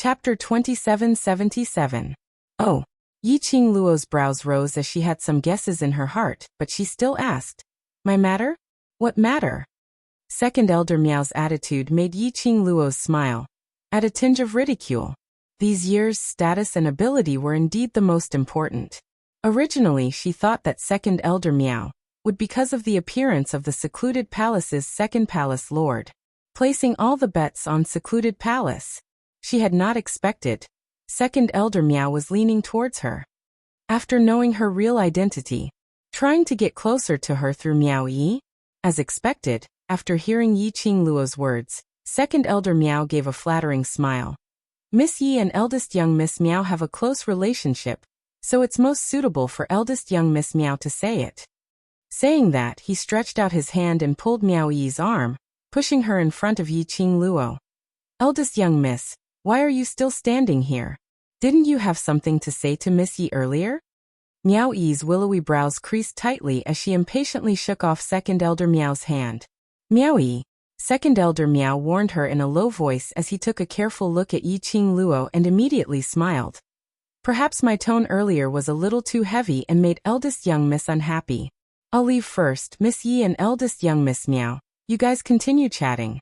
Chapter 2777. Oh. Yiqing Luo's brows rose as she had some guesses in her heart, but she still asked, "My matter? What matter?" Second Elder Miao's attitude made Yiqing Luo's smile, add a tinge of ridicule. These years, status and ability were indeed the most important. Originally she thought that Second Elder Miao would because of the appearance of the Secluded Palace's second palace lord. Placing all the bets on Secluded Palace. She had not expected. Second Elder Miao was leaning towards her. After knowing her real identity, trying to get closer to her through Miao Yi? As expected, after hearing Yiqing Luo's words, Second Elder Miao gave a flattering smile. Miss Yi and eldest young Miss Miao have a close relationship, so it's most suitable for eldest young Miss Miao to say it. Saying that, he stretched out his hand and pulled Miao Yi's arm, pushing her in front of Yiqing Luo. "Eldest young miss, why are you still standing here? Didn't you have something to say to Miss Yi earlier?" Miao Yi's willowy brows creased tightly as she impatiently shook off Second Elder Miao's hand. "Miao Yi," Second Elder Miao warned her in a low voice as he took a careful look at Yiqing Luo and immediately smiled. "Perhaps my tone earlier was a little too heavy and made eldest young miss unhappy. I'll leave first, Miss Yi and eldest young Miss Miao. You guys continue chatting."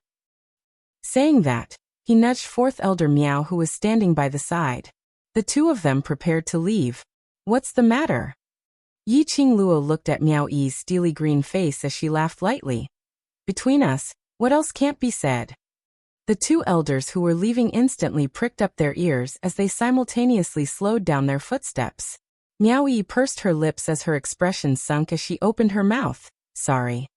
Saying that, he nudged fourth Elder Miao who was standing by the side. The two of them prepared to leave. "What's the matter?" Yiqing Luo looked at Miao Yi's steely green face as she laughed lightly. "Between us, what else can't be said?" The two elders who were leaving instantly pricked up their ears as they simultaneously slowed down their footsteps. Miao Yi pursed her lips as her expression sunk as she opened her mouth. "Sorry."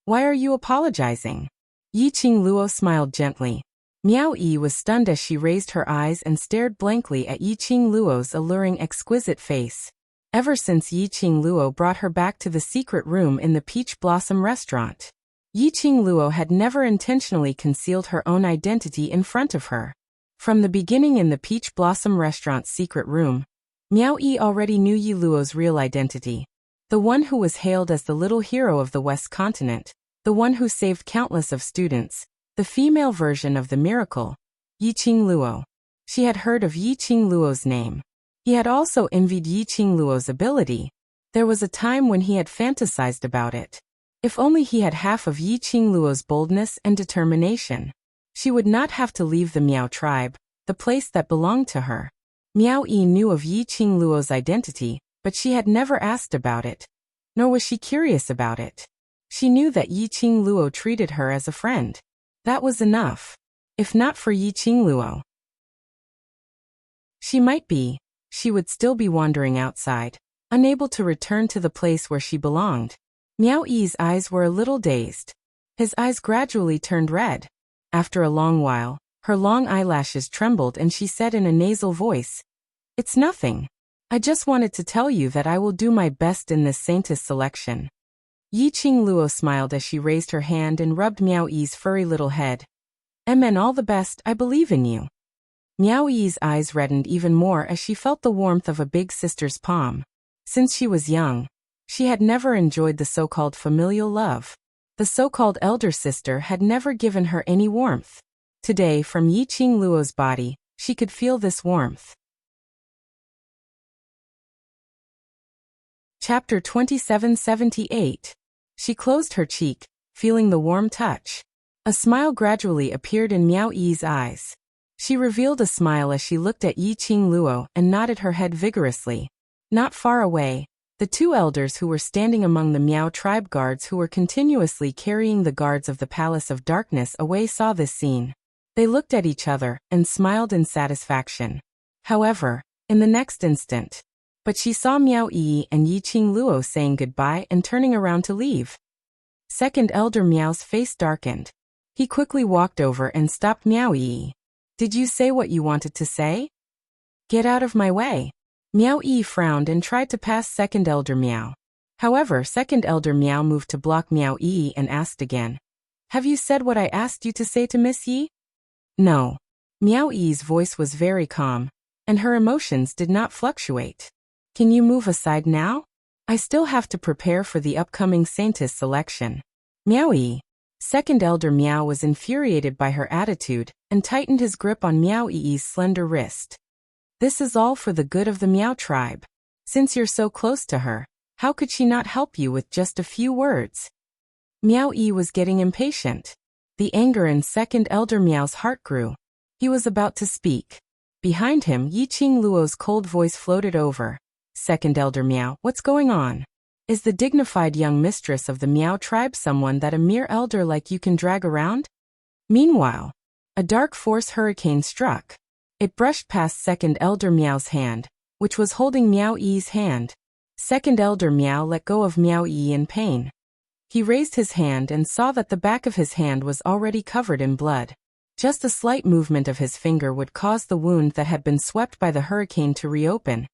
"Why are you apologizing?" Yiqing Luo smiled gently. Miao Yi was stunned as she raised her eyes and stared blankly at Yiqing Luo's alluring exquisite face. Ever since Yiqing Luo brought her back to the secret room in the Peach Blossom restaurant, Yiqing Luo had never intentionally concealed her own identity in front of her. From the beginning in the Peach Blossom restaurant's secret room, Miao Yi already knew Yi Luo's real identity. The one who was hailed as the little hero of the West Continent, the one who saved countless of students, the female version of the miracle, Yiqing Luo. She had heard of Yiqing Luo's name. He had also envied Yiqing Luo's ability. There was a time when he had fantasized about it. If only he had half of Yiqing Luo's boldness and determination. She would not have to leave the Miao tribe, the place that belonged to her. Miao Yi knew of Yiqing Luo's identity, but she had never asked about it. Nor was she curious about it. She knew that Yiqing Luo treated her as a friend. That was enough. If not for Yiqing Luo, she would still be wandering outside, unable to return to the place where she belonged. Miao Yi's eyes were a little dazed. His eyes gradually turned red. After a long while, her long eyelashes trembled and she said in a nasal voice, "It's nothing. I just wanted to tell you that I will do my best in this Saintess selection." Yiqing Luo smiled as she raised her hand and rubbed Miao Yi's furry little head. "And all the best, I believe in you." Miao Yi's eyes reddened even more as she felt the warmth of a big sister's palm. Since she was young, she had never enjoyed the so-called familial love. The so-called elder sister had never given her any warmth. Today, from Yiqing Luo's body, she could feel this warmth. Chapter 2778. She closed her cheek, feeling the warm touch. A smile gradually appeared in Miao Yi's eyes. She revealed a smile as she looked at Yiqing Luo and nodded her head vigorously. Not far away, the two elders who were standing among the Miao tribe guards who were continuously carrying the guards of the Palace of Darkness away saw this scene. They looked at each other and smiled in satisfaction. However, in the next instant, but she saw Miao Yi and Yiqing Luo saying goodbye and turning around to leave. Second Elder Miao's face darkened. He quickly walked over and stopped Miao Yi. "Did you say what you wanted to say? Get out of my way." Miao Yi frowned and tried to pass Second Elder Miao. However, Second Elder Miao moved to block Miao Yi and asked again, "Have you said what I asked you to say to Miss Yi?" "No." Miao Yi's voice was very calm, and her emotions did not fluctuate. "Can you move aside now? I still have to prepare for the upcoming Saintess selection." "Miao Yi." Second Elder Meow was infuriated by her attitude and tightened his grip on Meow Ee's slender wrist. This is all for the good of the Meow tribe. Since you're so close to her, how could she not help you with just a few words? Meow Ee was getting impatient. The anger in Second Elder Meow's heart grew. He was about to speak. Behind him, Yiqing Luo's cold voice floated over. Second Elder Meow, what's going on? Is the dignified young mistress of the Meow tribe someone that a mere elder like you can drag around? Meanwhile, a dark force hurricane struck. It brushed past Second Elder Meow's hand, which was holding Meow Ee's hand. Second Elder Meow let go of Meow Ee in pain. He raised his hand and saw that the back of his hand was already covered in blood. Just a slight movement of his finger would cause the wound that had been swept by the hurricane to reopen,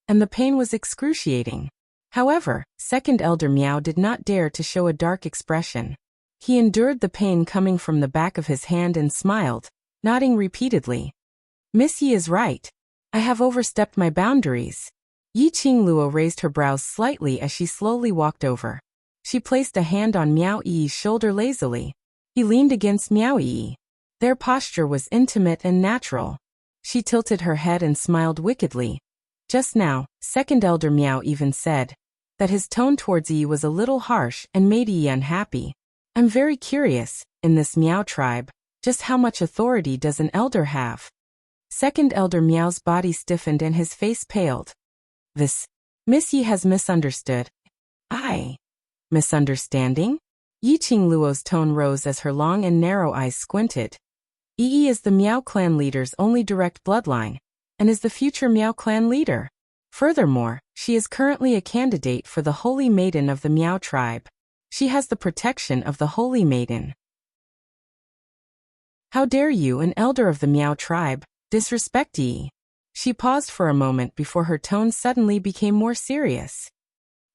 and the pain was excruciating. However, Second Elder Meow did not dare to show a dark expression. He endured the pain coming from the back of his hand and smiled, nodding repeatedly. Miss Yi is right. I have overstepped my boundaries. Yiqing Luo raised her brows slightly as she slowly walked over. She placed a hand on Meow Ee's shoulder lazily. He leaned against Meow Ee. Their posture was intimate and natural. She tilted her head and smiled wickedly. Just now, Second Elder Meow even said that his tone towards Yi was a little harsh and made Yi unhappy. I'm very curious, in this Meow tribe, just how much authority does an elder have? Second Elder Meow's body stiffened and his face paled. Miss Yi has misunderstood. Misunderstanding? Yiqing Luo's tone rose as her long and narrow eyes squinted. Yi is the Meow clan leader's only direct bloodline, and is the future Meow clan leader. Furthermore, she is currently a candidate for the Holy Maiden of the Meow tribe. She has the protection of the Holy Maiden. How dare you, an elder of the Meow tribe, disrespect Yi? She paused for a moment before her tone suddenly became more serious.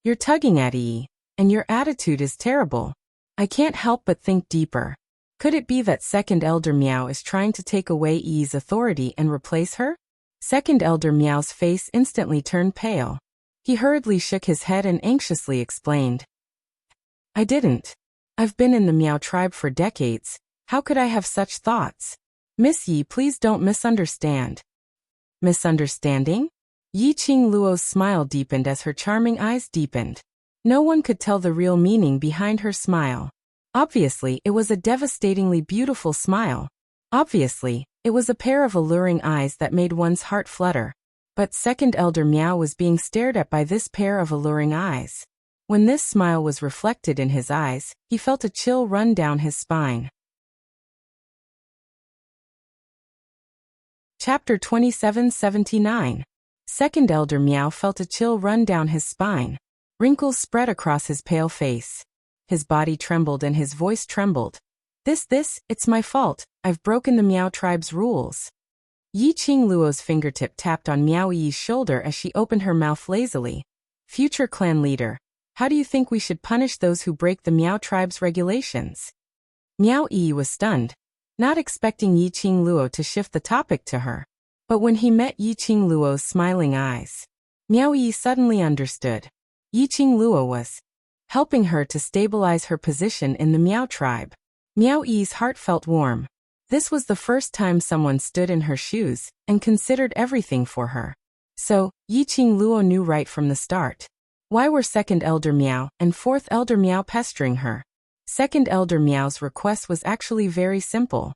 You're tugging at Yi, and your attitude is terrible. I can't help but think deeper. Could it be that Second Elder Meow is trying to take away Yi's authority and replace her? Second Elder Meow's face instantly turned pale. He hurriedly shook his head and anxiously explained. I didn't. I've been in the Meow tribe for decades. How could I have such thoughts? Miss Yi, please don't misunderstand. Misunderstanding? Yiqing Luo's smile deepened as her charming eyes deepened. No one could tell the real meaning behind her smile. Obviously, it was a devastatingly beautiful smile. Obviously, it was a pair of alluring eyes that made one's heart flutter. But Second Elder Meow was being stared at by this pair of alluring eyes. When this smile was reflected in his eyes, he felt a chill run down his spine. Chapter 2779. Second Elder Meow felt a chill run down his spine. Wrinkles spread across his pale face. His body trembled and his voice trembled. It's my fault. I've broken the Meow tribe's rules. Yiqing Luo's fingertip tapped on Meow Yi's shoulder as she opened her mouth lazily. Future clan leader, how do you think we should punish those who break the Meow tribe's regulations? Meow Yi was stunned, not expecting Yiqing Luo to shift the topic to her. But when he met Yiqing Luo's smiling eyes, Meow Yi suddenly understood. Yiqing Luo was helping her to stabilize her position in the Meow tribe. Meow Yi's heart felt warm. This was the first time someone stood in her shoes and considered everything for her. So, Yiqing Luo knew right from the start. Why were Second Elder Meow and Fourth Elder Meow pestering her? Second Elder Meow's request was actually very simple.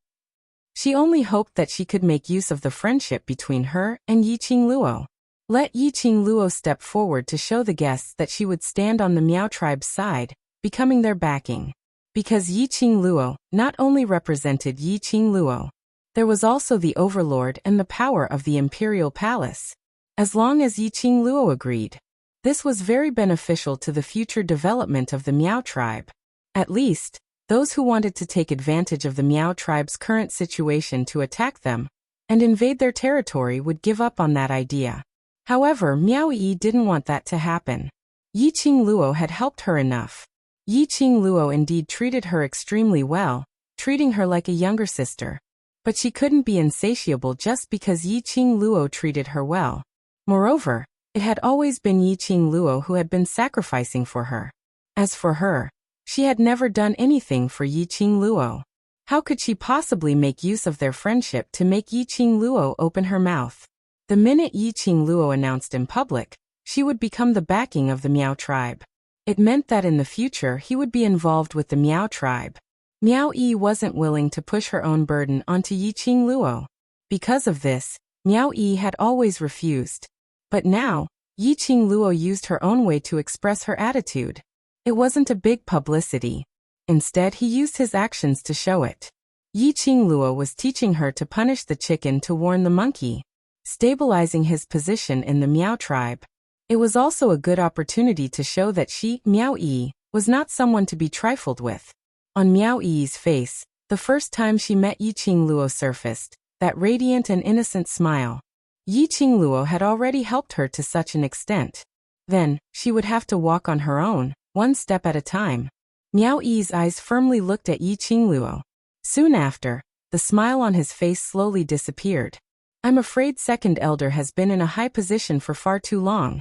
She only hoped that she could make use of the friendship between her and Yiqing Luo. Let Yiqing Luo step forward to show the guests that she would stand on the Meow tribe's side, becoming their backing. Because Yiqing Luo not only represented Yiqing Luo, there was also the overlord and the power of the imperial palace. As long as Yiqing Luo agreed, this was very beneficial to the future development of the Meow tribe. At least, those who wanted to take advantage of the Meow tribe's current situation to attack them and invade their territory would give up on that idea. However, Meow Yi didn't want that to happen. Yiqing Luo had helped her enough. Yiqing Luo indeed treated her extremely well, treating her like a younger sister. But she couldn't be insatiable just because Yiqing Luo treated her well. Moreover, it had always been Yiqing Luo who had been sacrificing for her. As for her, She had never done anything for Yiqing Luo. How could she possibly make use of their friendship to make Yiqing Luo open her mouth? The minute Yiqing Luo announced in public, she would become the backing of the Miao tribe. It meant that in the future he would be involved with the Miao tribe. Miao Yi wasn't willing to push her own burden onto Yiqing Luo. Because of this, Miao Yi had always refused. But now, Yiqing Luo used her own way to express her attitude. It wasn't a big publicity. Instead, he used his actions to show it. Yiqing Luo was teaching her to punish the chicken to warn the monkey, stabilizing his position in the Miao tribe. It was also a good opportunity to show that she, Miao Yi, was not someone to be trifled with. On Miao Yi's face, the first time she met Yiqing Luo surfaced, that radiant and innocent smile. Yiqing Luo had already helped her to such an extent. Then, she would have to walk on her own, one step at a time. Miao Yi's eyes firmly looked at Yiqing Luo. Soon after, the smile on his face slowly disappeared. I'm afraid second elder has been in a high position for far too long,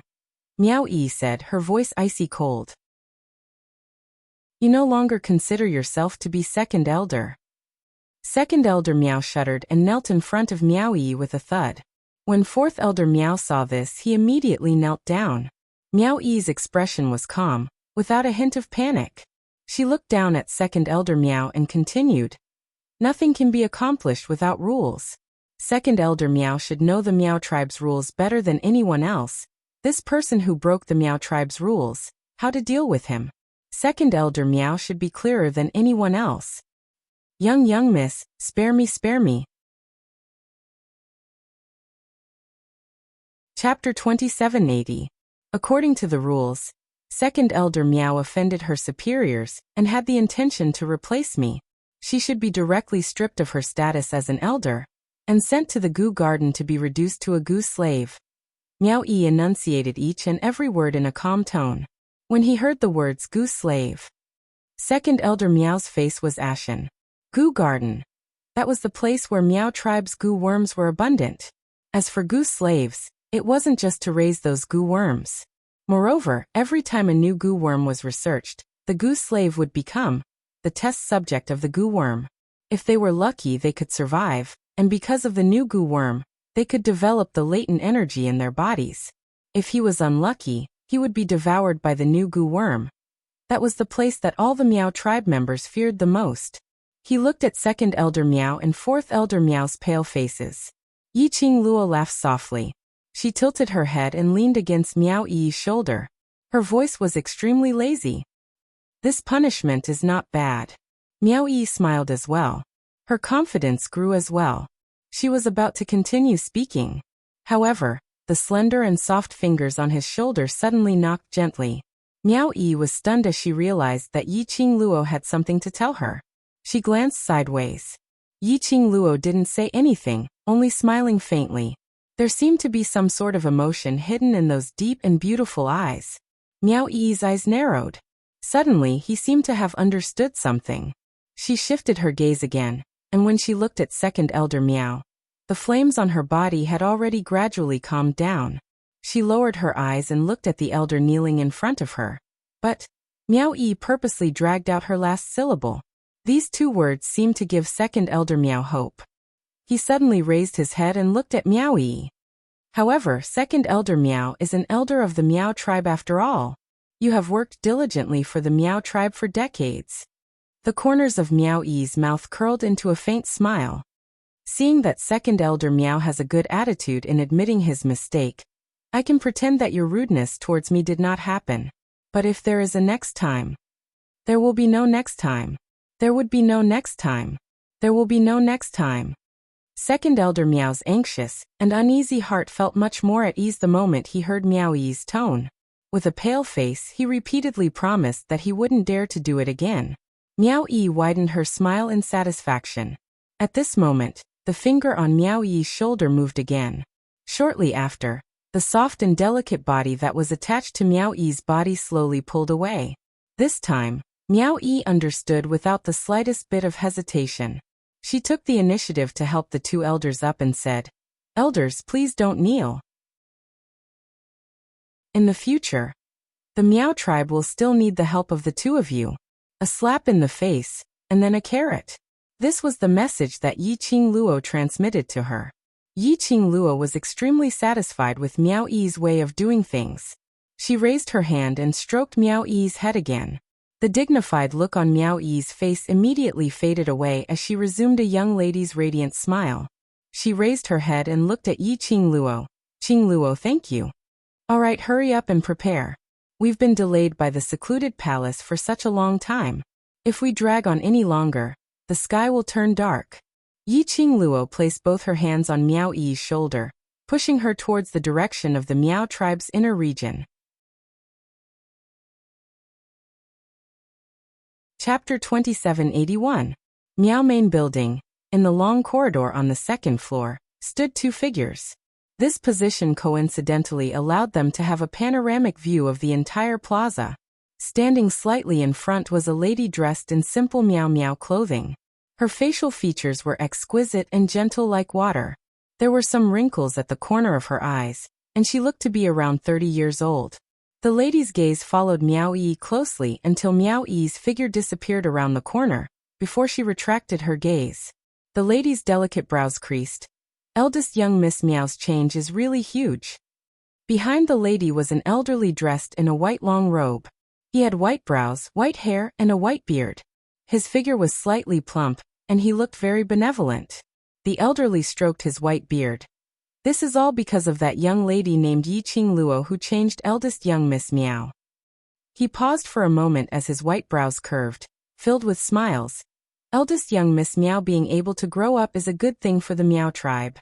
Miao Yi said, her voice icy cold. You no longer consider yourself to be second elder. Second elder Miao shuddered and knelt in front of Miao Yi with a thud. When fourth elder Miao saw this, he immediately knelt down. Miao Yi's expression was calm, without a hint of panic. She looked down at second elder Miao and continued. Nothing can be accomplished without rules. Second elder Miao should know the Miao tribe's rules better than anyone else. This person who broke the Miao tribe's rules, how to deal with him. Second elder Miao should be clearer than anyone else. Young miss, spare me. Chapter 2780. According to the rules, second elder Miao offended her superiors and had the intention to replace me. She should be directly stripped of her status as an elder and sent to the Gu garden to be reduced to a Gu slave. Miao Yi enunciated each and every word in a calm tone. When he heard the words Gu slave, second elder Miao's face was ashen. Gu garden. That was the place where Miao tribe's Gu worms were abundant. As for Gu slaves, it wasn't just to raise those Gu worms. Moreover, every time a new Gu worm was researched, the Gu slave would become the test subject of the Gu worm. If they were lucky, they could survive, and because of the new Gu worm, they could develop the latent energy in their bodies. If he was unlucky, he would be devoured by the new Gu worm. That was the place that all the Miao tribe members feared the most. He looked at second elder Miao and fourth elder Miao's pale faces. Yiqing Luo laughed softly. She tilted her head and leaned against Miao Yi's shoulder. Her voice was extremely lazy. This punishment is not bad. Miao Yi smiled as well. Her confidence grew as well. She was about to continue speaking. However, the slender and soft fingers on his shoulder suddenly knocked gently. Miao Yi was stunned as she realized that Yiqing Luo had something to tell her. She glanced sideways. Yiqing Luo didn't say anything, only smiling faintly. There seemed to be some sort of emotion hidden in those deep and beautiful eyes. Miao Yi's eyes narrowed. Suddenly, he seemed to have understood something. She shifted her gaze again, and when she looked at second elder Miao, the flames on her body had already gradually calmed down. She lowered her eyes and looked at the elder kneeling in front of her. But Miao Yi purposely dragged out her last syllable. These two words seemed to give second elder Miao hope. He suddenly raised his head and looked at Miao Yi. However, second elder Miao is an elder of the Miao tribe after all. You have worked diligently for the Miao tribe for decades. The corners of Miao Yi's mouth curled into a faint smile. Seeing that second elder Miao has a good attitude in admitting his mistake, I can pretend that your rudeness towards me did not happen. But if there is a next time, there will be no next time. There would be no next time. There will be no next time. Second elder Miao's anxious and uneasy heart felt much more at ease the moment he heard Miao Yi's tone. With a pale face, he repeatedly promised that he wouldn't dare to do it again. Miao Yi widened her smile in satisfaction. At this moment, the finger on Miao Yi's shoulder moved again. Shortly after, the soft and delicate body that was attached to Miao Yi's body slowly pulled away. This time, Miao Yi understood without the slightest bit of hesitation. She took the initiative to help the two elders up and said, "Elders, please don't kneel. In the future, the Miao tribe will still need the help of the two of you. a slap in the face, and then a carrot. This was the message that Yiqing Luo transmitted to her. Yiqing Luo was extremely satisfied with Miao Yi's way of doing things. She raised her hand and stroked Miao Yi's head again. The dignified look on Miao Yi's face immediately faded away as she resumed a young lady's radiant smile. She raised her head and looked at Yiqing Luo. Qing Luo, thank you. All right, hurry up and prepare. We've been delayed by the secluded palace for such a long time. If we drag on any longer, the sky will turn dark. Yiqing Luo placed both her hands on Miao Yi's shoulder, pushing her towards the direction of the Miao tribe's inner region. Chapter 2781. Miao Main Building. In the long corridor on the second floor, stood two figures. This position coincidentally allowed them to have a panoramic view of the entire plaza. Standing slightly in front was a lady dressed in simple Miao Miao clothing. Her facial features were exquisite and gentle like water. There were some wrinkles at the corner of her eyes, and she looked to be around 30 years old. The lady's gaze followed Miao Yi closely until Miao Yi's figure disappeared around the corner, before she retracted her gaze. The lady's delicate brows creased. Eldest young Miss Miao's change is really huge. Behind the lady was an elderly dressed in a white long robe. He had white brows, white hair, and a white beard. His figure was slightly plump, and he looked very benevolent. The elderly stroked his white beard. This is all because of that young lady named Yiqing Luo who changed eldest young Miss Miao. He paused for a moment as his white brows curved, filled with smiles. Eldest young Miss Miao being able to grow up is a good thing for the Miao tribe.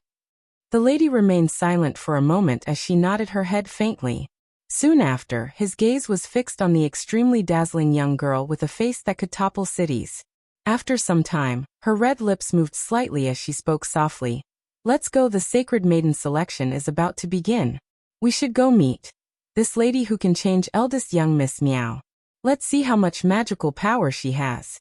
The lady remained silent for a moment as she nodded her head faintly. Soon after, his gaze was fixed on the extremely dazzling young girl with a face that could topple cities. After some time, her red lips moved slightly as she spoke softly. Let's go, the sacred maiden selection is about to begin. We should go meet this lady who can change eldest young Miss Miao. Let's see how much magical power she has.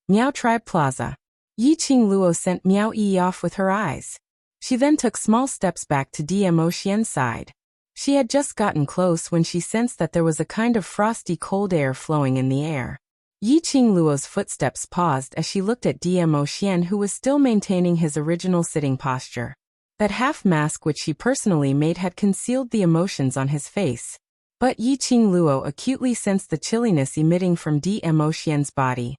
Miao Tribe Plaza. Yiqing Luo sent Miao Yi off with her eyes. She then took small steps back to DMO Xian's side. She had just gotten close when she sensed that there was a kind of frosty cold air flowing in the air. Yiqing Luo's footsteps paused as she looked at DMO Xian, who was still maintaining his original sitting posture. That half mask which she personally made had concealed the emotions on his face. But Yiqing Luo acutely sensed the chilliness emitting from DMO Xian's body.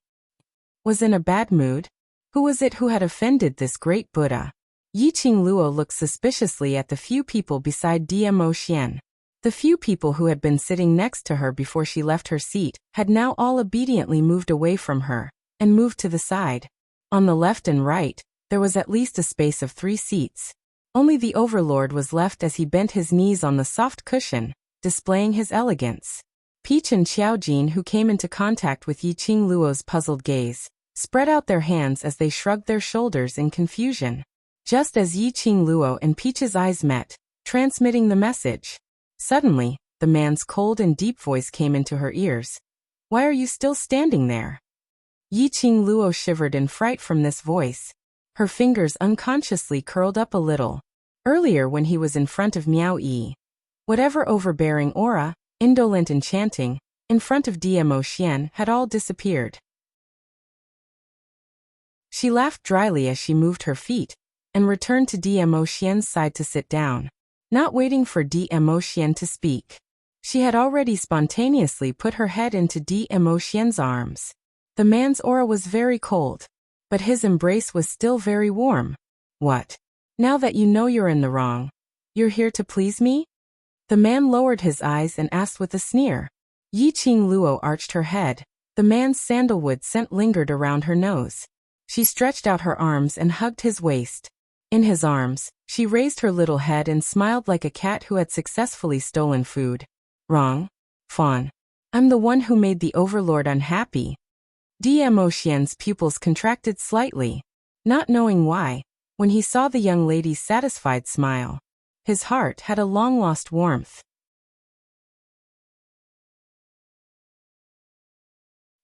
Was in a bad mood? Who was it who had offended this great Buddha? Yiqing Luo looked suspiciously at the few people beside DMO Xian. The few people who had been sitting next to her before she left her seat had now all obediently moved away from her, and moved to the side. On the left and right, there was at least a space of 3 seats. Only the overlord was left as he bent his knees on the soft cushion, displaying his elegance. Peach and Xiaojin, who came into contact with Yiqing Luo's puzzled gaze, spread out their hands as they shrugged their shoulders in confusion. Just as Yiqing Luo and Peach's eyes met, transmitting the message. Suddenly, the man's cold and deep voice came into her ears. Why are you still standing there? Yiqing Luo shivered in fright from this voice. Her fingers unconsciously curled up a little. Earlier when he was in front of Miao Yi, whatever overbearing aura, indolent enchanting, in front of DMO Xian had all disappeared. She laughed dryly as she moved her feet, and returned to DMO Xian's side to sit down. Not waiting for DMO Xian to speak. She had already spontaneously put her head into DMO Xian's arms. The man's aura was very cold, but his embrace was still very warm. What? Now that you know you're in the wrong, you're here to please me? The man lowered his eyes and asked with a sneer. Yiqing Luo arched her head. The man's sandalwood scent lingered around her nose. She stretched out her arms and hugged his waist. In his arms, she raised her little head and smiled like a cat who had successfully stolen food. Wrong, Fawn. I'm the one who made the overlord unhappy. DMO Xian's pupils contracted slightly, not knowing why, when he saw the young lady's satisfied smile. His heart had a long-lost warmth.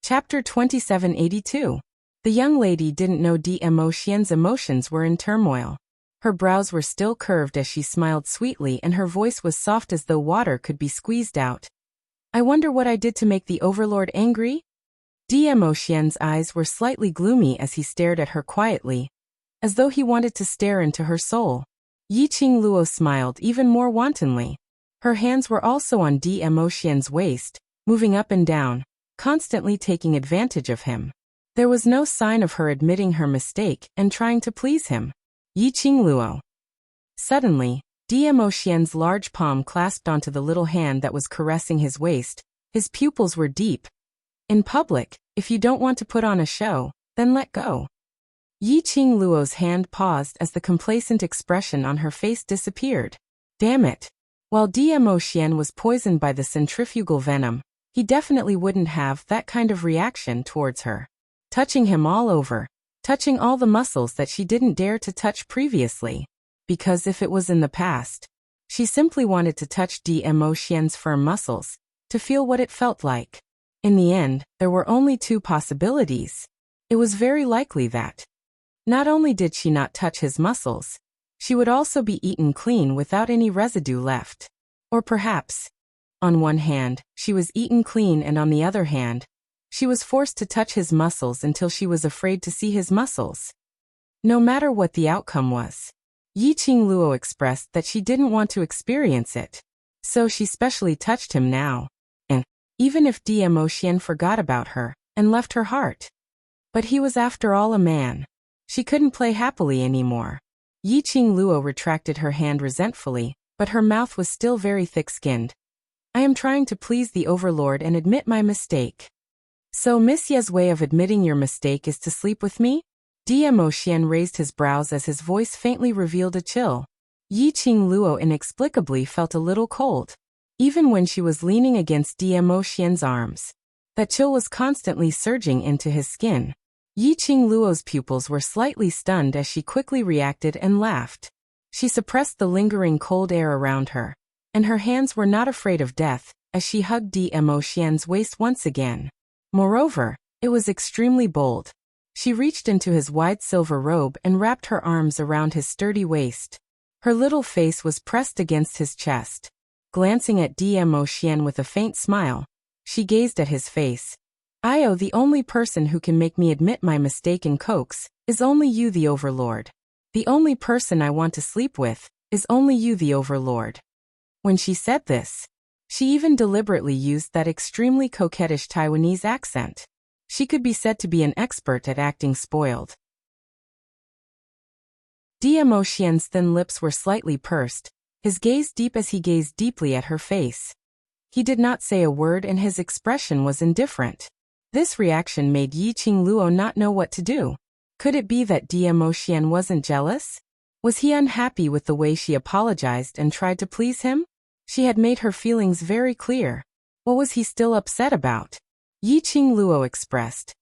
Chapter 2782. The young lady didn't know DMO Xian's emotions were in turmoil. Her brows were still curved as she smiled sweetly, and her voice was soft as though water could be squeezed out. I wonder what I did to make the overlord angry? Emotien's eyes were slightly gloomy as he stared at her quietly, as though he wanted to stare into her soul. Yiqing Luo smiled even more wantonly. Her hands were also on Emotien's waist, moving up and down, constantly taking advantage of him. There was no sign of her admitting her mistake and trying to please him. Yiqing Luo. Suddenly, Emotien's large palm clasped onto the little hand that was caressing his waist. His pupils were deep. In public, if you don't want to put on a show, then let go. Yiqing Luo's hand paused as the complacent expression on her face disappeared. Damn it. While Emotien was poisoned by the centrifugal venom, he definitely wouldn't have that kind of reaction towards her. Touching him all over, touching all the muscles that she didn't dare to touch previously. Because if it was in the past, she simply wanted to touch Emotien's firm muscles, to feel what it felt like. In the end, there were only two possibilities. It was very likely that not only did she not touch his muscles, she would also be eaten clean without any residue left. Or perhaps, on one hand, she was eaten clean and on the other hand, she was forced to touch his muscles until she was afraid to see his muscles. No matter what the outcome was, Yiqing Luo expressed that she didn't want to experience it. So she specially touched him now. And even if Emotien forgot about her and left her heart. But he was after all a man. She couldn't play happily anymore. Yiqing Luo retracted her hand resentfully, but her mouth was still very thick-skinned. I am trying to please the overlord and admit my mistake. So Miss Ye's way of admitting your mistake is to sleep with me? Emotien raised his brows as his voice faintly revealed a chill. Yiqing Luo inexplicably felt a little cold. Even when she was leaning against Emotien's arms. That chill was constantly surging into his skin. Yiqing Luo's pupils were slightly stunned as she quickly reacted and laughed. She suppressed the lingering cold air around her, and her hands were not afraid of death, as she hugged Emotien's waist once again. Moreover, it was extremely bold. She reached into his wide silver robe and wrapped her arms around his sturdy waist. Her little face was pressed against his chest. Glancing at Emotien with a faint smile, she gazed at his face. The only person who can make me admit my mistake and coax, is only you the overlord. The only person I want to sleep with, is only you the overlord. When she said this, she even deliberately used that extremely coquettish Taiwanese accent. She could be said to be an expert at acting spoiled. Emotien's thin lips were slightly pursed, his gaze deep as he gazed deeply at her face. He did not say a word and his expression was indifferent. This reaction made Yiqing Luo not know what to do. Could it be that Emotien wasn't jealous? Was he unhappy with the way she apologized and tried to please him? She had made her feelings very clear. What was he still upset about? Yiqing Luo expressed.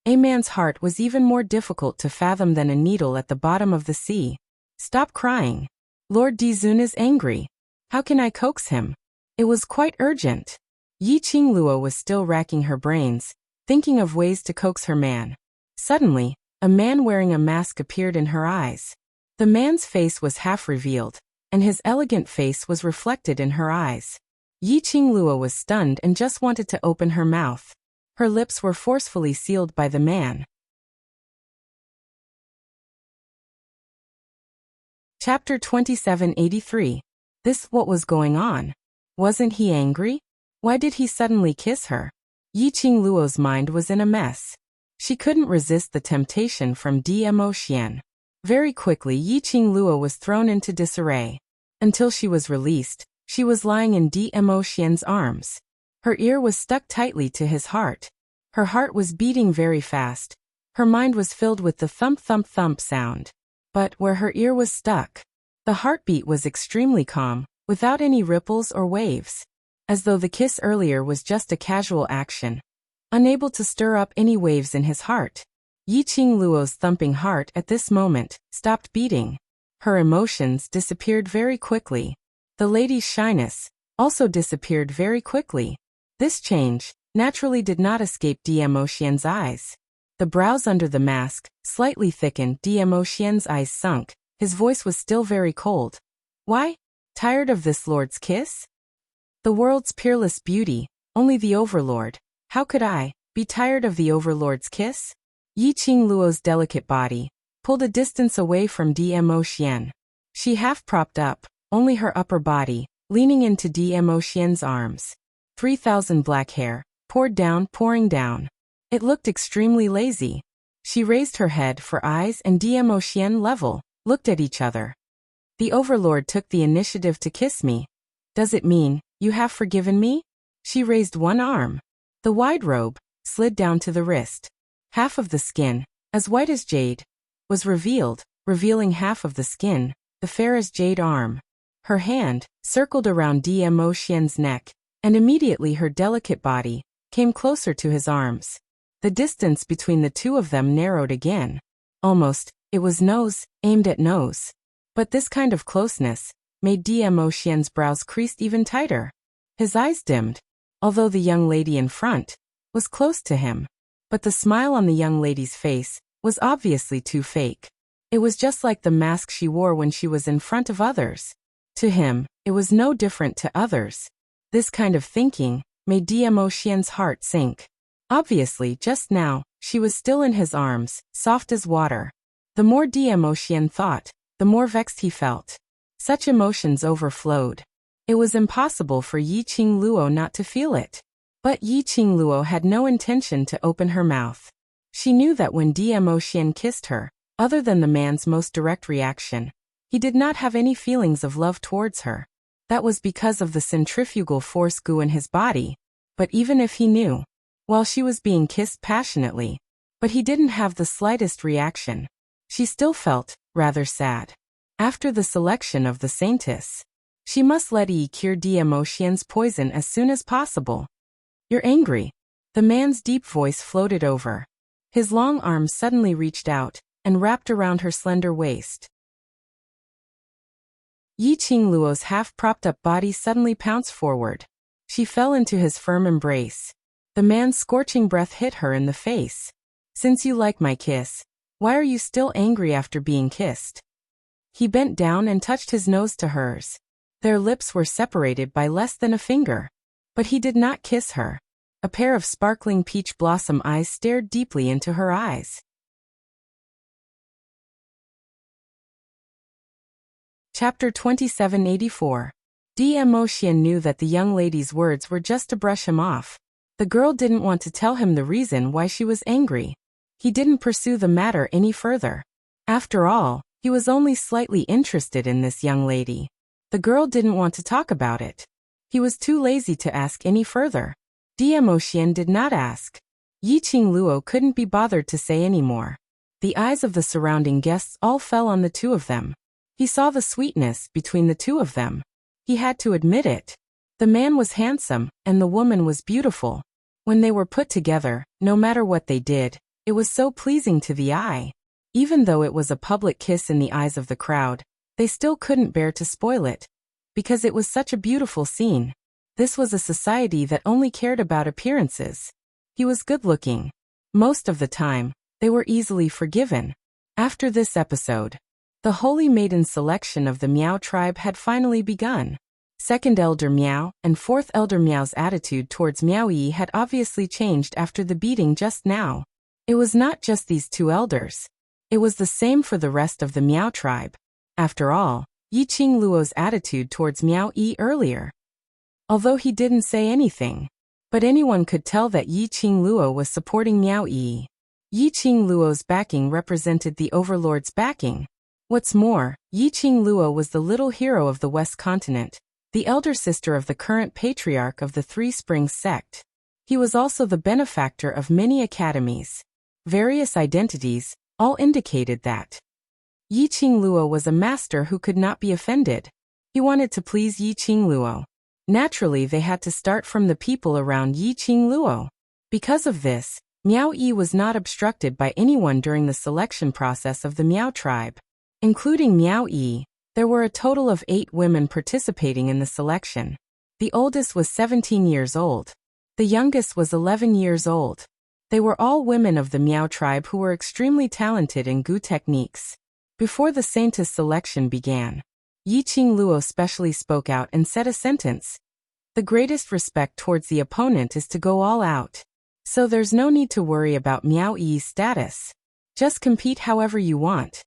A man's heart was even more difficult to fathom than a needle at the bottom of the sea. Stop crying. Lord Dizun is angry. How can I coax him? It was quite urgent. Yiqing Luo was still racking her brains, thinking of ways to coax her man. Suddenly, a man wearing a mask appeared in her eyes. The man's face was half revealed, and his elegant face was reflected in her eyes. Yiqing Luo was stunned and just wanted to open her mouth. Her lips were forcefully sealed by the man. Chapter 2783. What was going on? Wasn't he angry? Why did he suddenly kiss her? Yiqing Luo's mind was in a mess. She couldn't resist the temptation from Emotien. Very quickly Yiqing Luo was thrown into disarray. Until she was released, she was lying in Emotien's arms. Her ear was stuck tightly to his heart. Her heart was beating very fast. Her mind was filled with the thump-thump-thump sound. But where her ear was stuck, the heartbeat was extremely calm, without any ripples or waves. As though the kiss earlier was just a casual action. Unable to stir up any waves in his heart. Yiqing Luo's thumping heart at this moment stopped beating. Her emotions disappeared very quickly. The lady's shyness also disappeared very quickly. This change naturally did not escape Emotien's eyes. The brows under the mask slightly thickened. Emotien's eyes sunk. His voice was still very cold. Why? Tired of this lord's kiss? The world's peerless beauty, only the overlord. How could I, Be tired of the overlord's kiss? Yi Qingluo's delicate body pulled a distance away from Dmo Xian. She half propped up, only her upper body, leaning into Dmo Xian's arms. 3,000 black hair, pouring down. It looked extremely lazy. She raised her head for eyes and Dmo Xian level, looked at each other. The overlord took the initiative to kiss me. Does it mean, you have forgiven me? She raised one arm. The wide robe slid down to the wrist. Half of the skin, as white as jade, was revealed, revealing half of the skin, the fair as jade arm. Her hand circled around Dmo Xian's neck, and immediately her delicate body came closer to his arms. The distance between the two of them narrowed again. Almost, it was nose, aimed at nose. But this kind of closeness made Dmo Xian's brows creased even tighter. His eyes dimmed, although the young lady in front was close to him. But the smile on the young lady's face was obviously too fake. It was just like the mask she wore when she was in front of others. To him, it was no different to others. This kind of thinking made Dmo Xian's heart sink. Obviously, just now, she was still in his arms, soft as water. The more Dmo Xian thought, the more vexed he felt. Such emotions overflowed. It was impossible for Yi Qingluo not to feel it. But Yi Qingluo had no intention to open her mouth. She knew that when Dmo Xian kissed her, other than the man's most direct reaction, he did not have any feelings of love towards her. That was because of the centrifugal force goo in his body. But even if he knew, while she was being kissed passionately, but he didn't have the slightest reaction, she still felt rather sad. After the selection of the saintess, she must let Yi cure Dmo Xian's poison as soon as possible. You're angry. The man's deep voice floated over. His long arms suddenly reached out and wrapped around her slender waist. Yi Qingluo's half-propped-up body suddenly pounced forward. She fell into his firm embrace. The man's scorching breath hit her in the face. Since you like my kiss, why are you still angry after being kissed? He bent down and touched his nose to hers. Their lips were separated by less than a finger. But he did not kiss her. A pair of sparkling peach blossom eyes stared deeply into her eyes. Chapter 2784. Dmo Xian knew that the young lady's words were just to brush him off. The girl didn't want to tell him the reason why she was angry. He didn't pursue the matter any further. After all, he was only slightly interested in this young lady. The girl didn't want to talk about it. He was too lazy to ask any further. Dmo Xian did not ask. Yi Qingluo couldn't be bothered to say any more. The eyes of the surrounding guests all fell on the two of them. He saw the sweetness between the two of them. He had to admit it. The man was handsome, and the woman was beautiful. When they were put together, no matter what they did, it was so pleasing to the eye. Even though it was a public kiss in the eyes of the crowd, they still couldn't bear to spoil it. Because it was such a beautiful scene. This was a society that only cared about appearances. He was good-looking. Most of the time, they were easily forgiven. After this episode, the Holy Maiden selection of the Miao tribe had finally begun. Second Elder Miao and Fourth Elder Miao's attitude towards Miao Yi had obviously changed after the beating just now. It was not just these two elders. It was the same for the rest of the Miao tribe. After all, Yi Qingluo's attitude towards Miao Yi earlier. Although he didn't say anything, but anyone could tell that Yi Qingluo was supporting Miao Yi. Yi Qingluo's backing represented the overlord's backing. What's more, Yi Qingluo was the little hero of the West Continent, the elder sister of the current patriarch of the Three Springs sect. He was also the benefactor of many academies. Various identities all indicated that Yi Qingluo was a master who could not be offended. He wanted to please Yi Qingluo. Naturally, they had to start from the people around Yi Qingluo. Because of this, Miao Yi was not obstructed by anyone during the selection process of the Miao tribe. Including Miao Yi, there were a total of 8 women participating in the selection. The oldest was 17 years old. The youngest was 11 years old. They were all women of the Miao tribe who were extremely talented in Gu techniques. Before the Saintess selection began, Yi Qingluo specially spoke out and said a sentence. The greatest respect towards the opponent is to go all out. So there's no need to worry about Miao Yi's status. Just compete however you want.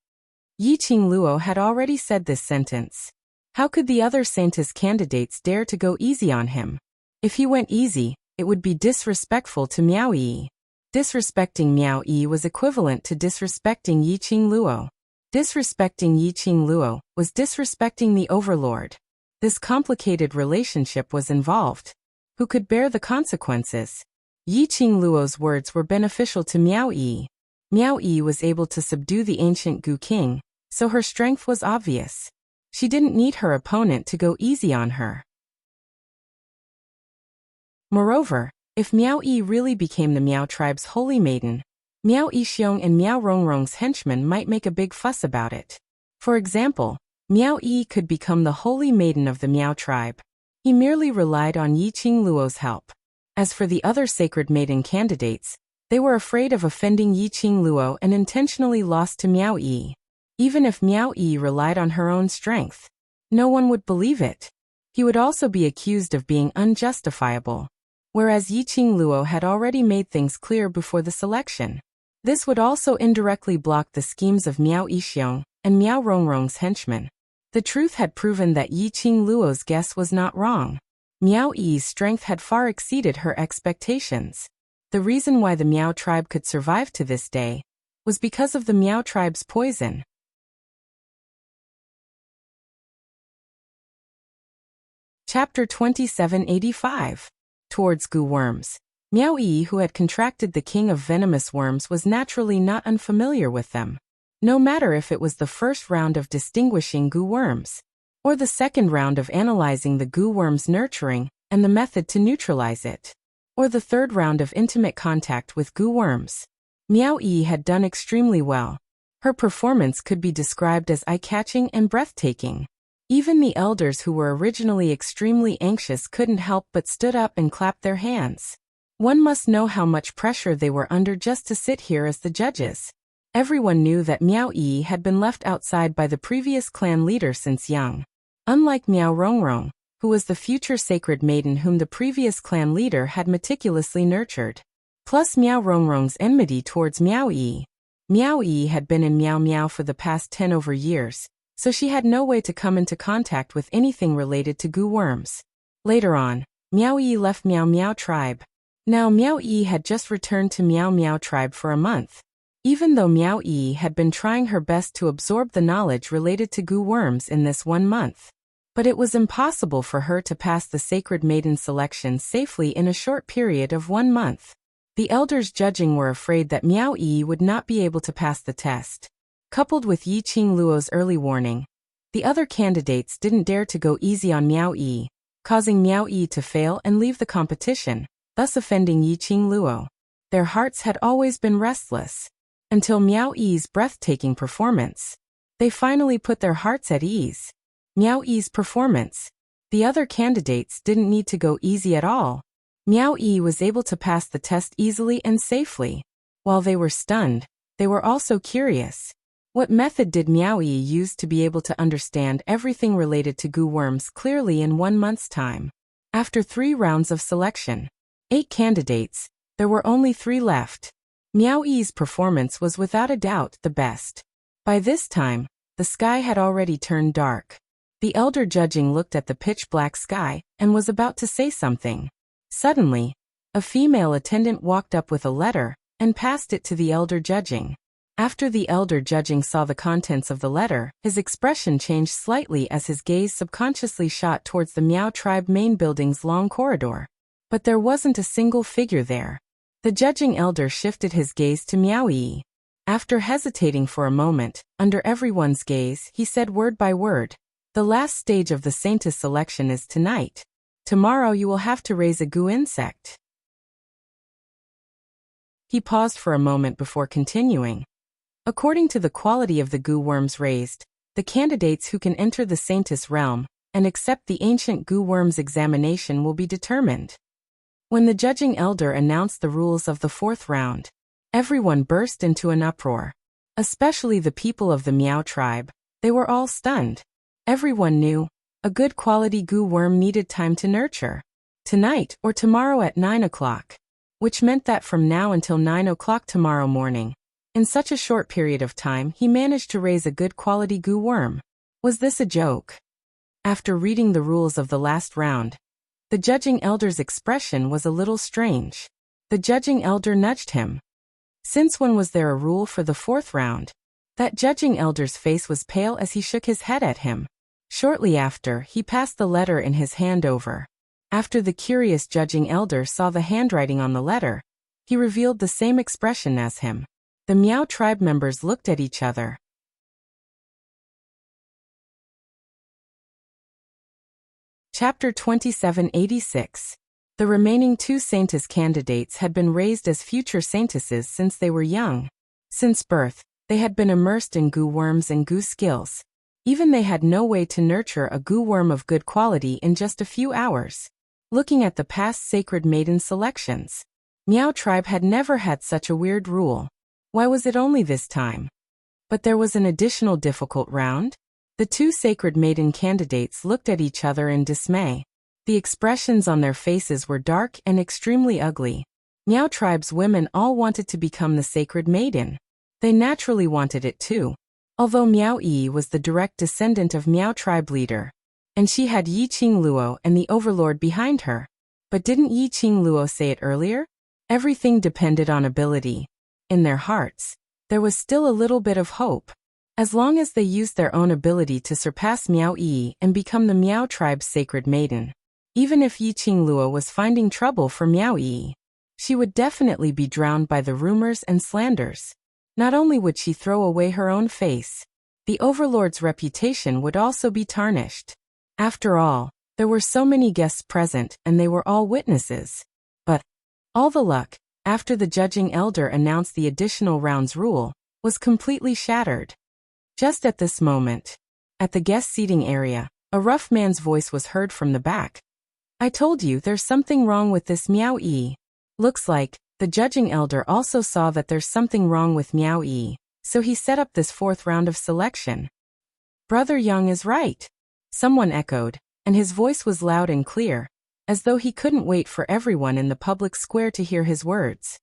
Yiqing Luo had already said this sentence. How could the other Saintess candidates dare to go easy on him? If he went easy, it would be disrespectful to Miao Yi. Disrespecting Miao Yi was equivalent to disrespecting Yiqing Luo. Disrespecting Yiqing Luo was disrespecting the overlord. This complicated relationship was involved. Who could bear the consequences? Yiqing Luo's words were beneficial to Miao Yi. Miao Yi was able to subdue the ancient Gu King, so her strength was obvious. She didn't need her opponent to go easy on her. Moreover, if Miao Yi really became the Miao tribe's holy maiden, Miao Yixiong and Miao Rongrong's henchmen might make a big fuss about it. For example, Miao Yi could become the holy maiden of the Miao tribe. He merely relied on Yiqing Luo's help. As for the other sacred maiden candidates, they were afraid of offending Yiqing Luo and intentionally lost to Miao Yi. Even if Miao Yi relied on her own strength, no one would believe it. He would also be accused of being unjustifiable. Whereas Yiqing Luo had already made things clear before the selection. This would also indirectly block the schemes of Miao Yixiong and Miao Rongrong's henchmen. The truth had proven that Yiqing Luo's guess was not wrong. Miao Yi's strength had far exceeded her expectations. The reason why the Miao tribe could survive to this day was because of the Miao tribe's poison. Chapter 2785. Towards Gu worms. Miao Yi, who had contracted the king of venomous worms, was naturally not unfamiliar with them. No matter if it was the first round of distinguishing Gu worms, or the second round of analyzing the Gu worm's nurturing and the method to neutralize it, or the third round of intimate contact with Gu worms, Miao Yi had done extremely well. Her performance could be described as eye-catching and breathtaking. Even the elders who were originally extremely anxious couldn't help but stood up and clapped their hands. One must know how much pressure they were under just to sit here as the judges. Everyone knew that Miao Yi had been left outside by the previous clan leader since young. Unlike Miao Rongrong, who was the future sacred maiden whom the previous clan leader had meticulously nurtured. Plus Miao Rongrong's enmity towards Miao Yi. Miao Yi had been in Miao Miao for the past 10 over years, so she had no way to come into contact with anything related to Gu worms. Later on, Miao Yi left Miao Miao tribe. Now Miao Yi had just returned to Miao Miao tribe for a month. Even though Miao Yi had been trying her best to absorb the knowledge related to Gu worms in this 1 month. But it was impossible for her to pass the sacred maiden selection safely in a short period of 1 month. The elders judging were afraid that Miao Yi would not be able to pass the test. Coupled with Yiqing Luo's early warning, the other candidates didn't dare to go easy on Miao Yi, causing Miao Yi to fail and leave the competition, thus offending Yiqing Luo. Their hearts had always been restless. Until Miao Yi's breathtaking performance. They finally put their hearts at ease. Miao Yi's performance. The other candidates didn't need to go easy at all. Miao Yi was able to pass the test easily and safely. While they were stunned, they were also curious. What method did Miao Yi use to be able to understand everything related to Gu worms clearly in 1 month's time? After 3 rounds of selection, 8 candidates, there were only 3 left. Miao Yi's performance was without a doubt the best. By this time, the sky had already turned dark. The elder judging looked at the pitch-black sky and was about to say something. Suddenly, a female attendant walked up with a letter and passed it to the elder judging. After the elder judging saw the contents of the letter, his expression changed slightly as his gaze subconsciously shot towards the Miao tribe main building's long corridor. But there wasn't a single figure there. The judging elder shifted his gaze to Miao Yi. After hesitating for a moment, under everyone's gaze, he said word by word, "The last stage of the Saintess selection is tonight. Tomorrow you will have to raise a Gu insect." He paused for a moment before continuing. According to the quality of the Gu worms raised, the candidates who can enter the Saintess realm and accept the ancient Gu worms examination will be determined. When the judging elder announced the rules of the 4th round, everyone burst into an uproar. Especially the people of the Miao tribe. They were all stunned. Everyone knew, a good quality Gu worm needed time to nurture. Tonight or tomorrow at 9 o'clock. which meant that from now until 9 o'clock tomorrow morning, in such a short period of time, he managed to raise a good quality goo worm. Was this a joke? After reading the rules of the last round, the judging elder's expression was a little strange. The judging elder nudged him. Since when was there a rule for the fourth round? That judging elder's face was pale as he shook his head at him. Shortly after, he passed the letter in his hand over. After the curious judging elder saw the handwriting on the letter, he revealed the same expression as him. The Meow tribe members looked at each other. Chapter 2786. The remaining two Saintess candidates had been raised as future Saintesses since they were young. Since birth, they had been immersed in goo worms and goo skills. Even they had no way to nurture a goo worm of good quality in just a few hours. Looking at the past Sacred Maiden selections, Meow tribe had never had such a weird rule. Why was it only this time? But there was an additional difficult round. The two Sacred Maiden candidates looked at each other in dismay. The expressions on their faces were dark and extremely ugly. Meow tribe's women all wanted to become the Sacred Maiden. They naturally wanted it too. Although Miao Yi was the direct descendant of Meow tribe leader, and she had Yi Qing Luo and the Overlord behind her. But didn't Yi Qing Luo say it earlier? Everything depended on ability. In their hearts, there was still a little bit of hope. As long as they used their own ability to surpass Miao Yi and become the Meow tribe's Sacred Maiden. Even if Yi Qing Luo was finding trouble for Miao Yi, she would definitely be drowned by the rumors and slanders. Not only would she throw away her own face, the Overlord's reputation would also be tarnished. After all, there were so many guests present and they were all witnesses. But all the luck, after the judging elder announced the additional rounds rule, was completely shattered. Just at this moment, at the guest seating area, a rough man's voice was heard from the back. I told you there's something wrong with this Miao Yi. Looks like the judging elder also saw that there's something wrong with Miao Yi, so he set up this fourth round of selection. Brother Yang is right, someone echoed, and his voice was loud and clear, as though he couldn't wait for everyone in the public square to hear his words.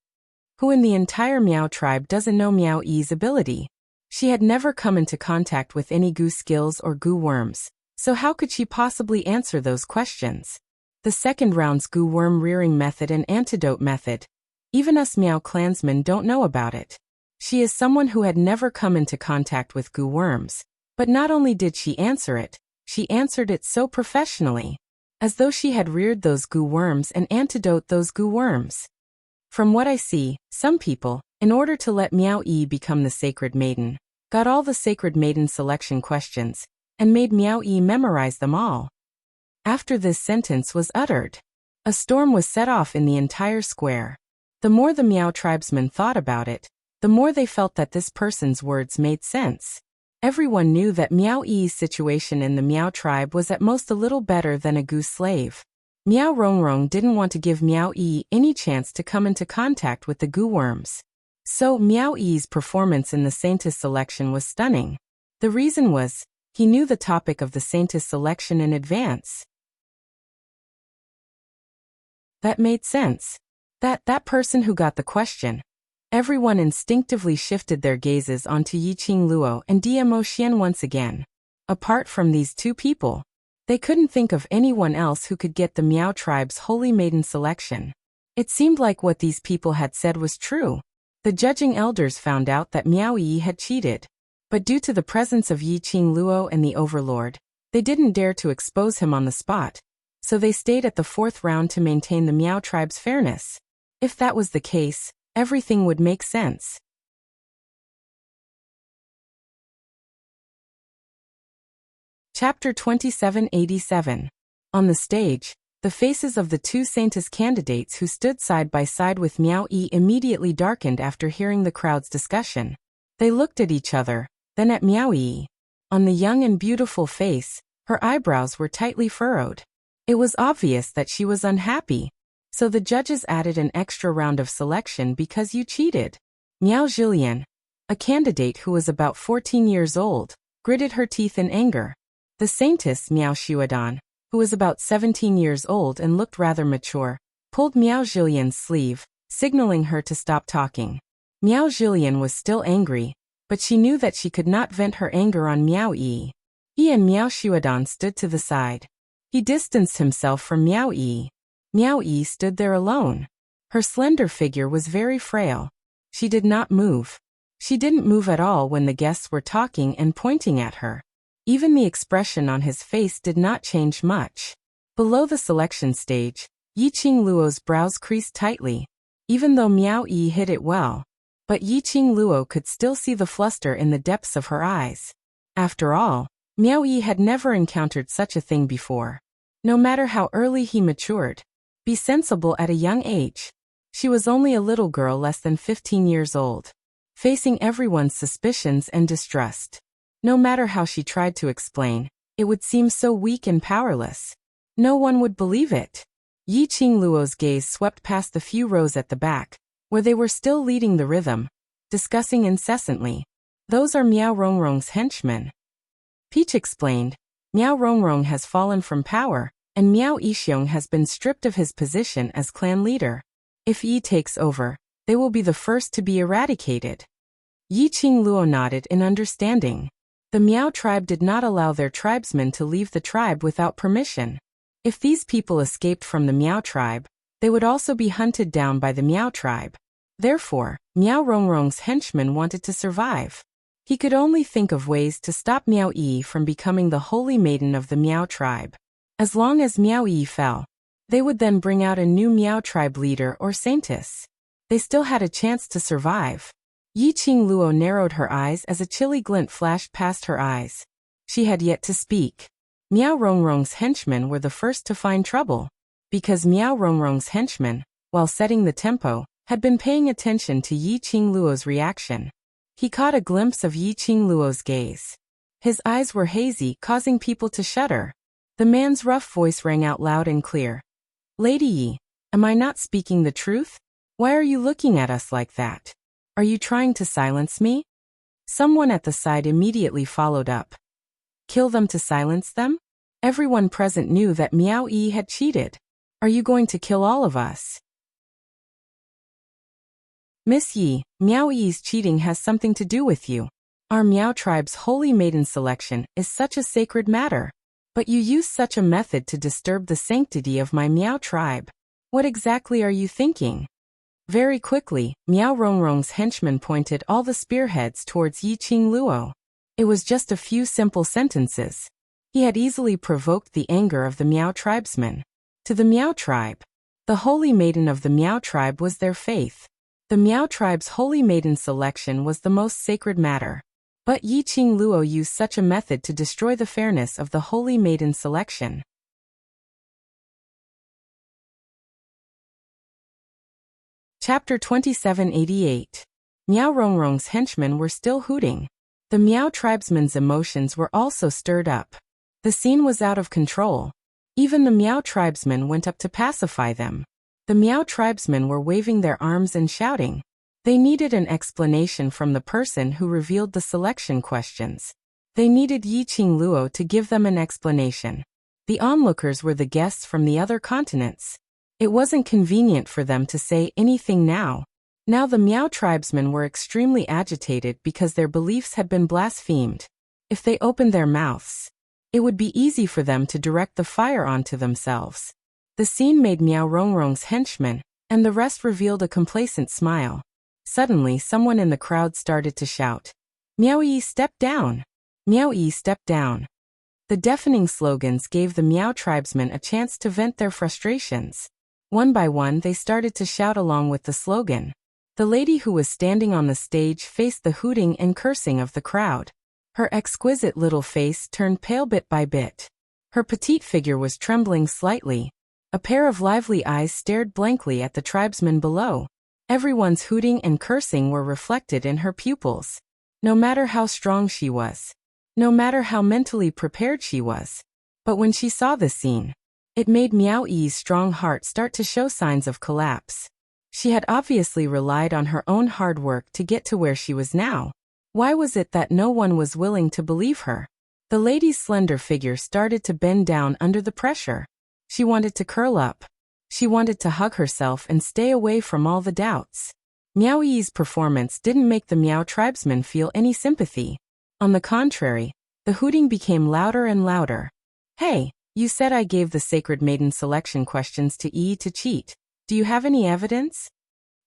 Who in the entire Meow tribe doesn't know Miao Yi's ability? She had never come into contact with any goo skills or goo worms, so how could she possibly answer those questions? The second round's goo worm rearing method and antidote method. Even us Meow clansmen don't know about it. She is someone who had never come into contact with goo worms, but not only did she answer it, she answered it so professionally, as though she had reared those goo worms and antidote those goo worms. From what I see, some people, in order to let Miao Yi become the Sacred Maiden, got all the Sacred Maiden selection questions, and made Miao Yi memorize them all. After this sentence was uttered, a storm was set off in the entire square. The more the Meow tribesmen thought about it, the more they felt that this person's words made sense. Everyone knew that Miao Yi's situation in the Meow tribe was at most a little better than a goose slave. Miao Rongrong didn't want to give Miao Yi any chance to come into contact with the goo worms. So Miao Yi's performance in the Saintess selection was stunning. The reason was, he knew the topic of the Saintess selection in advance. That made sense. That person who got the question. Everyone instinctively shifted their gazes onto Yi Qing Luo and Dmo Xian once again. Apart from these two people, they couldn't think of anyone else who could get the Meow tribe's Holy Maiden selection. It seemed like what these people had said was true. The judging elders found out that Miao Yi had cheated. But due to the presence of Yi Qing Luo and the Overlord, they didn't dare to expose him on the spot. So they stayed at the fourth round to maintain the Meow tribe's fairness. If that was the case, everything would make sense. Chapter 2787. On the stage, the faces of the two Saintess candidates who stood side by side with Miao Yi immediately darkened after hearing the crowd's discussion. They looked at each other, then at Miao Yi. On the young and beautiful face, her eyebrows were tightly furrowed. It was obvious that she was unhappy, so the judges added an extra round of selection because you cheated. Miao Zhilian, a candidate who was about 14 years old, gritted her teeth in anger. The Saintess Miao Xuedan, who was about 17 years old and looked rather mature, pulled Miao Zhilian's sleeve, signaling her to stop talking. Miao Jillian was still angry, but she knew that she could not vent her anger on Miao Yi. Yi and Miao Xuedan stood to the side. He distanced himself from Miao Yi. Miao Yi stood there alone. Her slender figure was very frail. She did not move. She didn't move at all when the guests were talking and pointing at her. Even the expression on his face did not change much. Below the selection stage, Yiqing Luo's brows creased tightly, even though Miao Yi hid it well. But Yiqing Luo could still see the fluster in the depths of her eyes. After all, Miao Yi had never encountered such a thing before. No matter how early he matured, be sensible at a young age. She was only a little girl less than 15 years old, facing everyone's suspicions and distrust. No matter how she tried to explain, it would seem so weak and powerless. No one would believe it. Yiqing Luo's gaze swept past the few rows at the back, where they were still leading the rhythm, discussing incessantly. Those are Miao Rongrong's henchmen. Peach explained. Miao Rongrong has fallen from power, and Miao Yixiong has been stripped of his position as clan leader. If Yi takes over, they will be the first to be eradicated. Yiqing Luo nodded in understanding. The Miao tribe did not allow their tribesmen to leave the tribe without permission. If these people escaped from the Miao tribe, they would also be hunted down by the Miao tribe. Therefore, Miao Rongrong's henchmen wanted to survive. He could only think of ways to stop Miao Yi from becoming the holy maiden of the Miao tribe. As long as Miao Yi fell, they would then bring out a new Miao tribe leader or saintess. They still had a chance to survive. Yiqing Luo narrowed her eyes as a chilly glint flashed past her eyes. She had yet to speak. Miao Rongrong's henchmen were the first to find trouble, because Miao Rongrong's henchmen, while setting the tempo, had been paying attention to Yiqing Luo's reaction. He caught a glimpse of Yiqing Luo's gaze. His eyes were hazy, causing people to shudder. The man's rough voice rang out loud and clear. Lady Yi, am I not speaking the truth? Why are you looking at us like that? Are you trying to silence me? Someone at the side immediately followed up. Kill them to silence them? Everyone present knew that Miao Yi had cheated. Are you going to kill all of us? Miss Yi, Miao Yi's cheating has something to do with you. Our Miao tribe's holy maiden selection is such a sacred matter. But you use such a method to disturb the sanctity of my Miao tribe. What exactly are you thinking? Very quickly, Miao Rongrong's henchmen pointed all the spearheads towards Yiqing Luo. It was just a few simple sentences. He had easily provoked the anger of the Miao tribesmen. To the Miao tribe, the holy maiden of the Miao tribe was their faith. The Miao tribe's holy maiden selection was the most sacred matter. But Yiqing Luo used such a method to destroy the fairness of the holy maiden selection. Chapter 2788. Miao Rongrong's henchmen were still hooting. The Miao tribesmen's emotions were also stirred up. The scene was out of control. Even the Miao tribesmen went up to pacify them. The Miao tribesmen were waving their arms and shouting. They needed an explanation from the person who revealed the selection questions. They needed Yiqing Luo to give them an explanation. The onlookers were the guests from the other continents. It wasn't convenient for them to say anything now. Now the Miao tribesmen were extremely agitated because their beliefs had been blasphemed. If they opened their mouths, it would be easy for them to direct the fire onto themselves. The scene made Miao Rongrong's henchmen, and the rest revealed a complacent smile. Suddenly someone in the crowd started to shout, Miao Yi, step down! Miao Yi, step down! The deafening slogans gave the Miao tribesmen a chance to vent their frustrations. One by one they started to shout along with the slogan. The lady who was standing on the stage faced the hooting and cursing of the crowd. Her exquisite little face turned pale bit by bit. Her petite figure was trembling slightly. A pair of lively eyes stared blankly at the tribesmen below. Everyone's hooting and cursing were reflected in her pupils. No matter how strong she was, no matter how mentally prepared she was. But when she saw the scene, it made Miao Yi's strong heart start to show signs of collapse. She had obviously relied on her own hard work to get to where she was now. Why was it that no one was willing to believe her? The lady's slender figure started to bend down under the pressure. She wanted to curl up. She wanted to hug herself and stay away from all the doubts. Miao Yi's performance didn't make the Miao tribesmen feel any sympathy. On the contrary, the hooting became louder and louder. Hey, you said I gave the Sacred Maiden selection questions to Yi to cheat. Do you have any evidence?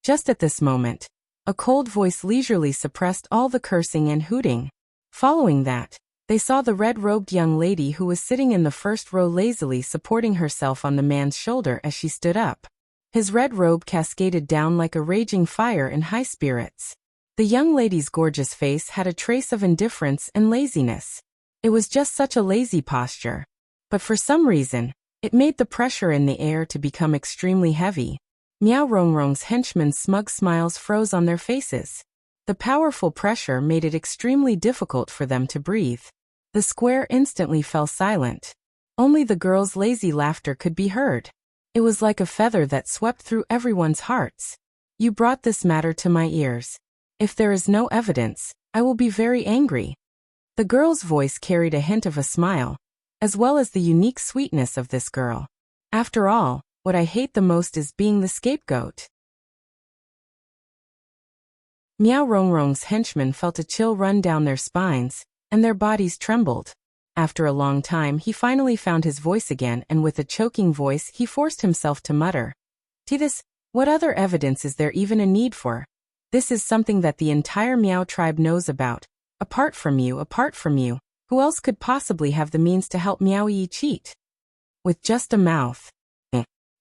Just at this moment, a cold voice leisurely suppressed all the cursing and hooting. Following that, they saw the red-robed young lady who was sitting in the first row lazily supporting herself on the man's shoulder as she stood up. His red robe cascaded down like a raging fire in high spirits. The young lady's gorgeous face had a trace of indifference and laziness. It was just such a lazy posture. But for some reason, it made the pressure in the air to become extremely heavy. Miao Rongrong's henchmen's smug smiles froze on their faces. The powerful pressure made it extremely difficult for them to breathe. The square instantly fell silent. Only the girl's lazy laughter could be heard. It was like a feather that swept through everyone's hearts. You brought this matter to my ears. If there is no evidence, I will be very angry. The girl's voice carried a hint of a smile, as well as the unique sweetness of this girl. After all, what I hate the most is being the scapegoat. Miao Rongrong's henchmen felt a chill run down their spines, and their bodies trembled. After a long time he finally found his voice again, and with a choking voice he forced himself to mutter, "Titus, what other evidence is there even a need for? This is something that the entire Miao tribe knows about. Apart from you, who else could possibly have the means to help Miao Yi cheat? With just a mouth.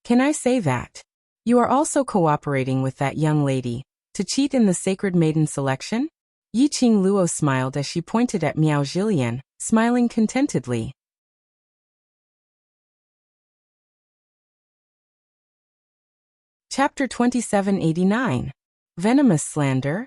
Can I say that? You are also cooperating with that young lady to cheat in the Sacred Maiden selection?" Yi Qingluo smiled as she pointed at Miao Zhilian, smiling contentedly. Chapter 2789. Venomous Slander?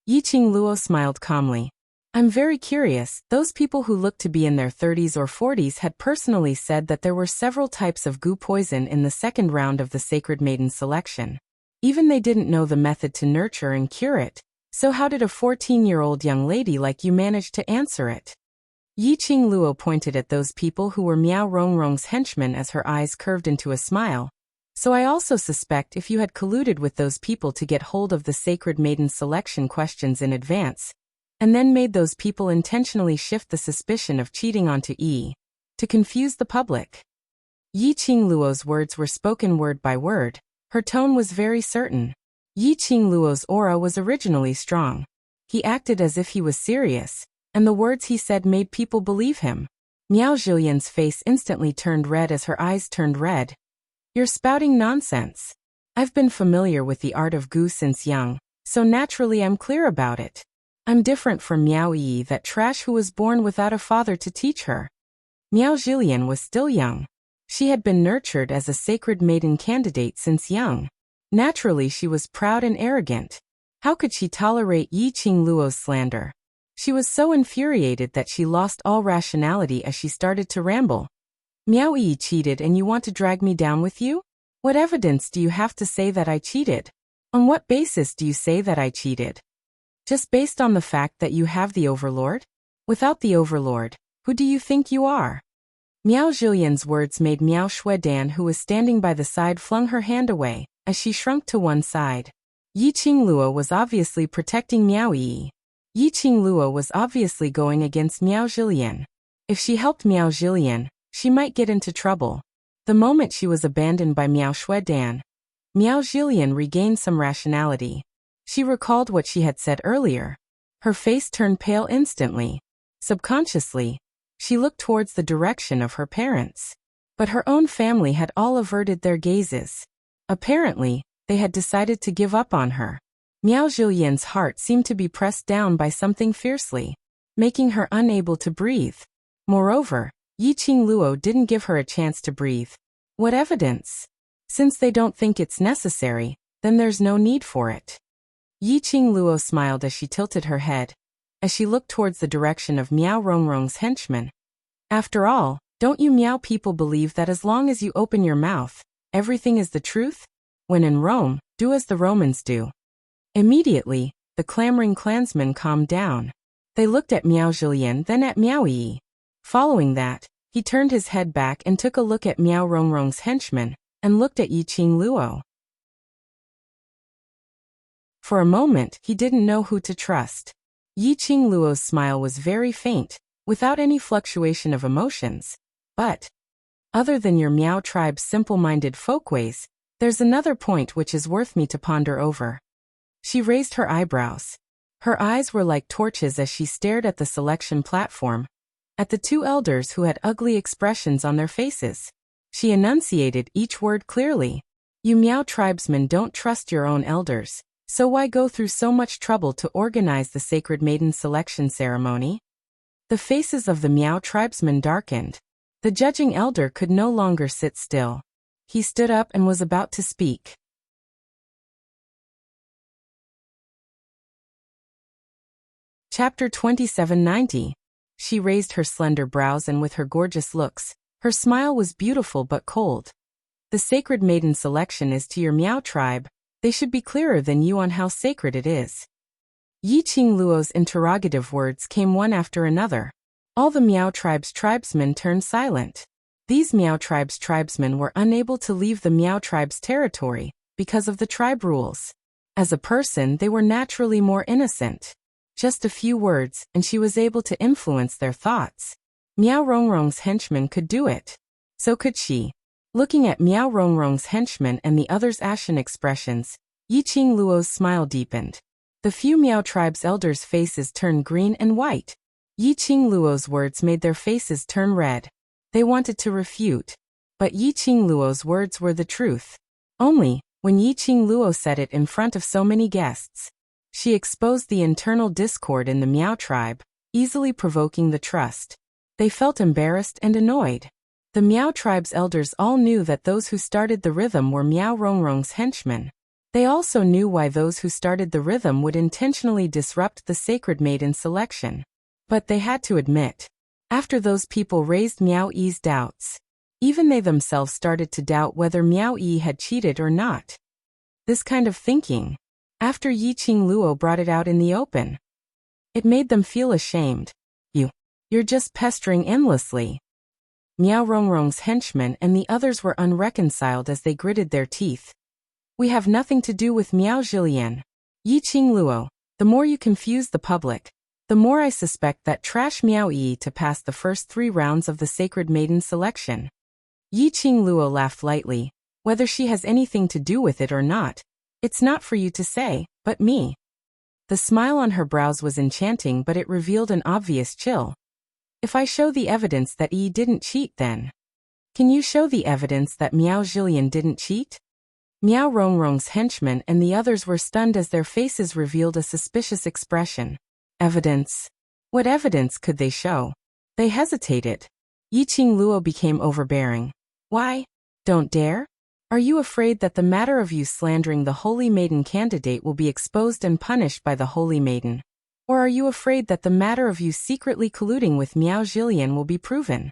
Yi Qingluo smiled calmly. I'm very curious. Those people who looked to be in their 30s or 40s had personally said that there were several types of goo poison in the second round of the Sacred Maiden selection. Even they didn't know the method to nurture and cure it. So how did a 14-year-old young lady like you manage to answer it? Yi Qingluo pointed at those people who were Miao Rongrong's henchmen as her eyes curved into a smile. So I also suspect if you had colluded with those people to get hold of the Sacred Maiden selection questions in advance, and then made those people intentionally shift the suspicion of cheating onto Yi, to confuse the public. Yi Qingluo's words were spoken word by word. Her tone was very certain. Yi Qingluo's aura was originally strong. He acted as if he was serious, and the words he said made people believe him. Miao Zhilian's face instantly turned red as her eyes turned red. You're spouting nonsense. I've been familiar with the art of goo since young, so naturally I'm clear about it. I'm different from Miao Yi, that trash who was born without a father to teach her. Miao Zhilian was still young. She had been nurtured as a Sacred Maiden candidate since young. Naturally she was proud and arrogant. How could she tolerate Yi Qingluo's slander? She was so infuriated that she lost all rationality as she started to ramble. Miao Yi cheated and you want to drag me down with you? What evidence do you have to say that I cheated? On what basis do you say that I cheated? Just based on the fact that you have the Overlord? Without the Overlord, who do you think you are? Miao Zhilian's words made Miao Shuedan, who was standing by the side, flung her hand away, as she shrunk to one side. Yi Qingluo was obviously protecting Miao Yi. Yi Qingluo was obviously going against Miao Zhilian. If she helped Miao Zhilian, she might get into trouble. The moment she was abandoned by Miao Shuedan, Miao Zhilian regained some rationality. She recalled what she had said earlier. Her face turned pale instantly. Subconsciously, she looked towards the direction of her parents. But her own family had all averted their gazes. Apparently, they had decided to give up on her. Miao Zhilian's heart seemed to be pressed down by something fiercely, making her unable to breathe. Moreover, Yi Qingluo didn't give her a chance to breathe. What evidence? Since they don't think it's necessary, then there's no need for it. Yi Qingluo smiled as she tilted her head, as she looked towards the direction of Miao Rongrong's henchmen. After all, don't you Miao people believe that as long as you open your mouth, everything is the truth? When in Rome, do as the Romans do. Immediately, the clamoring clansmen calmed down. They looked at Miao Zhilian, then at Miao Yi. Following that, he turned his head back and took a look at Miao Rongrong's henchmen, and looked at Yiqing Luo. For a moment, he didn't know who to trust. Yiqing Luo's smile was very faint, without any fluctuation of emotions. But, other than your Miao tribe's simple-minded folkways, there's another point which is worth me to ponder over. She raised her eyebrows. Her eyes were like torches as she stared at the selection platform, at the two elders who had ugly expressions on their faces. She enunciated each word clearly. You Miao tribesmen don't trust your own elders, so why go through so much trouble to organize the Sacred Maiden selection ceremony? The faces of the Miao tribesmen darkened. The judging elder could no longer sit still. He stood up and was about to speak. Chapter 2790. She raised her slender brows and with her gorgeous looks, her smile was beautiful but cold. The Sacred Maiden selection is to your Miao tribe. They should be clearer than you on how sacred it is. Yiqing Luo's interrogative words came one after another. All the Miao tribe's tribesmen turned silent. These Miao tribe's tribesmen were unable to leave the Miao tribe's territory because of the tribe rules. As a person, they were naturally more innocent. Just a few words, and she was able to influence their thoughts. Miao Rongrong's henchman could do it. So could she. Looking at Miao Rongrong's henchman and the others' ashen expressions, Yiqing Luo's smile deepened. The few Miao tribe's elders' faces turned green and white. Yiqing Luo's words made their faces turn red. They wanted to refute. But Yiqing Luo's words were the truth. Only, when Yiqing Luo said it in front of so many guests, she exposed the internal discord in the Miao tribe, easily provoking the trust. They felt embarrassed and annoyed. The Miao tribe's elders all knew that those who started the rhythm were Miao Rongrong's henchmen. They also knew why those who started the rhythm would intentionally disrupt the Sacred Maiden selection. But they had to admit, after those people raised Miao Yi's doubts, even they themselves started to doubt whether Miao Yi had cheated or not. This kind of thinking, after Yiqing Luo brought it out in the open, it made them feel ashamed. You're just pestering endlessly. Miao Rongrong's henchmen and the others were unreconciled as they gritted their teeth. We have nothing to do with Miao Zhilian. Yiqing Luo, the more you confuse the public, the more I suspect that trash Miao Yi to pass the first 3 rounds of the Sacred Maiden selection. Yiqing Luo laughed lightly. Whether she has anything to do with it or not, it's not for you to say, but me. The smile on her brows was enchanting, but it revealed an obvious chill. If I show the evidence that Yi didn't cheat, then can you show the evidence that Miao Zhilian didn't cheat? Miao Rongrong's henchmen and the others were stunned as their faces revealed a suspicious expression. Evidence? What evidence could they show? They hesitated. Yiqing Luo became overbearing. Why? Don't dare? Are you afraid that the matter of you slandering the Holy Maiden candidate will be exposed and punished by the Holy Maiden? Or are you afraid that the matter of you secretly colluding with Miao Zhilian will be proven?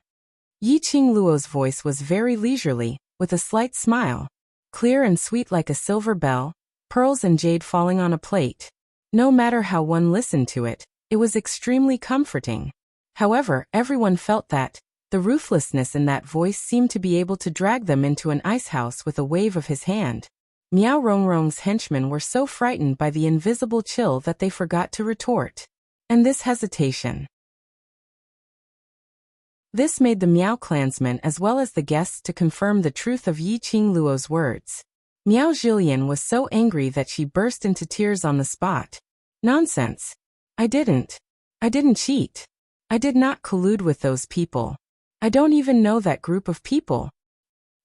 Yiqing Luo's voice was very leisurely, with a slight smile. Clear and sweet like a silver bell, pearls and jade falling on a plate. No matter how one listened to it, it was extremely comforting. However, everyone felt that the ruthlessness in that voice seemed to be able to drag them into an icehouse with a wave of his hand. Miao Rongrong's henchmen were so frightened by the invisible chill that they forgot to retort. And this hesitation. This made the Miao clansmen as well as the guests to confirm the truth of Yiqing Luo's words. Miao Zhilian was so angry that she burst into tears on the spot. Nonsense. I didn't cheat. I did not collude with those people. I don't even know that group of people.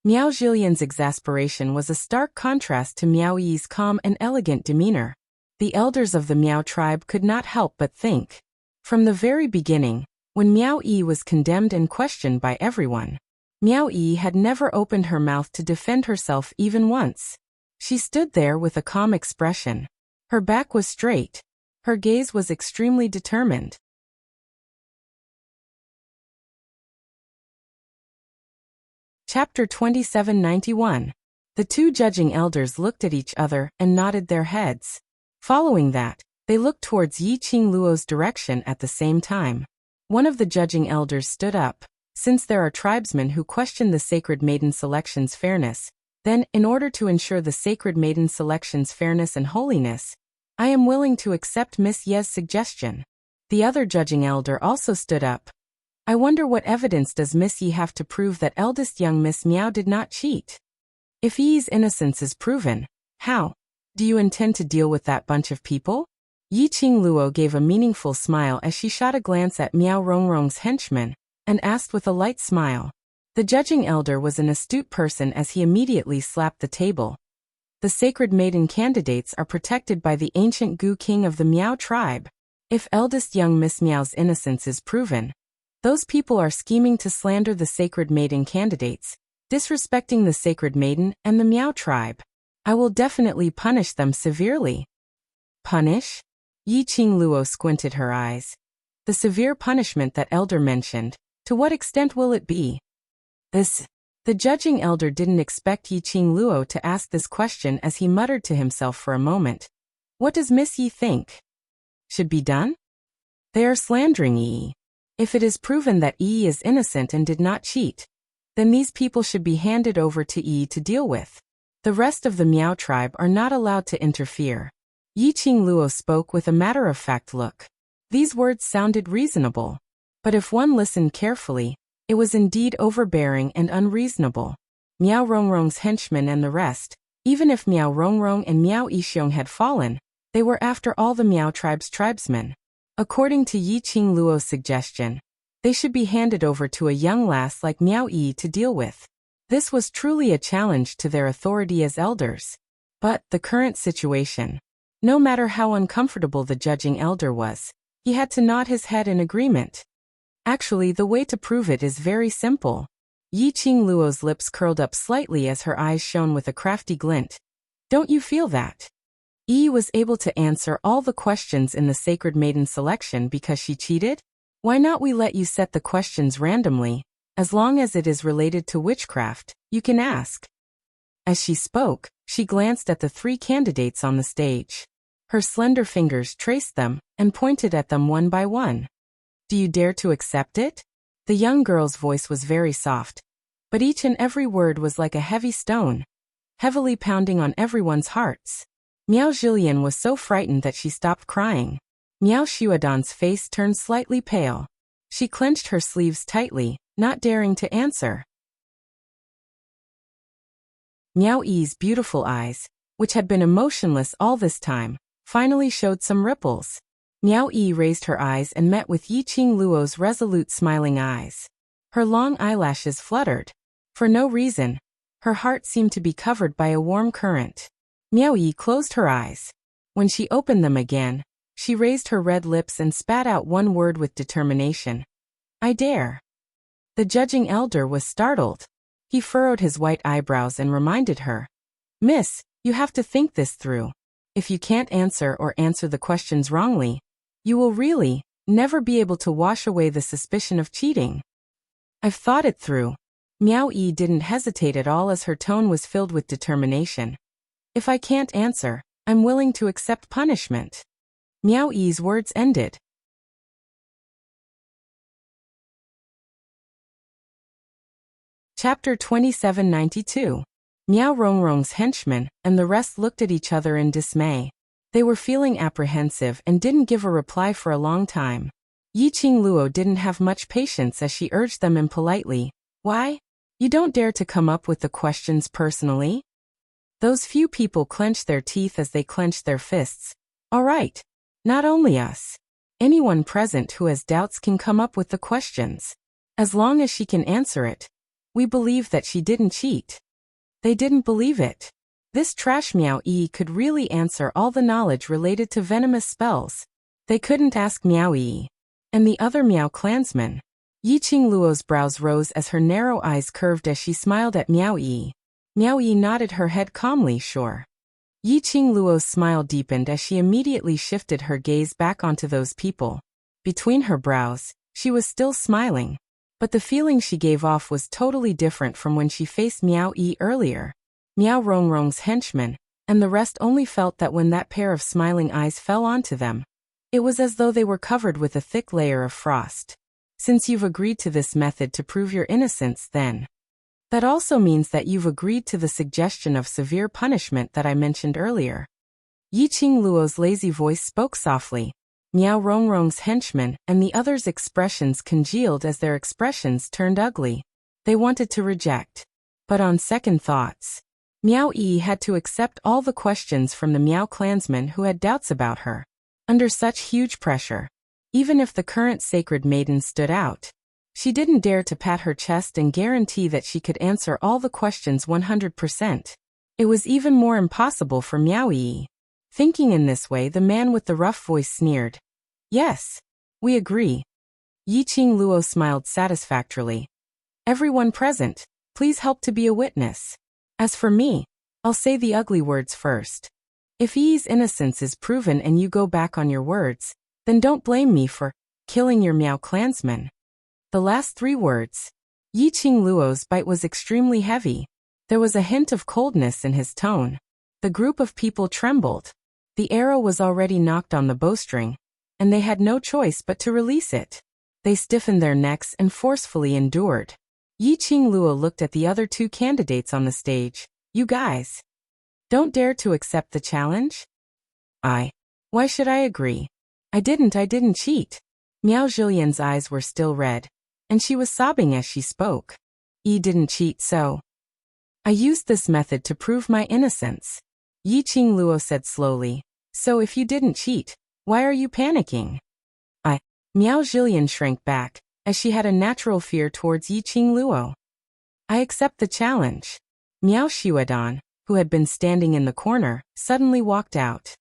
Miao Zhilian's exasperation was a stark contrast to Miao Yi's calm and elegant demeanor. The elders of the Miao tribe could not help but think. From the very beginning, when Miao Yi was condemned and questioned by everyone, Miao Yi had never opened her mouth to defend herself even once. She stood there with a calm expression. Her back was straight. Her gaze was extremely determined. Chapter 2791. The two judging elders looked at each other and nodded their heads. Following that, they looked towards Yiqing Luo's direction at the same time. One of the judging elders stood up. Since there are tribesmen who question the Sacred Maiden selection's fairness, Then, in order to ensure the sacred maiden selection's fairness and holiness, I am willing to accept Miss Ye's suggestion. The other judging elder also stood up. I wonder what evidence does Miss Ye have to prove that eldest young Miss Meow did not cheat? If Ye's innocence is proven, how do you intend to deal with that bunch of people? Yi Qing Luo gave a meaningful smile as she shot a glance at Miao Rongrong's henchman, and asked with a light smile. The judging elder was an astute person as he immediately slapped the table. The sacred maiden candidates are protected by the ancient Gu King of the Miao tribe. If eldest young Miss Miao's innocence is proven, those people are scheming to slander the sacred maiden candidates, disrespecting the sacred maiden and the Miao tribe. I will definitely punish them severely. Punish? Yi Qing Luo squinted her eyes. The severe punishment that elder mentioned, to what extent will it be? The judging elder didn't expect Yi Qing Luo to ask this question as he muttered to himself for a moment. What does Miss Yi think should be done? They are slandering Yi. If it is proven that Yi is innocent and did not cheat, then these people should be handed over to Yi to deal with. The rest of the Miao tribe are not allowed to interfere. Yi Qing Luo spoke with a matter-of-fact look. These words sounded reasonable. But if one listened carefully, it was indeed overbearing and unreasonable. Miao Rongrong's henchmen and the rest, even if Miao Rongrong and Miao Yixiong had fallen, they were after all the Miao tribe's tribesmen. According to Yi Qing Luo's suggestion, they should be handed over to a young lass like Miao Yi to deal with. This was truly a challenge to their authority as elders. But the current situation, no matter how uncomfortable the judging elder was, he had to nod his head in agreement. Actually, the way to prove it is very simple. Yi Qing Luo's lips curled up slightly as her eyes shone with a crafty glint. Don't you feel that? Yi was able to answer all the questions in the sacred maiden selection because she cheated? Why not we let you set the questions randomly? As long as it is related to witchcraft, you can ask. As she spoke, she glanced at the 3 candidates on the stage. Her slender fingers traced them and pointed at them one by one. Do you dare to accept it? The young girl's voice was very soft, but each and every word was like a heavy stone, heavily pounding on everyone's hearts. Miao Zhilian was so frightened that she stopped crying. Miao Xuedan's face turned slightly pale. She clenched her sleeves tightly, not daring to answer. Miao Yi's beautiful eyes, which had been emotionless all this time, finally showed some ripples. Miao Yi raised her eyes and met with Yi Qing Luo's resolute smiling eyes. Her long eyelashes fluttered. For no reason, her heart seemed to be covered by a warm current. Miao Yi closed her eyes. When she opened them again, she raised her red lips and spat out one word with determination. I dare. The judging elder was startled. He furrowed his white eyebrows and reminded her. Miss, you have to think this through. If you can't answer or answer the questions wrongly, you will really never be able to wash away the suspicion of cheating. I've thought it through. Miao Yi didn't hesitate at all as her tone was filled with determination. If I can't answer, I'm willing to accept punishment. Miao Yi's words ended. Chapter 2792. Miao Rongrong's henchmen and the rest looked at each other in dismay. They were feeling apprehensive and didn't give a reply for a long time. Yi Qing Luo didn't have much patience as she urged them impolitely. Why? You don't dare to come up with the questions personally? Those few people clenched their teeth as they clenched their fists. All right. Not only us. Anyone present who has doubts can come up with the questions. As long as she can answer it. We believe that she didn't cheat. They didn't believe it. This trash Miao Yi could really answer all the knowledge related to venomous spells. They couldn't ask Miao Yi. And the other Miao clansmen. Yi Qing Luo's brows rose as her narrow eyes curved as she smiled at Miao Yi. Miao Yi nodded her head calmly, sure. Yi Qing Luo's smile deepened as she immediately shifted her gaze back onto those people. Between her brows, she was still smiling. But the feeling she gave off was totally different from when she faced Miao Yi earlier. Miao Rongrong's henchmen, and the rest only felt that when that pair of smiling eyes fell onto them, it was as though they were covered with a thick layer of frost. Since you've agreed to this method to prove your innocence, then That also means that you've agreed to the suggestion of severe punishment that I mentioned earlier. Yiqing Luo's lazy voice spoke softly. Miao Rongrong's henchmen and the others' expressions congealed as their expressions turned ugly. They wanted to reject. But on second thoughts, Miao Yi had to accept all the questions from the Miao clansmen who had doubts about her. Under such huge pressure, even if the current sacred maiden stood out, she didn't dare to pat her chest and guarantee that she could answer all the questions 100%. It was even more impossible for Miao Yi. Thinking in this way, the man with the rough voice sneered. Yes, we agree. Yiqing Luo smiled satisfactorily. Everyone present, please help to be a witness. As for me, I'll say the ugly words first. If Yi's innocence is proven and you go back on your words, then don't blame me for killing your Miao clansmen. The last 3 words. Yiqing Luo's bite was extremely heavy. There was a hint of coldness in his tone. The group of people trembled. The arrow was already knocked on the bowstring, and they had no choice but to release it. They stiffened their necks and forcefully endured. Yiqing Luo looked at the other 2 candidates on the stage. You guys don't dare to accept the challenge? Why should I agree? I didn't cheat. Miao Zhilian's eyes were still red, and she was sobbing as she spoke. Yi didn't cheat, so I used this method to prove my innocence. Yiqing Luo said slowly. So if you didn't cheat, why are you panicking? Miao Zhilian shrank back, as she had a natural fear towards Yiqing Luo. I accept the challenge. Miao Xuedan, who had been standing in the corner, suddenly walked out.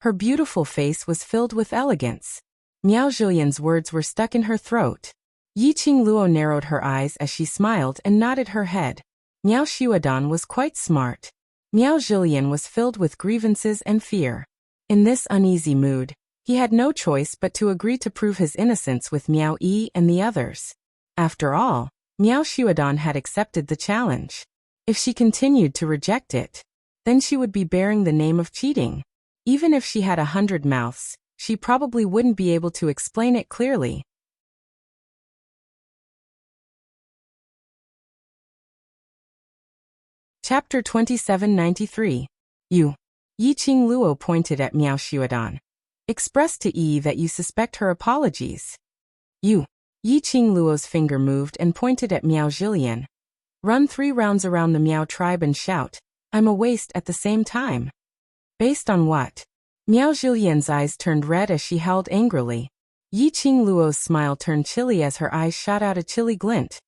Her beautiful face was filled with elegance. Miao Zhilian's words were stuck in her throat. Yiqing Luo narrowed her eyes as she smiled and nodded her head. Miao Xuedan was quite smart. Miao Zhilian was filled with grievances and fear. In this uneasy mood, he had no choice but to agree to prove his innocence with Miao Yi and the others. After all, Miao Xuedan had accepted the challenge. If she continued to reject it, then she would be bearing the name of cheating. Even if she had 100 mouths, she probably wouldn't be able to explain it clearly. Chapter 2793. You. Yiqing Luo pointed at Miao Xuedan. Express to Yi that you suspect her apologies. You. Yiqing Luo's finger moved and pointed at Miao Zhilian. Run 3 rounds around the Miao tribe and shout, I'm a waste at the same time. Based on what? Miao Zhilian's eyes turned red as she howled angrily. Yiqing Luo's smile turned chilly as her eyes shot out a chilly glint.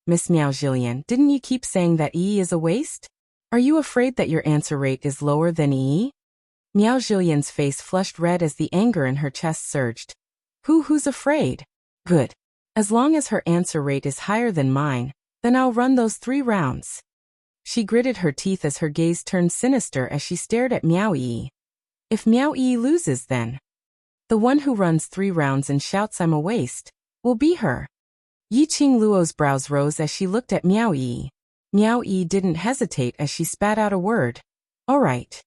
Miss Miao Zhilian, didn't you keep saying that Yi is a waste? Are you afraid that your answer rate is lower than Yi? Miao Zhilian's face flushed red as the anger in her chest surged. Who's afraid? Good. As long as her answer rate is higher than mine, then I'll run those 3 rounds. She gritted her teeth as her gaze turned sinister as she stared at Miao Yi. If Miao Yi loses, then the one who runs 3 rounds and shouts I'm a waste will be her. Yiqing Luo's brows rose as she looked at Miao Yi. Miao Yi didn't hesitate as she spat out a word. All right.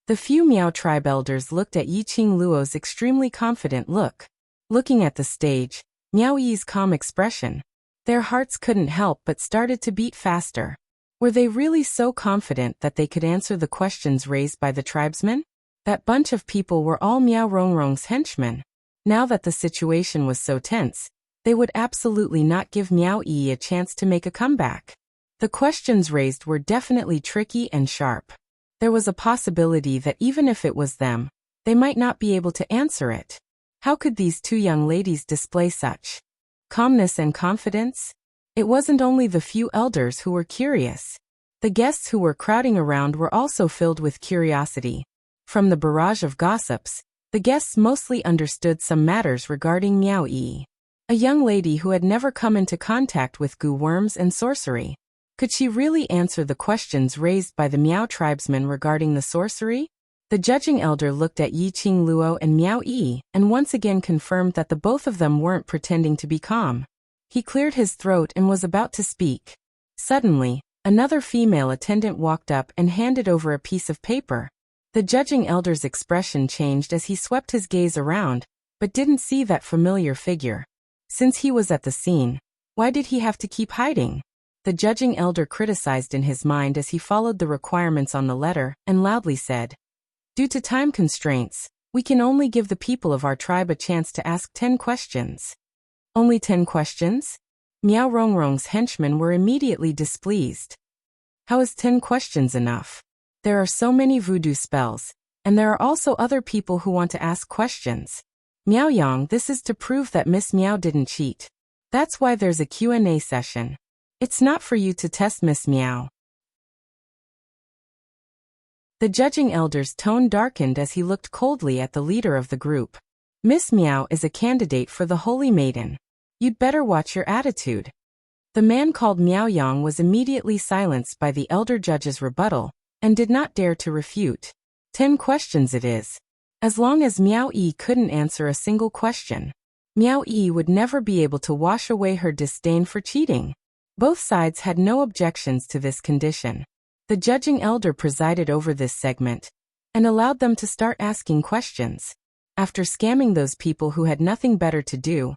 The few Miao tribe elders looked at Yiqing Luo's extremely confident look. Looking at the stage, Miao Yi's calm expression, their hearts couldn't help but started to beat faster. Were they really so confident that they could answer the questions raised by the tribesmen? That bunch of people were all Miao Rongrong's henchmen. Now that the situation was so tense, they would absolutely not give Miao Yi a chance to make a comeback. The questions raised were definitely tricky and sharp. There was a possibility that even if it was them, they might not be able to answer it. How could these 2 young ladies display such calmness and confidence? It wasn't only the few elders who were curious. The guests who were crowding around were also filled with curiosity. From the barrage of gossips, the guests mostly understood some matters regarding Miao Yi, a young lady who had never come into contact with goo worms and sorcery. Could she really answer the questions raised by the Miao tribesmen regarding the sorcery? The judging elder looked at Yiqing Luo and Miao Yi and once again confirmed that the both of them weren't pretending to be calm. He cleared his throat and was about to speak. Suddenly, another female attendant walked up and handed over a piece of paper. The judging elder's expression changed as he swept his gaze around, but didn't see that familiar figure. Since he was at the scene, Why did he have to keep hiding? The judging elder criticized in his mind as he followed the requirements on the letter and loudly said, "Due to time constraints, we can only give the people of our tribe a chance to ask 10 questions. Only 10 questions? Miao Rongrong's henchmen were immediately displeased. How is 10 questions enough? There are so many voodoo spells, and there are also other people who want to ask questions. Miao Yang, this is to prove that Miss Miao didn't cheat. That's why there's a Q&A session. It's not for you to test Miss Miao." The judging elder's tone darkened as he looked coldly at the leader of the group. "Miss Miao is a candidate for the Holy Maiden. You'd better watch your attitude." The man called Miao Yang was immediately silenced by the elder judge's rebuttal and did not dare to refute. 10 questions it is. As long as Miao Yi couldn't answer a single question, Miao Yi would never be able to wash away her disdain for cheating. Both sides had no objections to this condition. The judging elder presided over this segment and allowed them to start asking questions. After scamming those people who had nothing better to do,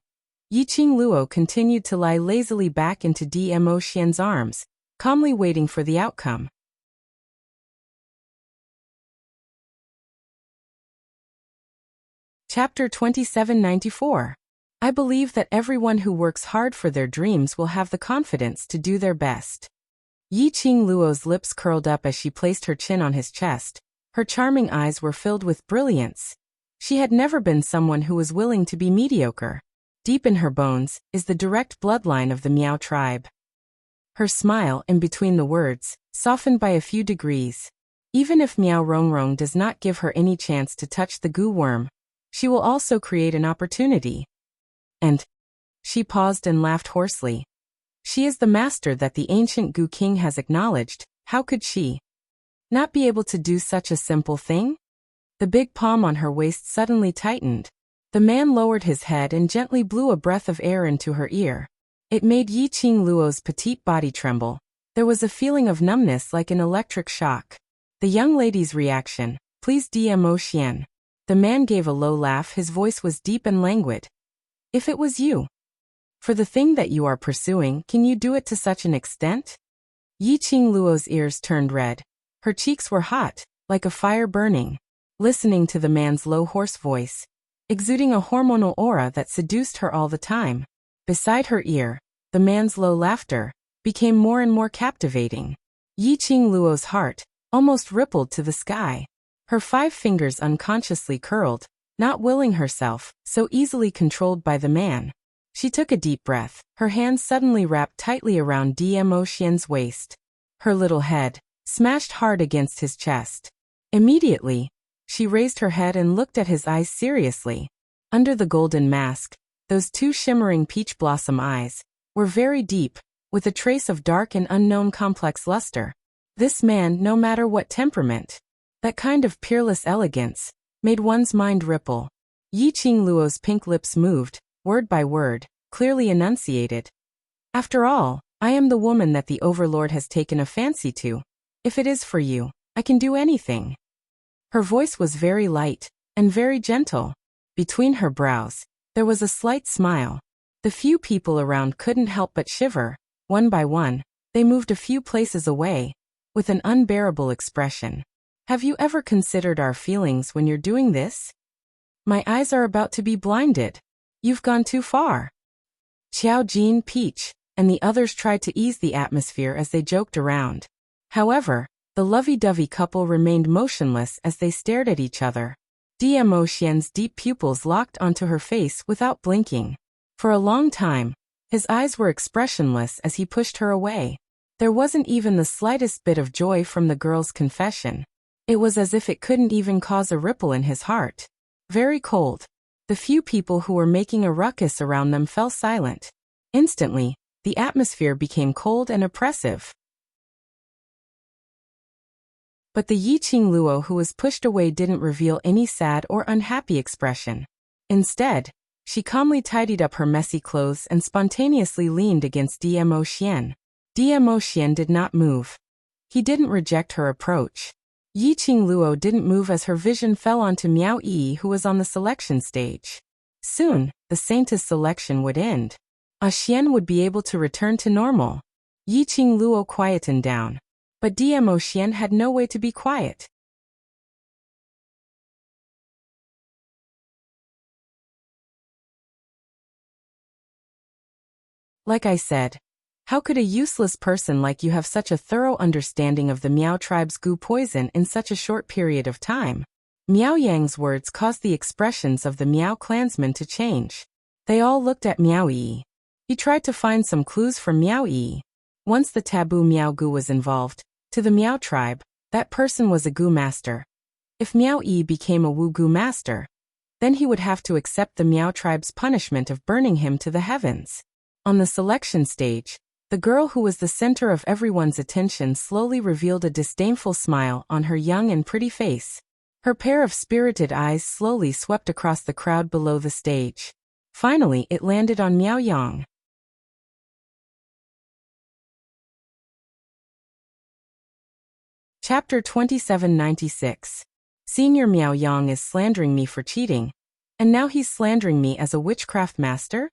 Yiqing Luo continued to lie lazily back into Dmo Xian's arms, calmly waiting for the outcome. Chapter 2794. I believe that everyone who works hard for their dreams will have the confidence to do their best. Yiqing Luo's lips curled up as she placed her chin on his chest. Her charming eyes were filled with brilliance. She had never been someone who was willing to be mediocre. Deep in her bones is the direct bloodline of the Miao tribe. Her smile, in between the words, softened by a few degrees. Even if Miao Rongrong does not give her any chance to touch the goo worm, she will also create an opportunity. And she paused and laughed hoarsely. She is the master that the ancient Gu King has acknowledged. How could she not be able to do such a simple thing? The big palm on her waist suddenly tightened. The man lowered his head and gently blew a breath of air into her ear. It made Yiqing Luo's petite body tremble. There was a feeling of numbness like an electric shock. The young lady's reaction, "Please Dmo Xian." The man gave a low laugh. His voice was deep and languid. "If it was you, for the thing that you are pursuing, can you do it to such an extent?" Yiqing Luo's ears turned red. Her cheeks were hot, like a fire burning. Listening to the man's low hoarse voice, exuding a hormonal aura that seduced her all the time. Beside her ear, the man's low laughter became more and more captivating. Yiqing Luo's heart almost rippled to the sky. Her 5 fingers unconsciously curled, not willing herself so easily controlled by the man. She took a deep breath, her hands suddenly wrapped tightly around Dmo Xian's waist. Her little head smashed hard against his chest. Immediately, she raised her head and looked at his eyes seriously. Under the golden mask, those 2 shimmering peach blossom eyes were very deep, with a trace of dark and unknown complex luster. This man, no matter what temperament, that kind of peerless elegance, made one's mind ripple. Yiqing Luo's pink lips moved, word by word, clearly enunciated. "After all, I am the woman that the overlord has taken a fancy to. If it is for you, I can do anything." Her voice was very light and very gentle. Between her brows, there was a slight smile. The few people around couldn't help but shiver. One by one, they moved a few places away, with an unbearable expression. "Have you ever considered our feelings when you're doing this? My eyes are about to be blinded. You've gone too far." Xiao Jin, Peach, and the others tried to ease the atmosphere as they joked around. However, the lovey-dovey couple remained motionless as they stared at each other. Dmo Xian's deep pupils locked onto her face without blinking. For a long time, his eyes were expressionless as he pushed her away. There wasn't even the slightest bit of joy from the girl's confession. It was as if it couldn't even cause a ripple in his heart. Very cold. The few people who were making a ruckus around them fell silent. Instantly, the atmosphere became cold and oppressive. But the Yiqing Luo who was pushed away didn't reveal any sad or unhappy expression. Instead, she calmly tidied up her messy clothes and spontaneously leaned against Dmo Xian. Dmo Xian did not move. He didn't reject her approach. Yiqing Luo didn't move as her vision fell onto Miao Yi, who was on the selection stage. Soon, the Saintess selection would end. Xian would be able to return to normal. Yiqing Luo quietened down. But Dmo Xian had no way to be quiet. Like I said, how could a useless person like you have such a thorough understanding of the Miao tribe's goo poison in such a short period of time? Miao Yang's words caused the expressions of the Miao clansmen to change. They all looked at Miao Yi. He tried to find some clues from Miao Yi. Once the taboo Miao Gu was involved, to the Miao tribe, that person was a Gu master. If Miao Yi became a Wu Gu master, then he would have to accept the Miao tribe's punishment of burning him to the heavens. On the selection stage, the girl who was the center of everyone's attention slowly revealed a disdainful smile on her young and pretty face. Her pair of spirited eyes slowly swept across the crowd below the stage. Finally, it landed on Miao Yang. Chapter 2796. Senior Miao Yang is slandering me for cheating, and now he's slandering me as a witchcraft master?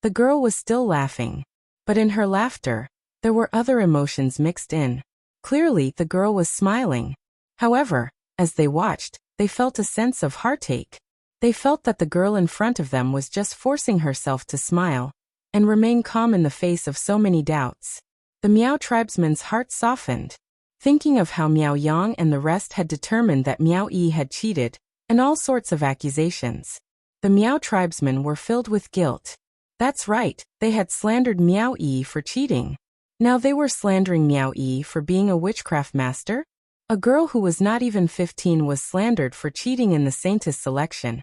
The girl was still laughing. But in her laughter, there were other emotions mixed in. Clearly, the girl was smiling. However, as they watched, they felt a sense of heartache. They felt that the girl in front of them was just forcing herself to smile and remain calm in the face of so many doubts. The Miao tribesman's heart softened, thinking of how Miao Yang and the rest had determined that Miao Yi had cheated, and all sorts of accusations. The Miao tribesmen were filled with guilt. That's right, they had slandered Miao Yi for cheating. Now they were slandering Miao Yi for being a witchcraft master? A girl who was not even 15 was slandered for cheating in the Saintess selection.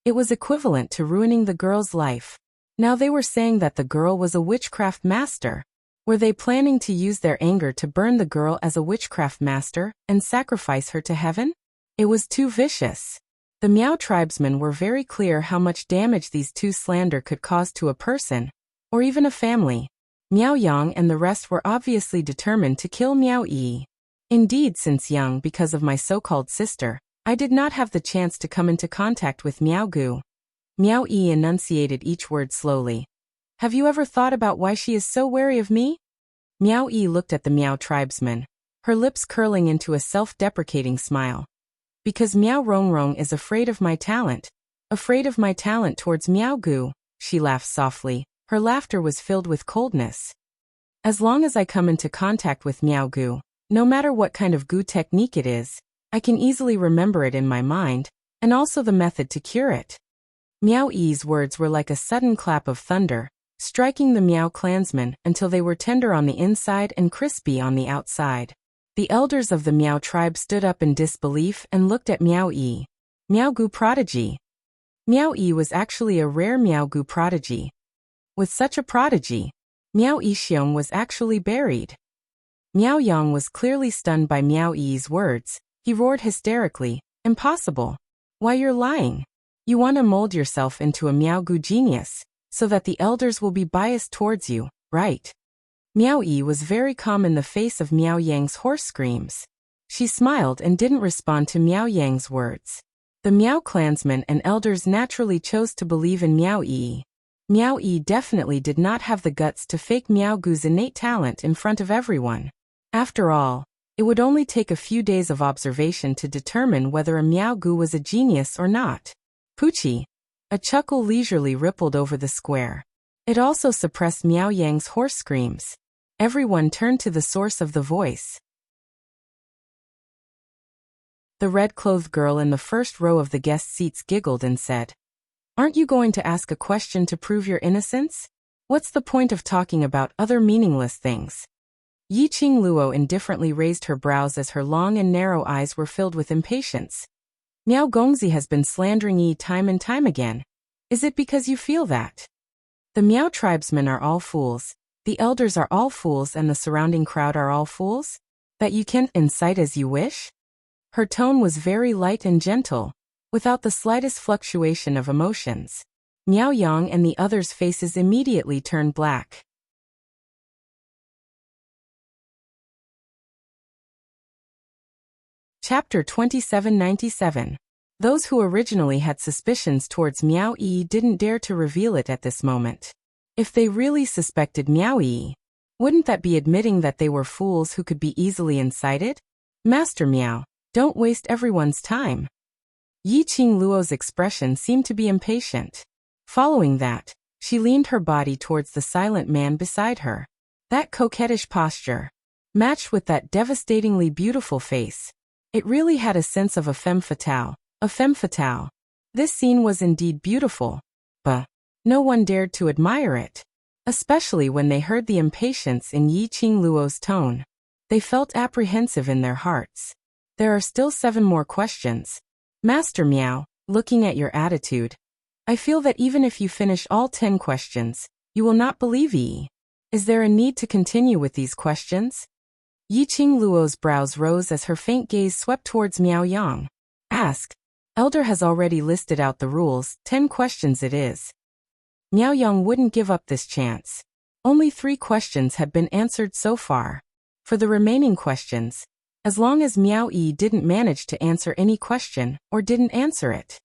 It was equivalent to ruining the girl's life. Now they were saying that the girl was a witchcraft master. Were they planning to use their anger to burn the girl as a witchcraft master and sacrifice her to heaven? It was too vicious. The Miao tribesmen were very clear how much damage these two slander could cause to a person, or even a family. Miao Yang and the rest were obviously determined to kill Miao Yi. Indeed, since young, because of my so-called sister, I did not have the chance to come into contact with Miao Gu. Miao Yi enunciated each word slowly. Have you ever thought about why she is so wary of me? Miao Yi looked at the Miao tribesman, her lips curling into a self-deprecating smile. Because Miao Rongrong is afraid of my talent towards Miao Gu, she laughed softly. Her laughter was filled with coldness. As long as I come into contact with Miao Gu, no matter what kind of Gu technique it is, I can easily remember it in my mind, and also the method to cure it. Miao Yi's words were like a sudden clap of thunder, striking the Miao clansmen until they were tender on the inside and crispy on the outside. The elders of the Miao tribe stood up in disbelief and looked at Miao Yi. Miao Gu prodigy. Miao Yi was actually a rare Miao Gu prodigy. With such a prodigy, Miao Yixiong was actually buried. Miao Yang was clearly stunned by Miao Yi's words. He roared hysterically, "Impossible! Why, you're lying. You want to mold yourself into a Miao Gu genius, so that the elders will be biased towards you, right?" Miao Yi was very calm in the face of Miao Yang's hoarse screams. She smiled and didn't respond to Miao Yang's words. The Miao clansmen and elders naturally chose to believe in Miao Yi. Miao Yi definitely did not have the guts to fake Miao Gu's innate talent in front of everyone. After all, it would only take a few days of observation to determine whether a Miao Gu was a genius or not. Poochie. A chuckle leisurely rippled over the square. It also suppressed Miao Yang's hoarse screams. Everyone turned to the source of the voice. The red-clothed girl in the first row of the guest seats giggled and said, "Aren't you going to ask a question to prove your innocence? What's the point of talking about other meaningless things?" Yiqing Luo indifferently raised her brows as her long and narrow eyes were filled with impatience. "Miao Gongzi has been slandering Yi time and time again. Is it because you feel that? The Miao tribesmen are all fools, the elders are all fools, and the surrounding crowd are all fools? That you can incite as you wish?" Her tone was very light and gentle, without the slightest fluctuation of emotions. Miao Yang and the others' faces immediately turned black. Chapter 2797. Those who originally had suspicions towards Miao Yi didn't dare to reveal it at this moment. If they really suspected Miao Yi, wouldn't that be admitting that they were fools who could be easily incited? Master Miao, don't waste everyone's time. Yi Qingluo's expression seemed to be impatient. Following that, she leaned her body towards the silent man beside her. That coquettish posture, matched with that devastatingly beautiful face, it really had a sense of a femme fatale. A femme fatale. This scene was indeed beautiful, but no one dared to admire it, especially when they heard the impatience in Yi Qingluo's tone. They felt apprehensive in their hearts. There are still 7 more questions. Master Miao, looking at your attitude, I feel that even if you finish all 10 questions, you will not believe Yi. Is there a need to continue with these questions? Yi Qingluo's brows rose as her faint gaze swept towards Miao Yang. Ask. Elder has already listed out the rules, 10 questions it is. Miao Yang wouldn't give up this chance. Only 3 questions had been answered so far. For the remaining questions, as long as Miao Yi didn't manage to answer any question or didn't answer it,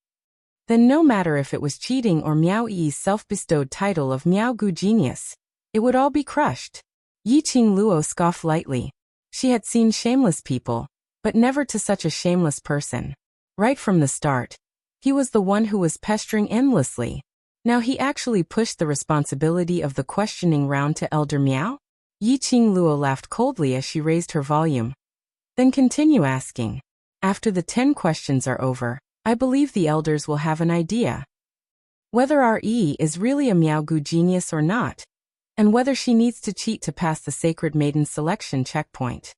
then no matter if it was cheating or Miao Yi's self-bestowed title of Miao Gu Genius, it would all be crushed. Yi Qingluo scoffed lightly. She had seen shameless people, but never to such a shameless person. Right from the start, he was the one who was pestering endlessly. Now he actually pushed the responsibility of the questioning round to Elder Miao? Yi Qingluo laughed coldly as she raised her volume. Then continue asking. After the 10 questions are over, I believe the elders will have an idea. Whether our Yi is really a Miao Gu genius or not, and whether she needs to cheat to pass the Sacred Maiden selection checkpoint.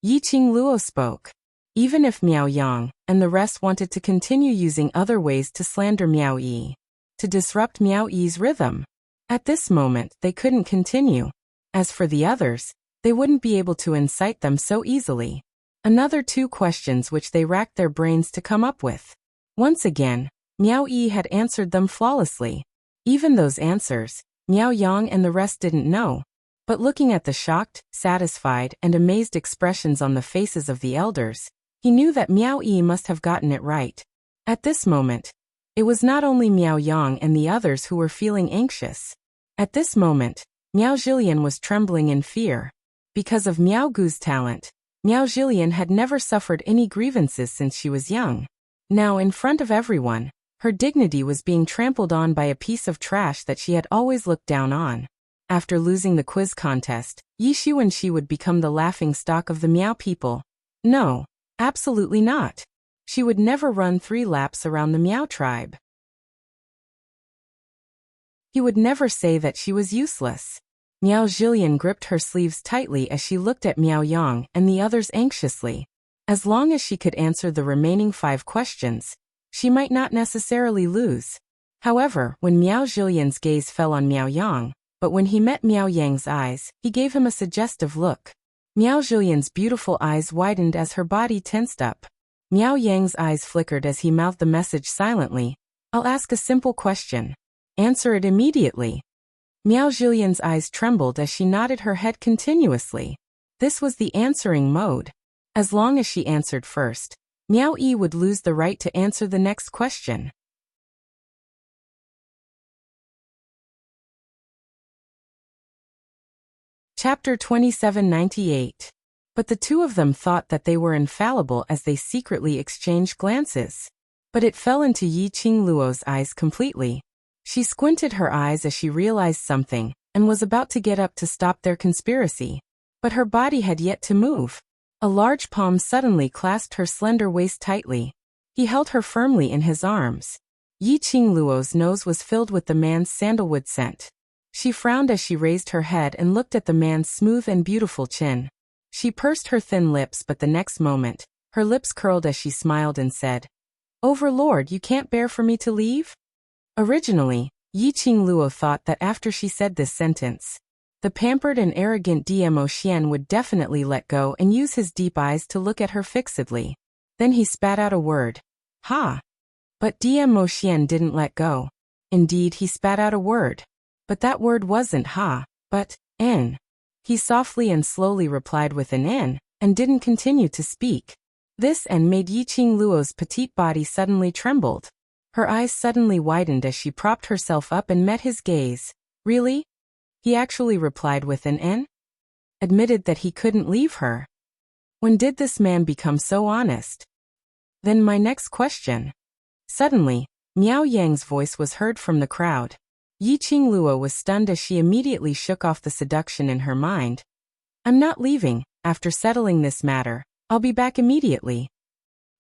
Yi Qingluo spoke. Even if Miao Yang and the rest wanted to continue using other ways to slander Miao Yi, to disrupt Miao Yi's rhythm, at this moment they couldn't continue. As for the others, they wouldn't be able to incite them so easily. Another 2 questions which they racked their brains to come up with. Once again, Miao Yi had answered them flawlessly. Even those answers, Miao Yang and the rest didn't know. But looking at the shocked, satisfied, and amazed expressions on the faces of the elders, he knew that Miao Yi must have gotten it right. At this moment, it was not only Miao Yang and the others who were feeling anxious. At this moment, Miao Zhilian was trembling in fear. Because of Miao Gu's talent, Miao Zhilian had never suffered any grievances since she was young. Now in front of everyone, her dignity was being trampled on by a piece of trash that she had always looked down on. After losing the quiz contest, Yi Xuanxi would become the laughingstock of the Miao people. No. Absolutely not. She would never run 3 laps around the Miao tribe. He would never say that she was useless. Miao Zhilian gripped her sleeves tightly as she looked at Miao Yang and the others anxiously. As long as she could answer the remaining 5 questions, she might not necessarily lose. However, when Miao Zhilian's gaze fell on Miao Yang, but when he met Miao Yang's eyes, he gave him a suggestive look. Miao Zhilian's beautiful eyes widened as her body tensed up. Miao Yang's eyes flickered as he mouthed the message silently. I'll ask a simple question. Answer it immediately. Miao Zhilian's eyes trembled as she nodded her head continuously. This was the answering mode. As long as she answered first, Miao Yi would lose the right to answer the next question. Chapter 2798. But the 2 of them thought that they were infallible as they secretly exchanged glances. But it fell into Yi Qingluo's eyes completely. She squinted her eyes as she realized something, and was about to get up to stop their conspiracy. But her body had yet to move. A large palm suddenly clasped her slender waist tightly. He held her firmly in his arms. Yi Qingluo's nose was filled with the man's sandalwood scent. She frowned as she raised her head and looked at the man's smooth and beautiful chin. She pursed her thin lips, but the next moment, her lips curled as she smiled and said, Overlord, you can't bear for me to leave? Originally, Yi Qingluo thought that after she said this sentence, the pampered and arrogant Dmo Xian would definitely let go and use his deep eyes to look at her fixedly. Then he spat out a word. Ha! But Dmo Xian didn't let go. Indeed, he spat out a word. But that word wasn't ha, but n. He softly and slowly replied with an n, and didn't continue to speak. This n made Yi Qingluo's petite body suddenly trembled. Her eyes suddenly widened as she propped herself up and met his gaze. Really? He actually replied with an N? Admitted that he couldn't leave her. When did this man become so honest? Then my next question. Suddenly, Miao Yang's voice was heard from the crowd. Yi Qingluo was stunned as she immediately shook off the seduction in her mind. I'm not leaving. After settling this matter, I'll be back immediately.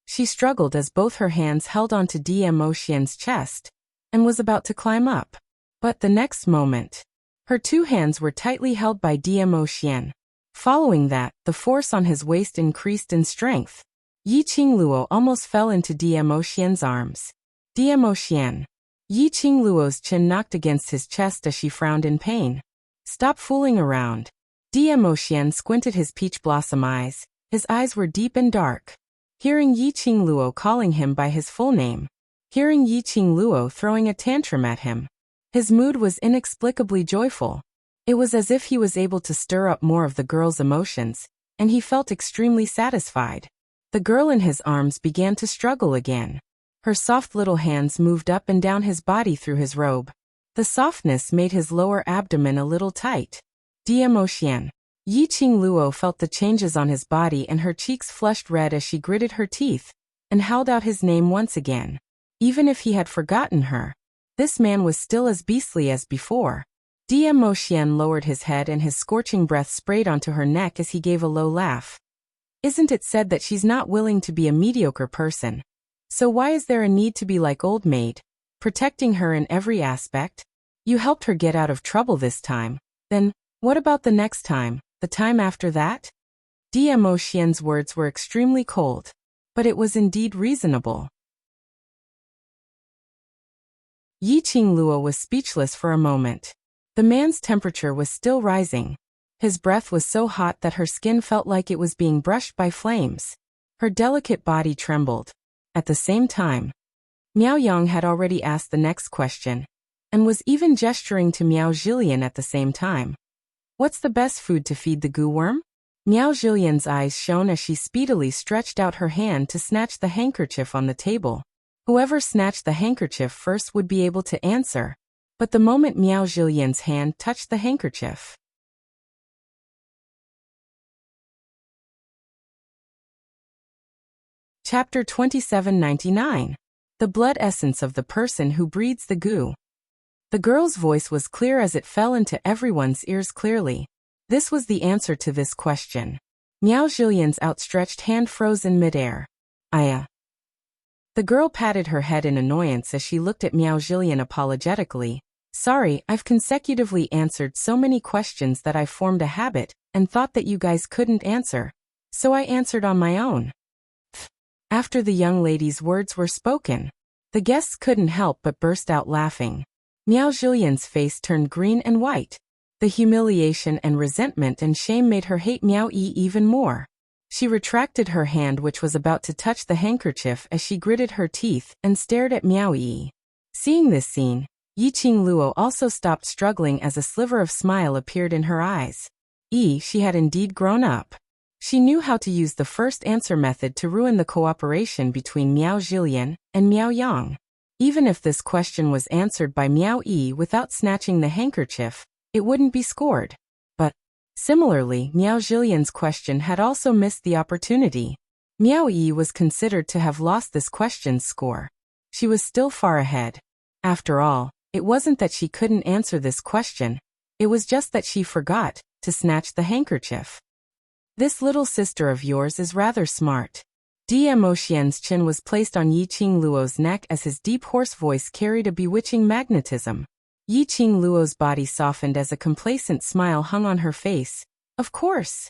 She struggled as both her hands held onto Mo Xian's chest, and was about to climb up. But the next moment, her two hands were tightly held by Mo Xian. Following that, the force on his waist increased in strength. Yi Qingluo almost fell into Mo Xian's arms. Mo Xian. Yi Qingluo's chin knocked against his chest as she frowned in pain. Stop fooling around. Mo Xian squinted his peach blossom eyes. His eyes were deep and dark. Hearing Yi Qingluo calling him by his full name. Hearing Yi Qingluo throwing a tantrum at him. His mood was inexplicably joyful. It was as if he was able to stir up more of the girl's emotions, and he felt extremely satisfied. The girl in his arms began to struggle again. Her soft little hands moved up and down his body through his robe. The softness made his lower abdomen a little tight. Mo Xian. Yi Qingluo felt the changes on his body and her cheeks flushed red as she gritted her teeth, and howled out his name once again. Even if he had forgotten her, this man was still as beastly as before. Mo Xian lowered his head and his scorching breath sprayed onto her neck as he gave a low laugh. Isn't it said that she's not willing to be a mediocre person? So why is there a need to be like old maid, protecting her in every aspect? You helped her get out of trouble this time. Then, what about the next time, the time after that? Mo Xian's words were extremely cold, but it was indeed reasonable. Yi Qingluo was speechless for a moment. The man's temperature was still rising. His breath was so hot that her skin felt like it was being brushed by flames. Her delicate body trembled. At the same time, Miao Yang had already asked the next question, and was even gesturing to Miao Zhilian at the same time. What's the best food to feed the goo worm? Miao Zhilian's eyes shone as she speedily stretched out her hand to snatch the handkerchief on the table. Whoever snatched the handkerchief first would be able to answer. But the moment Miao Zhilian's hand touched the handkerchief, Chapter 2799. The blood essence of the person who breeds the goo. The girl's voice was clear as it fell into everyone's ears clearly. This was the answer to this question. Miao Zhilian's outstretched hand froze in midair. Aya. The girl patted her head in annoyance as she looked at Miao Zhilian apologetically. Sorry, I've consecutively answered so many questions that I formed a habit, and thought that you guys couldn't answer. So I answered on my own. After the young lady's words were spoken, the guests couldn't help but burst out laughing. Miao Zhilian's face turned green and white. The humiliation and resentment and shame made her hate Miao Yi even more. She retracted her hand which was about to touch the handkerchief as she gritted her teeth and stared at Miao Yi. Seeing this scene, Yi Qingluo also stopped struggling as a sliver of smile appeared in her eyes. She had indeed grown up. She knew how to use the first answer method to ruin the cooperation between Miao Zhilian and Miao Yang. Even if this question was answered by Miao Yi without snatching the handkerchief, it wouldn't be scored. But, similarly, Miao Zhilian's question had also missed the opportunity. Miao Yi was considered to have lost this question's score. She was still far ahead. After all, it wasn't that she couldn't answer this question, it was just that she forgot to snatch the handkerchief. This little sister of yours is rather smart. Mo Xian's chin was placed on Yi Qingluo's neck as his deep hoarse voice carried a bewitching magnetism. Yi Qingluo's body softened as a complacent smile hung on her face. Of course.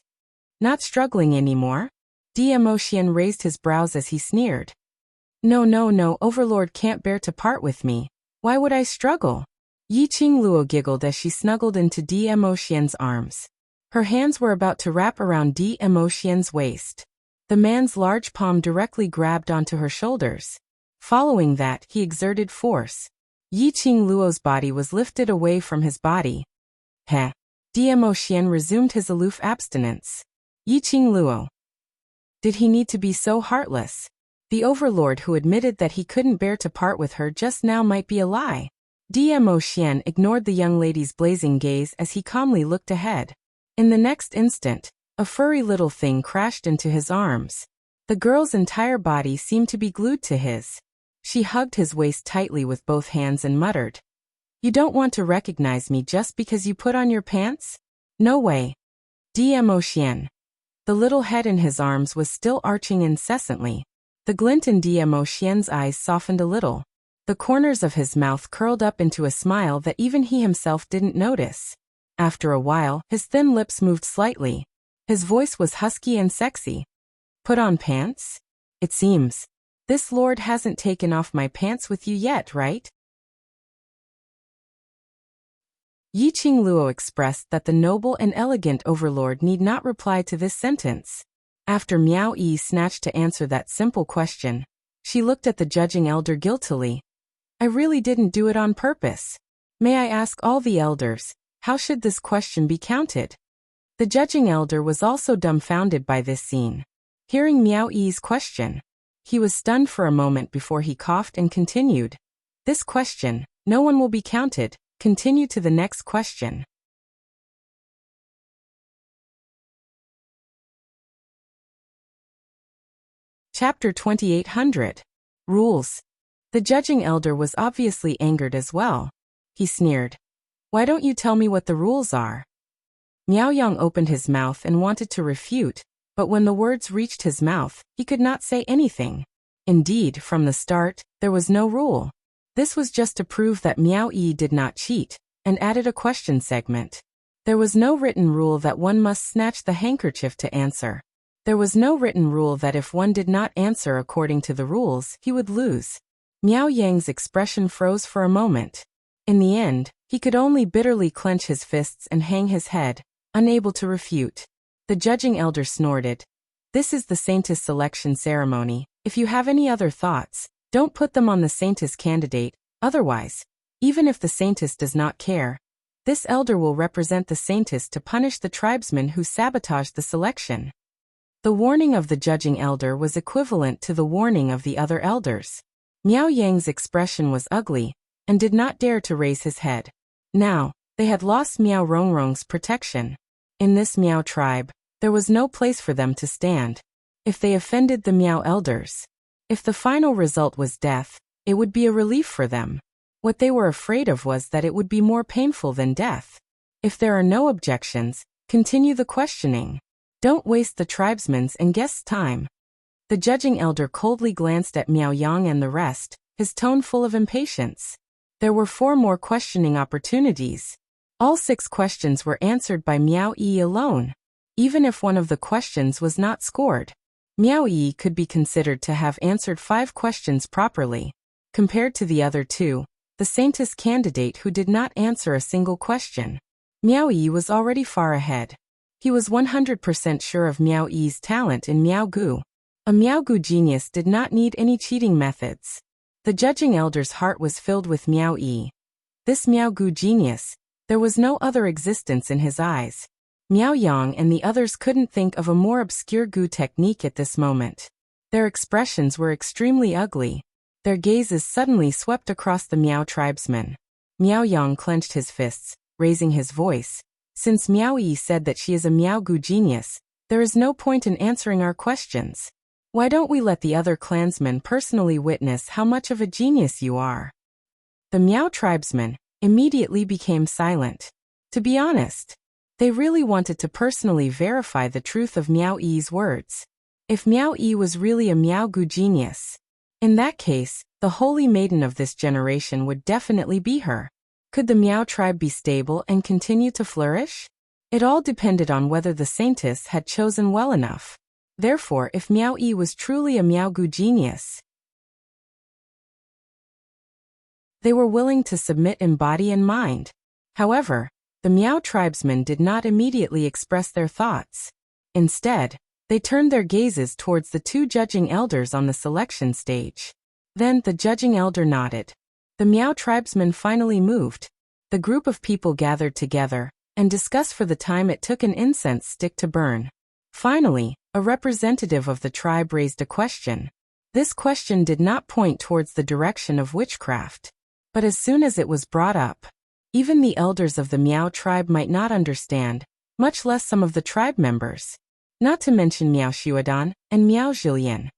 Not struggling anymore? Mo Xian raised his brows as he sneered. No, Overlord can't bear to part with me. Why would I struggle? Yi Qingluo giggled as she snuggled into Mo Xian's arms. Her hands were about to wrap around Mo Xian's waist. The man's large palm directly grabbed onto her shoulders. Following that, he exerted force. Yi Qingluo's body was lifted away from his body. Mo Xian resumed his aloof abstinence. Yi Qingluo. Did he need to be so heartless? The overlord who admitted that he couldn't bear to part with her just now might be a lie. Dmo Xian ignored the young lady's blazing gaze as he calmly looked ahead. In the next instant, a furry little thing crashed into his arms. The girl's entire body seemed to be glued to his. She hugged his waist tightly with both hands and muttered, "You don't want to recognize me just because you put on your pants? No way." Dmo Xian. The little head in his arms was still arching incessantly. The glint in Dmo Xian's eyes softened a little. The corners of his mouth curled up into a smile that even he himself didn't notice. After a while, his thin lips moved slightly. His voice was husky and sexy. "Put on pants? It seems. This lord hasn't taken off my pants with you yet, right?" Yiqing Luo expressed that the noble and elegant overlord need not reply to this sentence. After Miao Yi snatched to answer that simple question, she looked at the judging elder guiltily. "I really didn't do it on purpose. May I ask all the elders, how should this question be counted?" The judging elder was also dumbfounded by this scene. Hearing Miao Yi's question, he was stunned for a moment before he coughed and continued. "This question, no one will be counted. Continue to the next question." Chapter 2800. Rules. The judging elder was obviously angered as well. He sneered. "Why don't you tell me what the rules are?" Miao Yang opened his mouth and wanted to refute, but when the words reached his mouth, he could not say anything. Indeed, from the start, there was no rule. This was just to prove that Miao Yi did not cheat, and added a question segment. There was no written rule that one must snatch the handkerchief to answer. There was no written rule that if one did not answer according to the rules, he would lose. Miao Yang's expression froze for a moment. In the end, he could only bitterly clench his fists and hang his head, unable to refute. The judging elder snorted. "This is the Saintess selection ceremony. If you have any other thoughts, don't put them on the Saintess candidate, otherwise, even if the Saintess does not care, this elder will represent the Saintess to punish the tribesmen who sabotaged the selection." The warning of the judging elder was equivalent to the warning of the other elders. Miao Yang's expression was ugly, and did not dare to raise his head. Now, they had lost Miao Rongrong's protection. In this Miao tribe, there was no place for them to stand. If they offended the Miao elders, if the final result was death, it would be a relief for them. What they were afraid of was that it would be more painful than death. If there are no objections, continue the questioning. Don't waste the tribesmen's and guests' time. The judging elder coldly glanced at Miao Yang and the rest, his tone full of impatience. There were 4 more questioning opportunities. All 6 questions were answered by Miao Yi alone. Even if one of the questions was not scored, Miao Yi could be considered to have answered 5 questions properly. Compared to the other 2, the Saintess candidate who did not answer a single question, Miao Yi was already far ahead. He was 100% sure of Miao Yi's talent in Miao Gu. A Miao Gu genius did not need any cheating methods. The judging elder's heart was filled with Miao Yi. This Miao Gu genius, there was no other existence in his eyes. Miao Yang and the others couldn't think of a more obscure Gu technique at this moment. Their expressions were extremely ugly. Their gazes suddenly swept across the Miao tribesmen. Miao Yang clenched his fists, raising his voice. "Since Miao Yi said that she is a Miao Gu genius, there is no point in answering our questions. Why don't we let the other clansmen personally witness how much of a genius you are?" The Miao tribesmen immediately became silent. To be honest, they really wanted to personally verify the truth of Miao Yi's words. If Miao Yi was really a Miao Gu genius, in that case, the holy maiden of this generation would definitely be her. Could the Miao tribe be stable and continue to flourish? It all depended on whether the Saintess had chosen well enough. Therefore, if Miao Yi was truly a Miao Gu genius, they were willing to submit in body and mind. However, the Miao tribesmen did not immediately express their thoughts. Instead, they turned their gazes towards the 2 judging elders on the selection stage. Then the judging elder nodded. The Miao tribesmen finally moved. The group of people gathered together and discussed for the time it took an incense stick to burn. Finally, a representative of the tribe raised a question. This question did not point towards the direction of witchcraft. But as soon as it was brought up, even the elders of the Miao tribe might not understand, much less some of the tribe members. Not to mention Miao Xuedan and Miao Zhilian.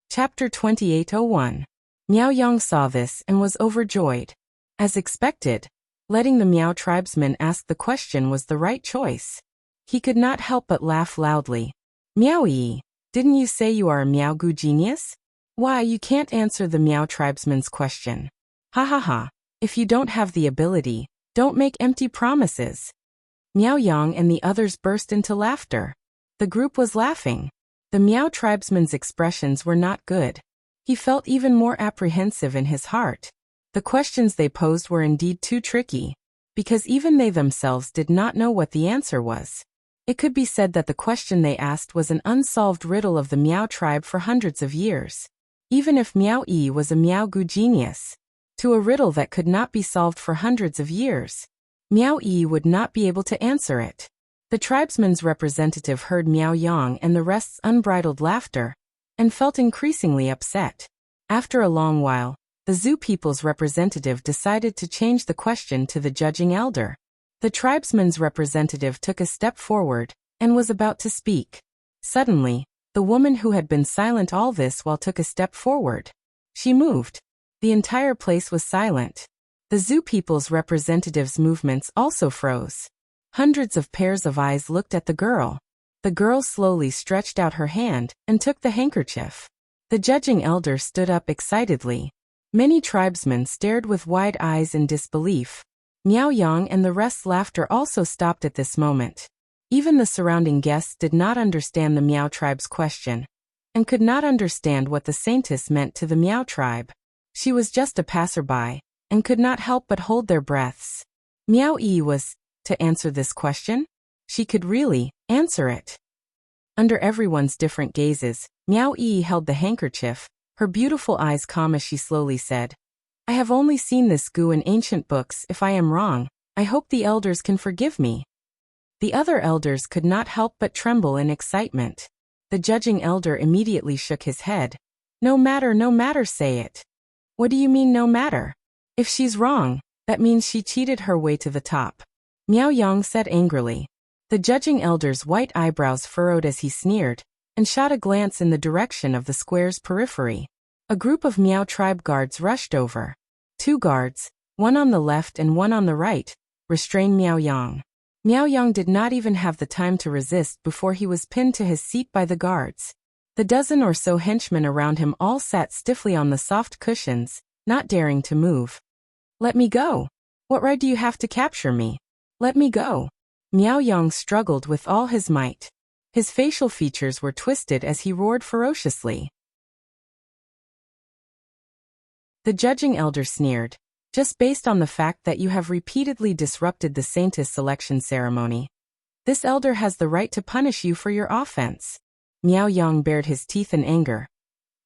Chapter 2801. Miao Yang saw this and was overjoyed. As expected, letting the Miao tribesman ask the question was the right choice. He could not help but laugh loudly. Miao Yi, didn't you say you are a Miao Gu genius? Why, you can't answer the Miao tribesman's question. Ha ha ha, if you don't have the ability, don't make empty promises. Miao Yang and the others burst into laughter. The group was laughing. The Miao tribesman's expressions were not good. He felt even more apprehensive in his heart. The questions they posed were indeed too tricky, because even they themselves did not know what the answer was. It could be said that the question they asked was an unsolved riddle of the Miao tribe for hundreds of years. Even if Miao Yi was a Miao Gu genius, to a riddle that could not be solved for hundreds of years, Miao Yi would not be able to answer it. The tribesman's representative heard Miao Yang and the rest's unbridled laughter, and felt increasingly upset. After a long while, the Zhu people's representative decided to change the question to the judging elder. The tribesman's representative took a step forward, and was about to speak. Suddenly, the woman who had been silent all this while took a step forward. She moved. The entire place was silent. The Zhu people's representative's movements also froze. Hundreds of pairs of eyes looked at the girl. The girl slowly stretched out her hand and took the handkerchief. The judging elder stood up excitedly. Many tribesmen stared with wide eyes in disbelief. Miao Yang and the rest's laughter also stopped at this moment. Even the surrounding guests did not understand the Miao tribe's question, and could not understand what the saintess meant to the Miao tribe. She was just a passerby, and could not help but hold their breaths. Miao Yi was to answer this question? She could really answer it. Under everyone's different gazes, Miao Yi held the handkerchief, her beautiful eyes calm as she slowly said, I have only seen this gu in ancient books. If I am wrong, I hope the elders can forgive me. The other elders could not help but tremble in excitement. The judging elder immediately shook his head. No matter, say it. What do you mean no matter? If she's wrong, that means she cheated her way to the top. Miao Yang said angrily. The judging elder's white eyebrows furrowed as he sneered, and shot a glance in the direction of the square's periphery. A group of Miao tribe guards rushed over. 2 guards, one on the left and one on the right, restrained Miao Yang. Miao Yang did not even have the time to resist before he was pinned to his seat by the guards. The dozen or so henchmen around him all sat stiffly on the soft cushions, not daring to move. Let me go. What right do you have to capture me? Let me go. Miao Yang struggled with all his might. His facial features were twisted as he roared ferociously. The judging elder sneered. Just based on the fact that you have repeatedly disrupted the saintess selection ceremony, this elder has the right to punish you for your offense. Miao Yang bared his teeth in anger.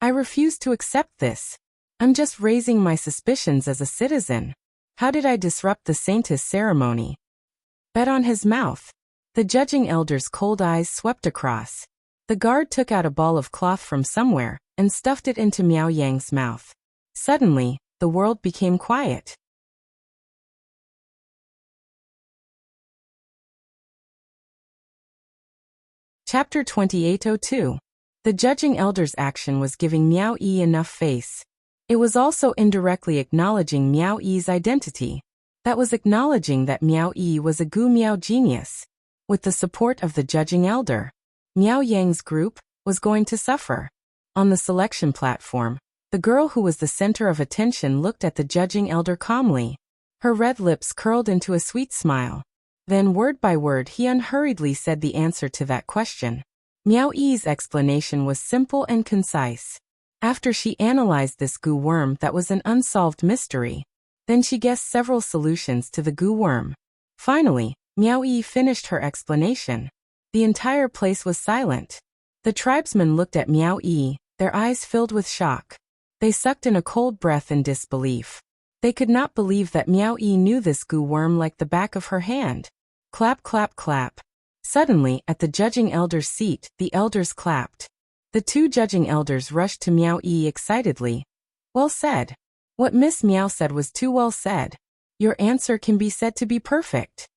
I refuse to accept this. I'm just raising my suspicions as a citizen. How did I disrupt the saintess ceremony? Bet on his mouth. The judging elder's cold eyes swept across. The guard took out a ball of cloth from somewhere and stuffed it into Miao Yang's mouth. Suddenly, the world became quiet. Chapter 2802. The judging elder's action was giving Miao Yi enough face. It was also indirectly acknowledging Miao Yi's identity. That was acknowledging that Miao Yi was a Gu Miao genius. With the support of the judging elder, Miao Yang's group was going to suffer. On the selection platform, the girl who was the center of attention looked at the judging elder calmly. Her red lips curled into a sweet smile. Then word by word he unhurriedly said the answer to that question. Miao Yi's explanation was simple and concise. After she analyzed this gu worm that was an unsolved mystery, then she guessed several solutions to the gu worm. Finally, Miao Yi finished her explanation. The entire place was silent. The tribesmen looked at Miao Yi, their eyes filled with shock. They sucked in a cold breath in disbelief. They could not believe that Miao Yi knew this gu worm like the back of her hand. Clap, clap, clap. Suddenly, at the judging elder's seat, the elders clapped. The two judging elders rushed to Meow Yi excitedly. Well said. What Miss Meow said was too well said. Your answer can be said to be perfect.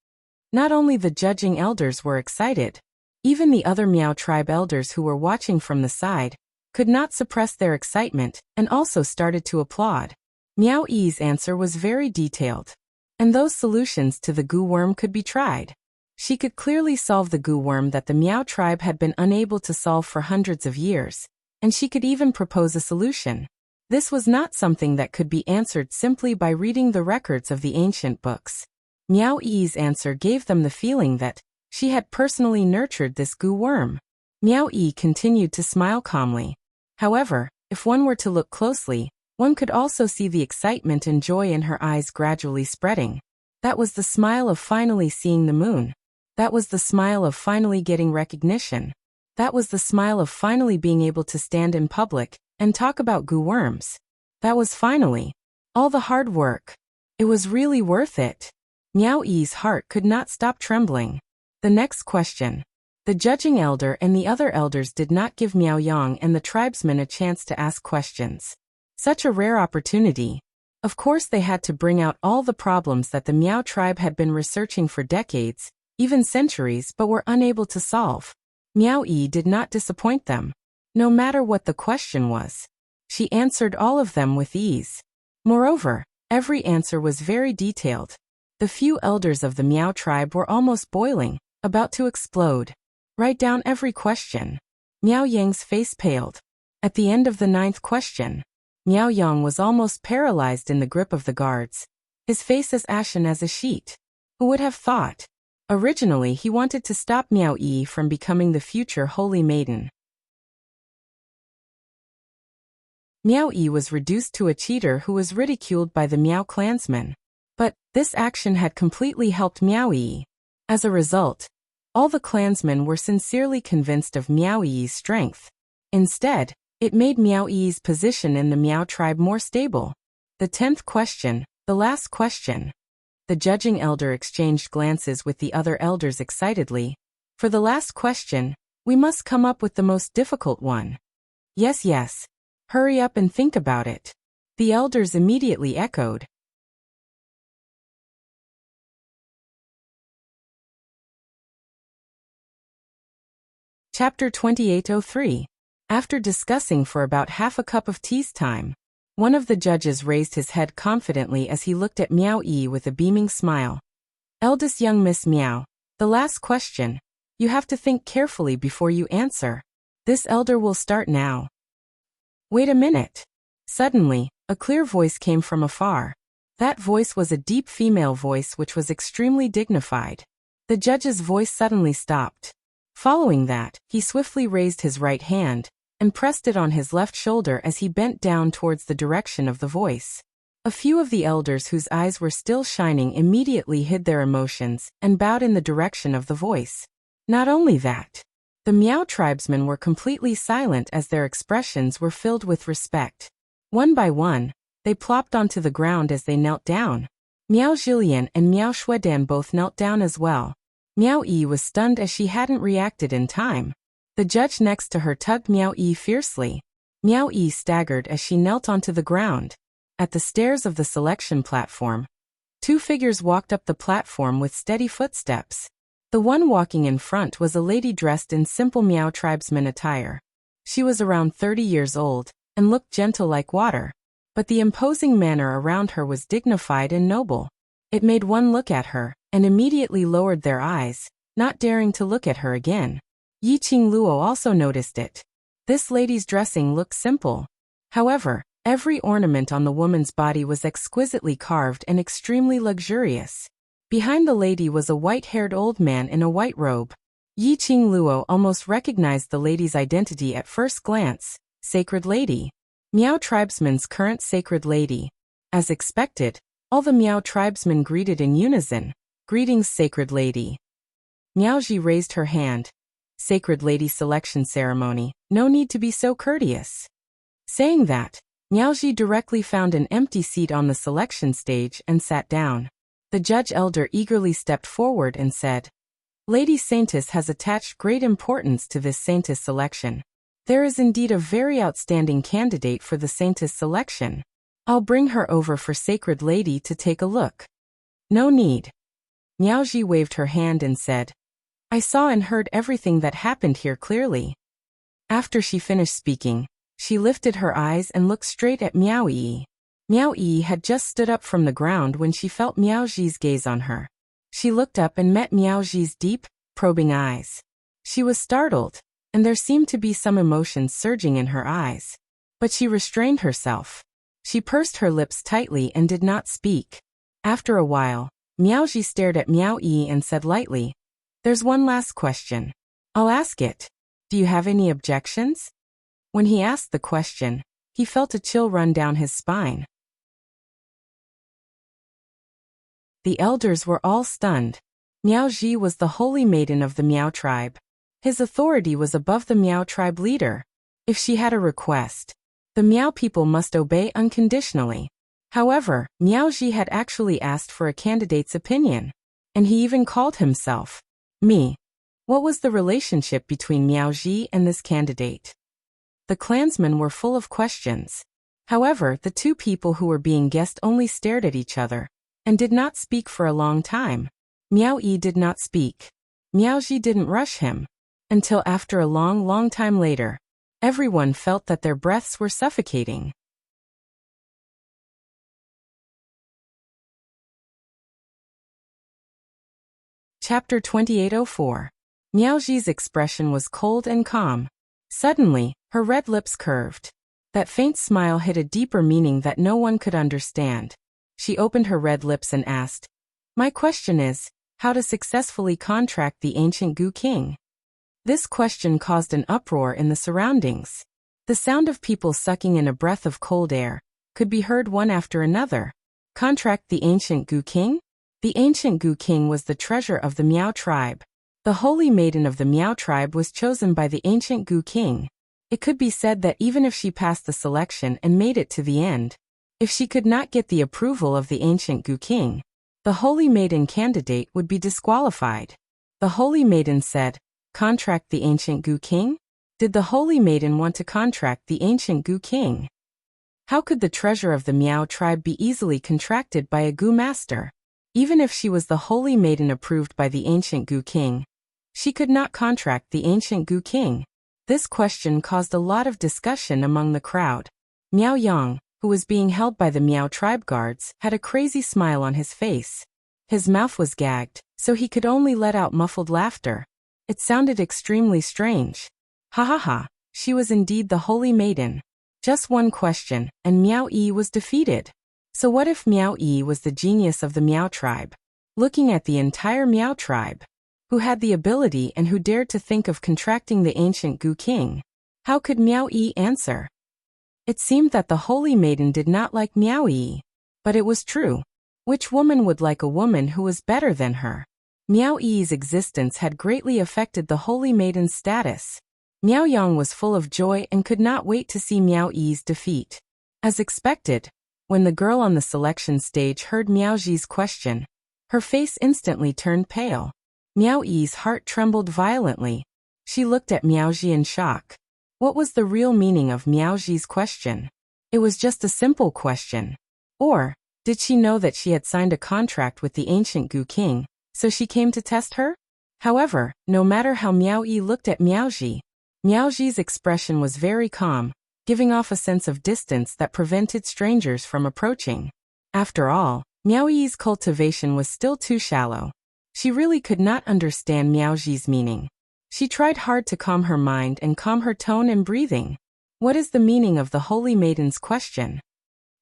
Not only the judging elders were excited, even the other Meow tribe elders who were watching from the side could not suppress their excitement and also started to applaud. Meow Yi's answer was very detailed, and those solutions to the goo worm could be tried. She could clearly solve the goo worm that the Meow tribe had been unable to solve for hundreds of years, and she could even propose a solution. This was not something that could be answered simply by reading the records of the ancient books. Meow Yi's answer gave them the feeling that she had personally nurtured this goo worm. Meow Yi continued to smile calmly. However, if one were to look closely, one could also see the excitement and joy in her eyes gradually spreading. That was the smile of finally seeing the moon. That was the smile of finally getting recognition. That was the smile of finally being able to stand in public and talk about goo worms. That was finally all the hard work. It was really worth it. Meow Yi's heart could not stop trembling. The next question. The judging elder and the other elders did not give Meow Yang and the tribesmen a chance to ask questions. Such a rare opportunity. Of course they had to bring out all the problems that the Meow tribe had been researching for decades, even centuries, but were unable to solve. Meow Yi did not disappoint them. No matter what the question was, she answered all of them with ease. Moreover, every answer was very detailed. The few elders of the Meow tribe were almost boiling, about to explode. Write down every question. Meow Yang's face paled. At the end of the 9th question, Meow Yang was almost paralyzed in the grip of the guards, his face as ashen as a sheet. Who would have thought? Originally he wanted to stop Meow Yi from becoming the future holy maiden. Meow Yi was reduced to a cheater who was ridiculed by the Meow clansmen. But this action had completely helped Meow Yi. As a result, all the clansmen were sincerely convinced of Meow Yi's strength. Instead, it made Meow Yi's position in the Meow tribe more stable. The 10th question, the last question. The judging elder exchanged glances with the other elders excitedly. For the last question, we must come up with the most difficult one. Yes, yes. Hurry up and think about it. The elders immediately echoed. Chapter 2803. After discussing for about half a cup of tea's time, one of the judges raised his head confidently as he looked at Meow Yi with a beaming smile. Eldest young Miss Meow, the last question. You have to think carefully before you answer. This elder will start now. Wait a minute. Suddenly, a clear voice came from afar. That voice was a deep female voice which was extremely dignified. The judge's voice suddenly stopped. Following that, he swiftly raised his right hand and pressed it on his left shoulder as he bent down towards the direction of the voice. A few of the elders whose eyes were still shining immediately hid their emotions and bowed in the direction of the voice. Not only that, the Meow tribesmen were completely silent as their expressions were filled with respect. One by one, they plopped onto the ground as they knelt down. Meow Jillian and Meow Shuedan both knelt down as well. Meow Yi was stunned as she hadn't reacted in time. The judge next to her tugged Meow Yi fiercely. Meow Yi staggered as she knelt onto the ground. At the stairs of the selection platform, two figures walked up the platform with steady footsteps. The one walking in front was a lady dressed in simple Meow tribesman attire. She was around 30 years old and looked gentle like water, but the imposing manner around her was dignified and noble. It made one look at her and immediately lowered their eyes, not daring to look at her again. Yiqing Luo also noticed it. This lady's dressing looked simple. However, every ornament on the woman's body was exquisitely carved and extremely luxurious. Behind the lady was a white-haired old man in a white robe. Yiqing Luo almost recognized the lady's identity at first glance. Sacred Lady. Meow tribesman's current Sacred Lady. As expected, all the Meow tribesmen greeted in unison. Greetings, Sacred Lady. Meowji raised her hand. Sacred Lady selection ceremony. No need to be so courteous. Saying that, Meowji directly found an empty seat on the selection stage and sat down. The judge elder eagerly stepped forward and said, Lady Saintess has attached great importance to this Saintess selection. There is indeed a very outstanding candidate for the Saintess selection. I'll bring her over for Sacred Lady to take a look. No need. Miaoji waved her hand and said, I saw and heard everything that happened here clearly. After she finished speaking, she lifted her eyes and looked straight at Miao Yi. Miao Yi had just stood up from the ground when she felt Miaoji's gaze on her. She looked up and met Miaoji's deep, probing eyes. She was startled, and there seemed to be some emotion surging in her eyes. But she restrained herself. She pursed her lips tightly and did not speak. After a while, Miaoji stared at Miao Yi and said lightly, There's one last question. I'll ask it. Do you have any objections? When he asked the question, he felt a chill run down his spine. The elders were all stunned. Miaoji was the holy maiden of the Miao tribe. His authority was above the Miao tribe leader. If she had a request, the Miao people must obey unconditionally. However, Miaoji had actually asked for a candidate's opinion, and he even called himself me. What was the relationship between Miaoji and this candidate? The clansmen were full of questions. However, the two people who were being guessed only stared at each other and did not speak for a long time. Miao Yi did not speak. Miaoji didn't rush him. Until after a long time later, everyone felt that their breaths were suffocating. Chapter 2804. Miaoji's expression was cold and calm. Suddenly, her red lips curved. That faint smile hid a deeper meaning that no one could understand. She opened her red lips and asked, My question is, how to successfully contract the ancient Gu king? This question caused an uproar in the surroundings. The sound of people sucking in a breath of cold air could be heard one after another. Contract the ancient Gu king? The ancient Gu king was the treasure of the Miao tribe. The holy maiden of the Miao tribe was chosen by the ancient Gu king. It could be said that even if she passed the selection and made it to the end, if she could not get the approval of the ancient Gu king, the holy maiden candidate would be disqualified. The holy maiden said, Contract the ancient Gu king? Did the holy maiden want to contract the ancient Gu king? How could the treasure of the Miao tribe be easily contracted by a Gu master? Even if she was the holy maiden approved by the ancient Gu king, she could not contract the ancient Gu king. This question caused a lot of discussion among the crowd. Miao Yang, who was being held by the Miao tribe guards, had a crazy smile on his face. His mouth was gagged, so he could only let out muffled laughter. It sounded extremely strange. Ha ha ha, she was indeed the holy maiden. Just one question, and Miao Yi was defeated. So what if Miao Yi was the genius of the Miao tribe? Looking at the entire Miao tribe, who had the ability and who dared to think of contracting the ancient Gu king, how could Miao Yi answer? It seemed that the holy maiden did not like Miao Yi. But it was true. Which woman would like a woman who was better than her? Miao Yi's existence had greatly affected the holy maiden's status. Miao Yang was full of joy and could not wait to see Miao Yi's defeat. As expected, when the girl on the selection stage heard Miaoji's question, her face instantly turned pale. Miao Yi's heart trembled violently. She looked at Miaoji in shock. What was the real meaning of Miaoji's question? It was just a simple question. Or, did she know that she had signed a contract with the ancient Gu king, so she came to test her? However, no matter how Miao Yi looked at Miaoji, Miaoji's expression was very calm, giving off a sense of distance that prevented strangers from approaching. After all, Miao Yi's cultivation was still too shallow. She really could not understand Miaoji's meaning. She tried hard to calm her mind and calm her tone and breathing. What is the meaning of the holy maiden's question?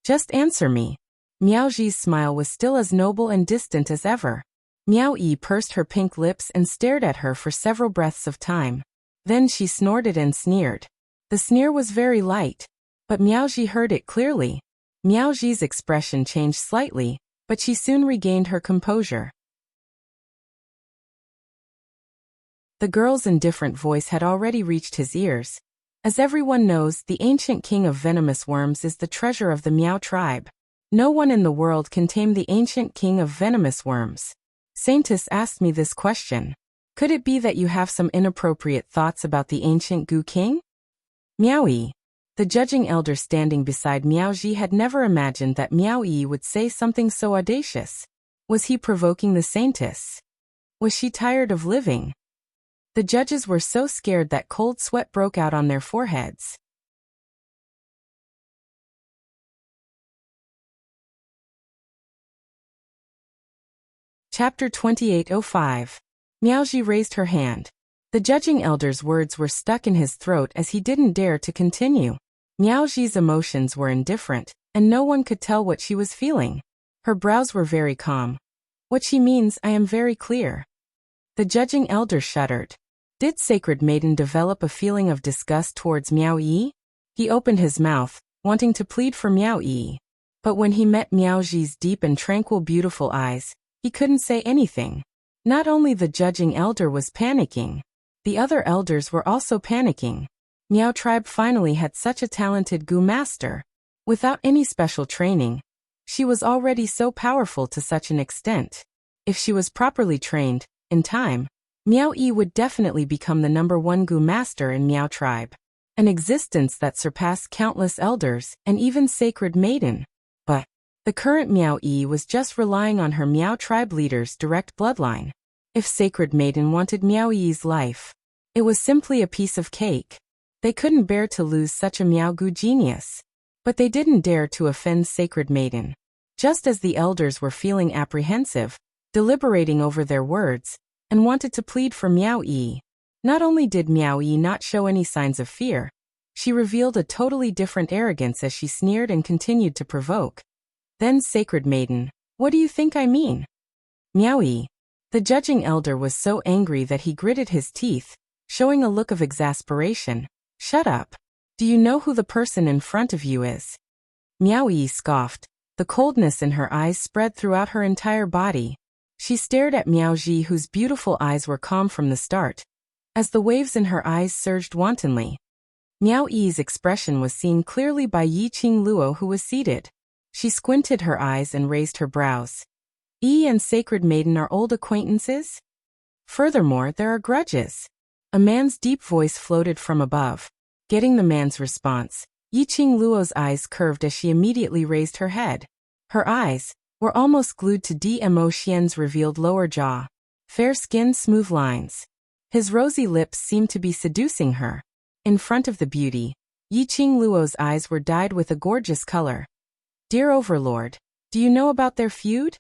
Just answer me. Miaoji's smile was still as noble and distant as ever. Miao Yi pursed her pink lips and stared at her for several breaths of time. Then she snorted and sneered. The sneer was very light, but Miaoji heard it clearly. Miaoji's expression changed slightly, but she soon regained her composure. The girl's indifferent voice had already reached his ears. As everyone knows, the ancient king of venomous worms is the treasure of the Miao tribe. No one in the world can tame the ancient king of venomous worms. Saintess asked me this question. Could it be that you have some inappropriate thoughts about the ancient Gu king? Miao Yi. The judging elder standing beside Miao Ji had never imagined that Miao Yi would say something so audacious. Was he provoking the saintess? Was she tired of living? The judges were so scared that cold sweat broke out on their foreheads. Chapter 28:05. Miaoji raised her hand. The judging elder's words were stuck in his throat as he didn't dare to continue. Miaoji's emotions were indifferent, and no one could tell what she was feeling. Her brows were very calm. What she means, I am very clear. The judging elder shuddered. Did Sacred Maiden develop a feeling of disgust towards Miao Yi? He opened his mouth, wanting to plead for Miao Yi. But when he met Miaoji's deep and tranquil beautiful eyes, he couldn't say anything. Not only the judging elder was panicking, the other elders were also panicking. Miao tribe finally had such a talented Gu master. Without any special training, she was already so powerful to such an extent. If she was properly trained, in time, Miao Yi would definitely become the #1 Gu master in Miao tribe. An existence that surpassed countless elders and even Sacred Maiden. But the current Miao Yi was just relying on her Miao tribe leader's direct bloodline. If Sacred Maiden wanted Miao Yi's life, it was simply a piece of cake. They couldn't bear to lose such a Miao Gu genius. But they didn't dare to offend Sacred Maiden. Just as the elders were feeling apprehensive, deliberating over their words, and wanted to plead for Miao Yi. Not only did Miao Yi not show any signs of fear, she revealed a totally different arrogance as she sneered and continued to provoke. Then Sacred Maiden, what do you think I mean? Miao Yi. The judging elder was so angry that he gritted his teeth, showing a look of exasperation. Shut up. Do you know who the person in front of you is? Miao Yi scoffed. The coldness in her eyes spread throughout her entire body. She stared at Miao Ji, whose beautiful eyes were calm from the start, as the waves in her eyes surged wantonly. Miao Yi's expression was seen clearly by Yi Qing Luo, who was seated. She squinted her eyes and raised her brows. Yi and Sacred Maiden are old acquaintances? Furthermore, there are grudges. A man's deep voice floated from above. Getting the man's response, Yi Qing Luo's eyes curved as she immediately raised her head. Her eyes were almost glued to Dmo Xian's revealed lower jaw. Fair skin, smooth lines. His rosy lips seemed to be seducing her. In front of the beauty, Yi Qing Luo's eyes were dyed with a gorgeous color. Dear Overlord, do you know about their feud?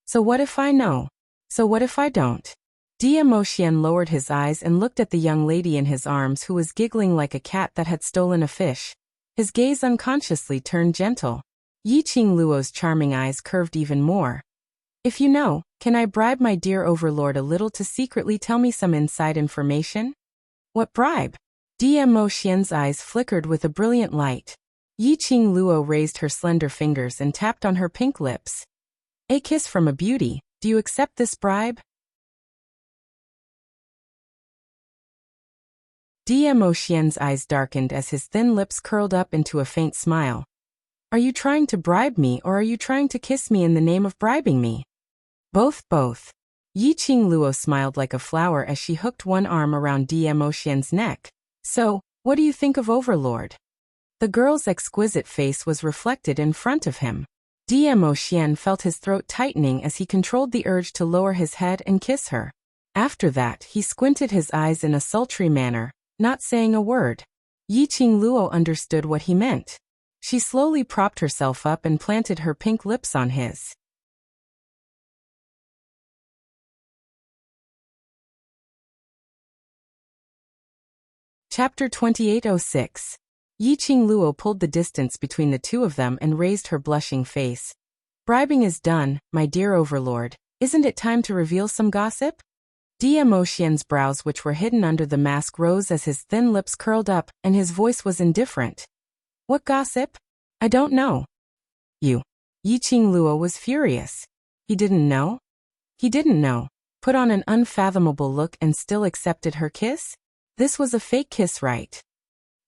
So what if I know? So what if I don't? Dmo Xian lowered his eyes and looked at the young lady in his arms, who was giggling like a cat that had stolen a fish. His gaze unconsciously turned gentle. Yi Qing Luo's charming eyes curved even more. If you know, can I bribe my dear Overlord a little to secretly tell me some inside information? What bribe? Dmo Xian's eyes flickered with a brilliant light. Yi Qing Luo raised her slender fingers and tapped on her pink lips. A kiss from a beauty, do you accept this bribe? Dmo Xian's eyes darkened as his thin lips curled up into a faint smile. Are you trying to bribe me, or are you trying to kiss me in the name of bribing me? Both. Yi Qing Luo smiled like a flower as she hooked one arm around Dmo Xian's neck. So, what do you think of Overlord? The girl's exquisite face was reflected in front of him. Dmo Xian felt his throat tightening as he controlled the urge to lower his head and kiss her. After that, he squinted his eyes in a sultry manner, not saying a word. Yi Qing Luo understood what he meant. She slowly propped herself up and planted her pink lips on his. Chapter 28:06. Yi Qing Luo pulled the distance between the two of them and raised her blushing face. Bribing is done, my dear Overlord. Isn't it time to reveal some gossip? Dmo Xian's brows, which were hidden under the mask, rose as his thin lips curled up, and his voice was indifferent. What gossip? I don't know. You. Yi Qing Luo was furious. He didn't know? He didn't know. Put on an unfathomable look and still accepted her kiss? This was a fake kiss, right?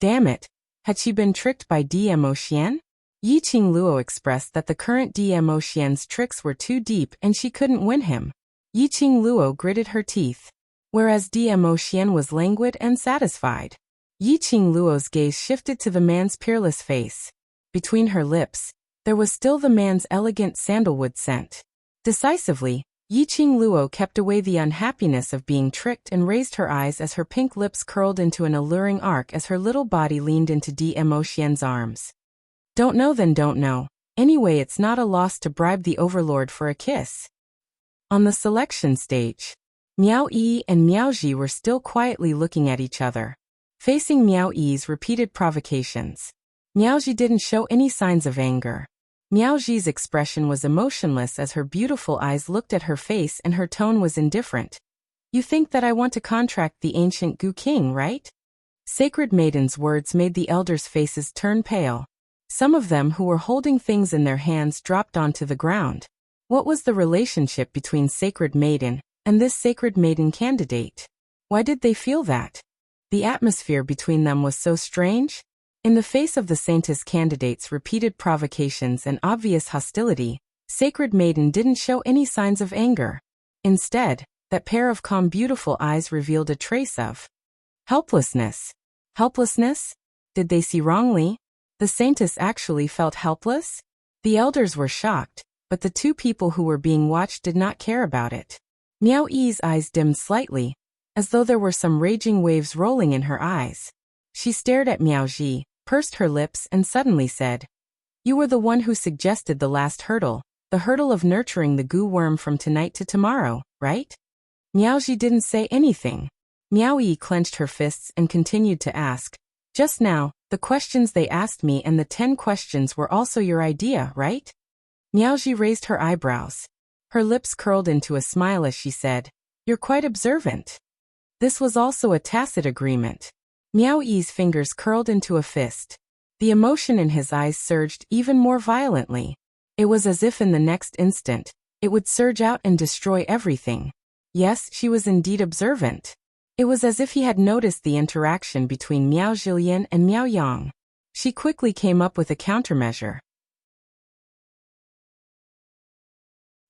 Damn it. Had she been tricked by Dmo Xian? Yi Qing Luo expressed that the current Dmo Xian's tricks were too deep and she couldn't win him. Yi Qing Luo gritted her teeth, whereas Dmo Xian was languid and satisfied. Yi Qing Luo's gaze shifted to the man's peerless face. Between her lips, there was still the man's elegant sandalwood scent. Decisively, Yi Qing Luo kept away the unhappiness of being tricked and raised her eyes as her pink lips curled into an alluring arc as her little body leaned into Dmo Xian's arms. Don't know then don't know. Anyway, it's not a loss to bribe the overlord for a kiss. On the selection stage, Miao Yi and Miao Ji were still quietly looking at each other, facing Miao Yi's repeated provocations. Miao Ji didn't show any signs of anger. Miao Ji's expression was emotionless as her beautiful eyes looked at her face and her tone was indifferent. You think that I want to contract the ancient Gu King, right? Sacred Maiden's words made the elders' faces turn pale. Some of them who were holding things in their hands dropped onto the ground. What was the relationship between Sacred Maiden and this Sacred Maiden candidate? Why did they feel that? The atmosphere between them was so strange. In the face of the Saintess candidate's repeated provocations and obvious hostility, Sacred Maiden didn't show any signs of anger. Instead, that pair of calm beautiful eyes revealed a trace of helplessness. Helplessness? Did they see wrongly? The Saintess actually felt helpless? The elders were shocked, but the two people who were being watched did not care about it. Miao Yi's eyes dimmed slightly, as though there were some raging waves rolling in her eyes. She stared at Miao Ji, pursed her lips and suddenly said, "You were the one who suggested the last hurdle, the hurdle of nurturing the Gu worm from tonight to tomorrow, right?" Miao Ji didn't say anything. Miao Yi clenched her fists and continued to ask, "Just now, the questions they asked me and the 10 questions were also your idea, right?" Miao Ji raised her eyebrows. Her lips curled into a smile as she said, "You're quite observant." This was also a tacit agreement. Miao Yi's fingers curled into a fist. The emotion in his eyes surged even more violently. It was as if in the next instant, it would surge out and destroy everything. Yes, she was indeed observant. It was as if he had noticed the interaction between Miao Zhilian and Miao Yang. She quickly came up with a countermeasure.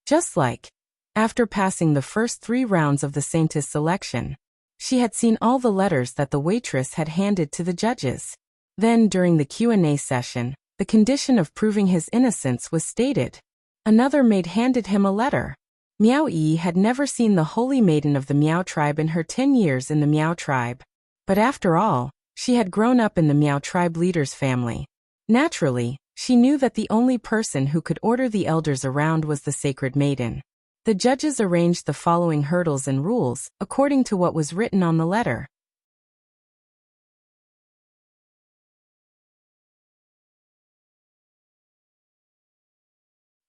Just like, after passing the first 3 rounds of the Saintess selection, she had seen all the letters that the waitress had handed to the judges. Then, during the Q&A session, the condition of proving his innocence was stated. Another maid handed him a letter. Miao Yi had never seen the holy maiden of the Miao tribe in her 10 years in the Miao tribe. But after all, she had grown up in the Miao tribe leader's family. Naturally, she knew that the only person who could order the elders around was the Sacred Maiden. The judges arranged the following hurdles and rules, according to what was written on the letter.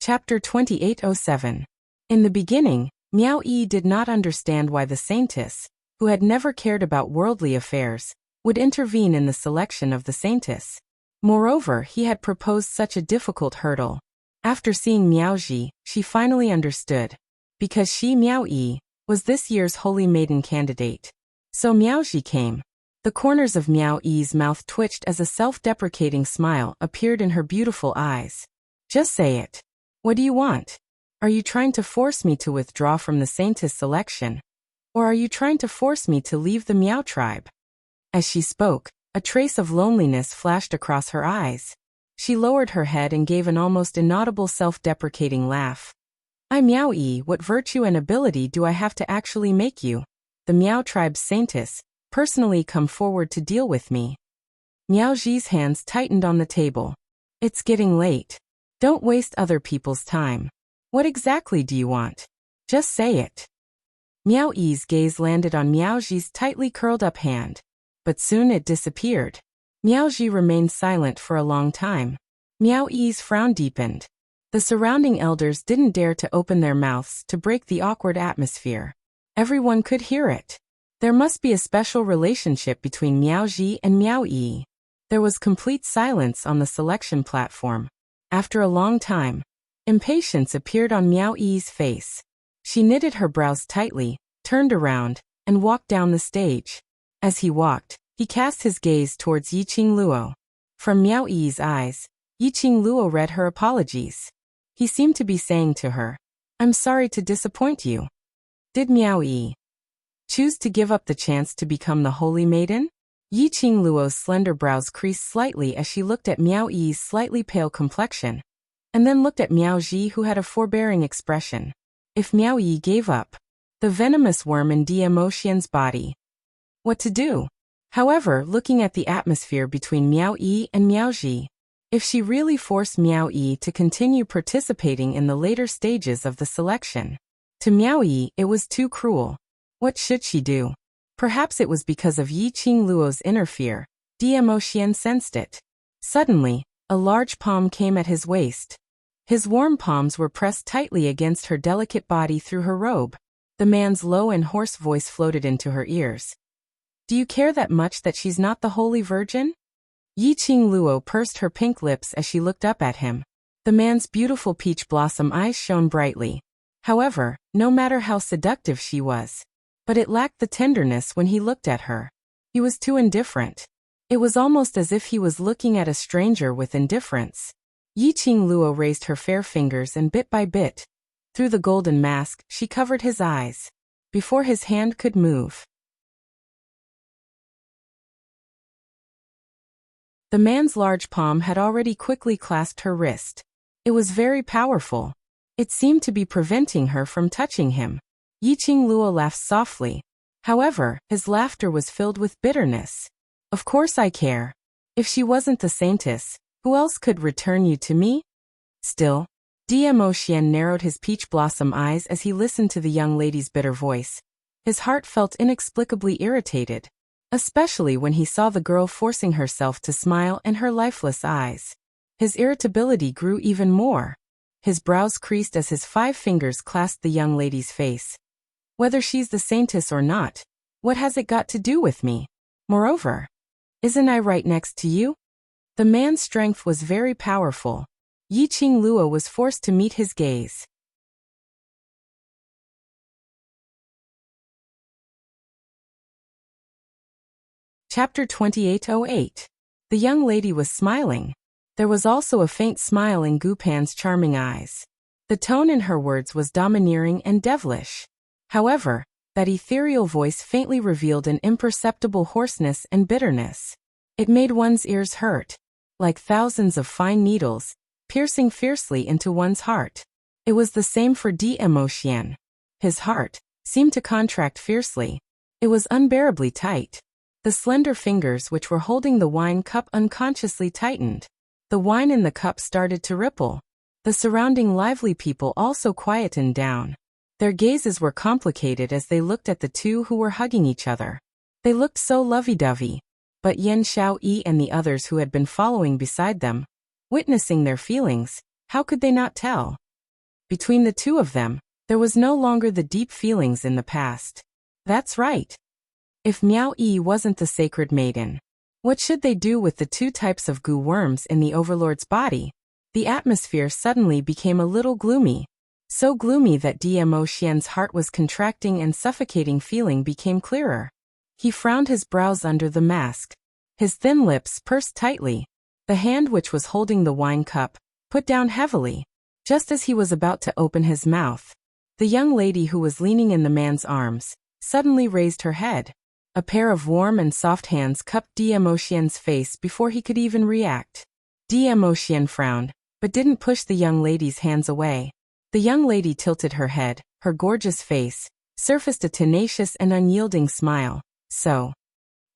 Chapter 2807. In the beginning, Miao Yi did not understand why the Saintess, who had never cared about worldly affairs, would intervene in the selection of the Saintess. Moreover, he had proposed such a difficult hurdle. After seeing Miao Ji, she finally understood. Because she, Miao Yi, was this year's Holy Maiden candidate. So Miao Ji came. The corners of Miao Yi's mouth twitched as a self-deprecating smile appeared in her beautiful eyes. Just say it. What do you want? Are you trying to force me to withdraw from the Saintess selection? Or are you trying to force me to leave the Miao tribe? As she spoke, a trace of loneliness flashed across her eyes. She lowered her head and gave an almost inaudible self-deprecating laugh. I'm Miao Yi, what virtue and ability do I have to actually make you, the Miao tribe's Saintess, personally come forward to deal with me? Miao Ji's hands tightened on the table. It's getting late. Don't waste other people's time. What exactly do you want? Just say it. Miao Yi's gaze landed on Miao Ji's tightly curled up hand. But soon it disappeared. Miao Ji remained silent for a long time. Miao Yi's frown deepened. The surrounding elders didn't dare to open their mouths to break the awkward atmosphere. Everyone could hear it. There must be a special relationship between Miao Ji and Miao Yi. There was complete silence on the selection platform. After a long time, impatience appeared on Miao Yi's face. She knitted her brows tightly, turned around, and walked down the stage. As he walked, he cast his gaze towards Yi Qing Luo. From Miao Yi's eyes, Yi Qing Luo read her apologies. He seemed to be saying to her, I'm sorry to disappoint you. Did Miao Yi choose to give up the chance to become the Holy Maiden? Yi Qingluo's slender brows creased slightly as she looked at Miao Yi's slightly pale complexion, and then looked at Miao Ji, who had a forbearing expression. If Miao Yi gave up the venomous worm in Di Emotien's body, what to do? However, looking at the atmosphere between Miao Yi and Miao Ji, if she really forced Miao Yi to continue participating in the later stages of the selection, to Miao Yi it was too cruel. What should she do? Perhaps it was because of Yi Qingluo's inner fear. Di Emotien sensed it. Suddenly, a large palm came at his waist. His warm palms were pressed tightly against her delicate body through her robe. The man's low and hoarse voice floated into her ears. Do you care that much that she's not the Holy Virgin? Yi Qingluo pursed her pink lips as she looked up at him. The man's beautiful peach blossom eyes shone brightly. However, no matter how seductive she was, but it lacked the tenderness when he looked at her. He was too indifferent. It was almost as if he was looking at a stranger with indifference. Yi Qingluo raised her fair fingers and bit by bit, through the golden mask, she covered his eyes. Before his hand could move, the man's large palm had already quickly clasped her wrist. It was very powerful. It seemed to be preventing her from touching him. Yi Qingluo laughed softly. However, his laughter was filled with bitterness. Of course I care. If she wasn't the saintess, who else could return you to me? Still, Di Emotien narrowed his peach blossom eyes as he listened to the young lady's bitter voice. His heart felt inexplicably irritated, especially when he saw the girl forcing herself to smile in her lifeless eyes. His irritability grew even more. His brows creased as his 5 fingers clasped the young lady's face. Whether she's the saintess or not, what has it got to do with me? Moreover, isn't I right next to you? The man's strength was very powerful. Yi Qingluo was forced to meet his gaze. Chapter 2808. The young lady was smiling. There was also a faint smile in Gu Pan's charming eyes. The tone in her words was domineering and devilish. However, that ethereal voice faintly revealed an imperceptible hoarseness and bitterness. It made one's ears hurt, like thousands of fine needles, piercing fiercely into one's heart. It was the same for Di Emotien. His heart seemed to contract fiercely. It was unbearably tight. The slender fingers which were holding the wine cup unconsciously tightened. The wine in the cup started to ripple. The surrounding lively people also quietened down. Their gazes were complicated as they looked at the two who were hugging each other. They looked so lovey-dovey. But Yan Xiaoyi and the others who had been following beside them, witnessing their feelings, how could they not tell? Between the two of them, there was no longer the deep feelings in the past. That's right. If Miao Yi wasn't the sacred maiden, what should they do with the 2 types of goo worms in the overlord's body? The atmosphere suddenly became a little gloomy. So gloomy that Di Emotien's heart was contracting and suffocating feeling became clearer. He frowned his brows under the mask. His thin lips pursed tightly. The hand which was holding the wine cup put down heavily. Just as he was about to open his mouth, the young lady who was leaning in the man's arms suddenly raised her head. A pair of warm and soft hands cupped Di Emotien's face before he could even react. Di Emotien frowned, but didn't push the young lady's hands away. The young lady tilted her head. Her gorgeous face surfaced a tenacious and unyielding smile. So,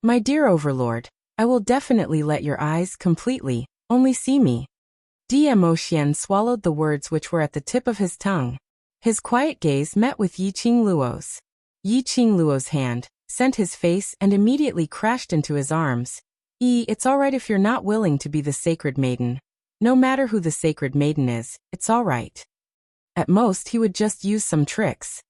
my dear overlord, I will definitely let your eyes completely only see me. Di Emotien swallowed the words which were at the tip of his tongue. His quiet gaze met with Yi Qingluo's. Yi Qingluo's hand sent his face and immediately crashed into his arms. It's alright if you're not willing to be the sacred maiden. No matter who the sacred maiden is, it's alright. At most he would just use some tricks.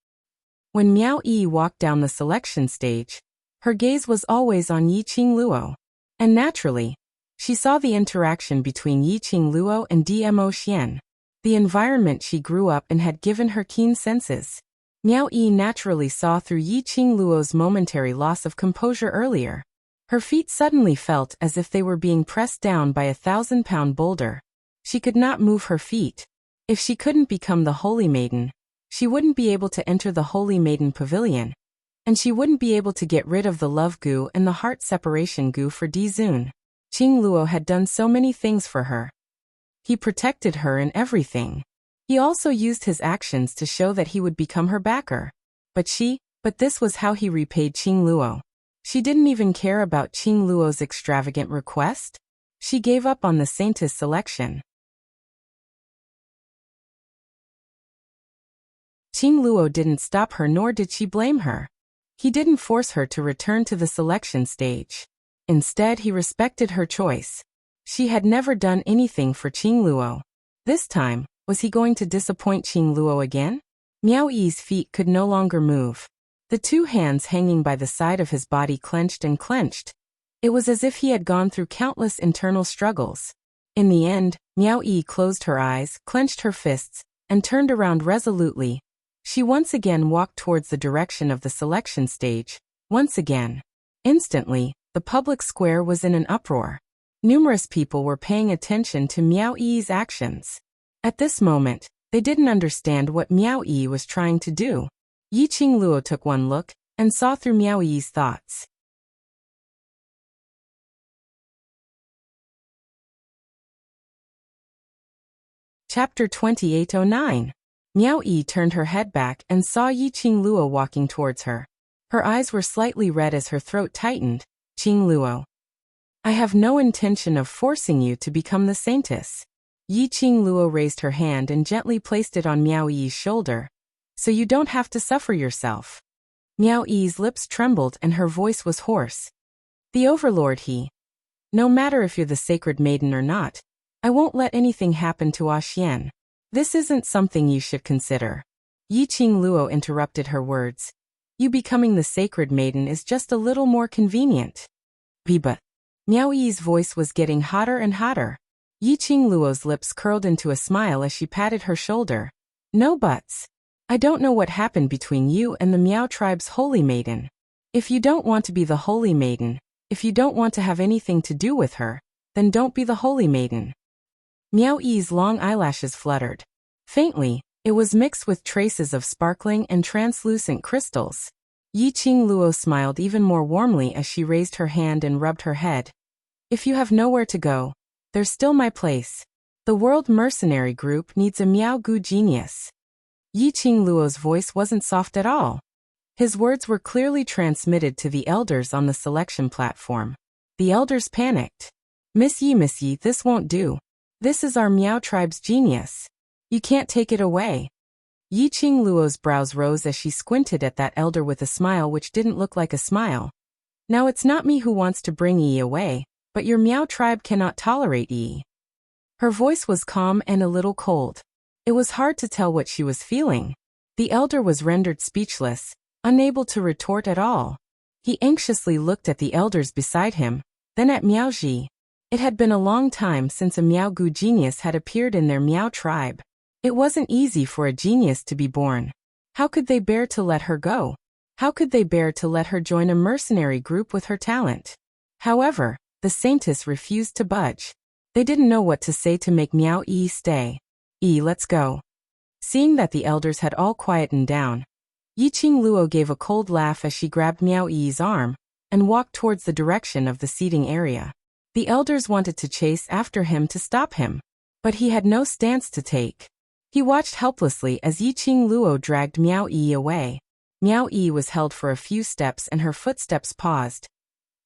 When Miao Yi walked down the selection stage, her gaze was always on Yi Qingluo. And naturally, she saw the interaction between Yi Qingluo and Di Emotien. The environment she grew up in had given her keen senses. Miao Yi naturally saw through Yi Qingluo's momentary loss of composure earlier. Her feet suddenly felt as if they were being pressed down by a 1,000-pound boulder. She could not move her feet. If she couldn't become the Holy Maiden, she wouldn't be able to enter the Holy Maiden Pavilion. And she wouldn't be able to get rid of the love goo and the heart separation goo for Dizun. Qing Luo had done so many things for her. He protected her in everything. He also used his actions to show that he would become her backer. But this was how he repaid Qing Luo. She didn't even care about Qing Luo's extravagant request. She gave up on the Saintess selection. Qing Luo didn't stop her, nor did she blame her. He didn't force her to return to the selection stage. Instead, he respected her choice. She had never done anything for Qing Luo. This time, was he going to disappoint Qing Luo again? Miao Yi's feet could no longer move. The two hands hanging by the side of his body clenched and clenched. It was as if he had gone through countless internal struggles. In the end, Miao Yi closed her eyes, clenched her fists, and turned around resolutely. She once again walked towards the direction of the selection stage. Once again. Instantly, the public square was in an uproar. Numerous people were paying attention to Miao Yi's actions. At this moment, they didn't understand what Miao Yi was trying to do. Qing Luo took one look and saw through Miao Yi's thoughts. Chapter 2809. Miao Yi turned her head back and saw Qing Luo walking towards her. Her eyes were slightly red as her throat tightened. Qing Luo. I have no intention of forcing you to become the Saintess. Qing Luo raised her hand and gently placed it on Miao Yi's shoulder. So you don't have to suffer yourself. Miao Yi's lips trembled and her voice was hoarse. The Overlord No matter if you're the sacred maiden or not, I won't let anything happen to Xian. This isn't something you should consider. Qing Luo interrupted her words. You becoming the sacred maiden is just a little more convenient. But Miao Yi's voice was getting hotter and hotter. Qing Luo's lips curled into a smile as she patted her shoulder. No buts. I don't know what happened between you and the Miao tribe's holy maiden. If you don't want to be the holy maiden, if you don't want to have anything to do with her, then don't be the holy maiden. Miao Yi's long eyelashes fluttered. Faintly, it was mixed with traces of sparkling and translucent crystals. Qing Luo smiled even more warmly as she raised her hand and rubbed her head. If you have nowhere to go, there's still my place. The World Mercenary Group needs a Miao Gu genius. Qing Luo's voice wasn't soft at all. His words were clearly transmitted to the elders on the selection platform. The elders panicked. Miss Yi, this won't do. This is our Miao tribe's genius. You can't take it away. Qing Luo's brows rose as she squinted at that elder with a smile which didn't look like a smile. Now it's not me who wants to bring Yi away, but your Miao tribe cannot tolerate Yi. Her voice was calm and a little cold. It was hard to tell what she was feeling. The elder was rendered speechless, unable to retort at all. He anxiously looked at the elders beside him, then at Miao Ji. It had been a long time since a Miao Gu genius had appeared in their Miao tribe. It wasn't easy for a genius to be born. How could they bear to let her go? How could they bear to let her join a mercenary group with her talent? However, the Saintess refused to budge. They didn't know what to say to make Miao Yi stay. Let's go. Seeing that the elders had all quietened down, Qing Luo gave a cold laugh as she grabbed Miao Yi's arm and walked towards the direction of the seating area. The elders wanted to chase after him to stop him, but he had no stance to take. He watched helplessly as Qing Luo dragged Miao Yi away. Miao Yi was held for a few steps and her footsteps paused.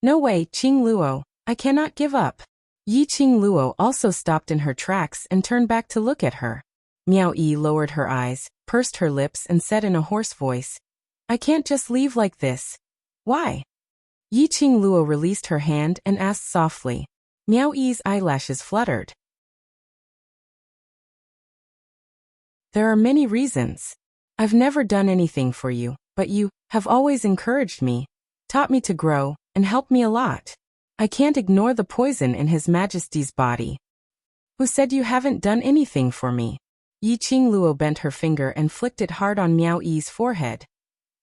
No way, Qing Luo, I cannot give up. Qing Luo also stopped in her tracks and turned back to look at her. Miao Yi lowered her eyes, pursed her lips and said in a hoarse voice, I can't just leave like this. Why? Qing Luo released her hand and asked softly. Miao Yi's eyelashes fluttered. There are many reasons. I've never done anything for you, but you have always encouraged me, taught me to grow, and helped me a lot. I can't ignore the poison in His Majesty's body. Who said you haven't done anything for me? Qing Luo bent her finger and flicked it hard on Miao Yi's forehead.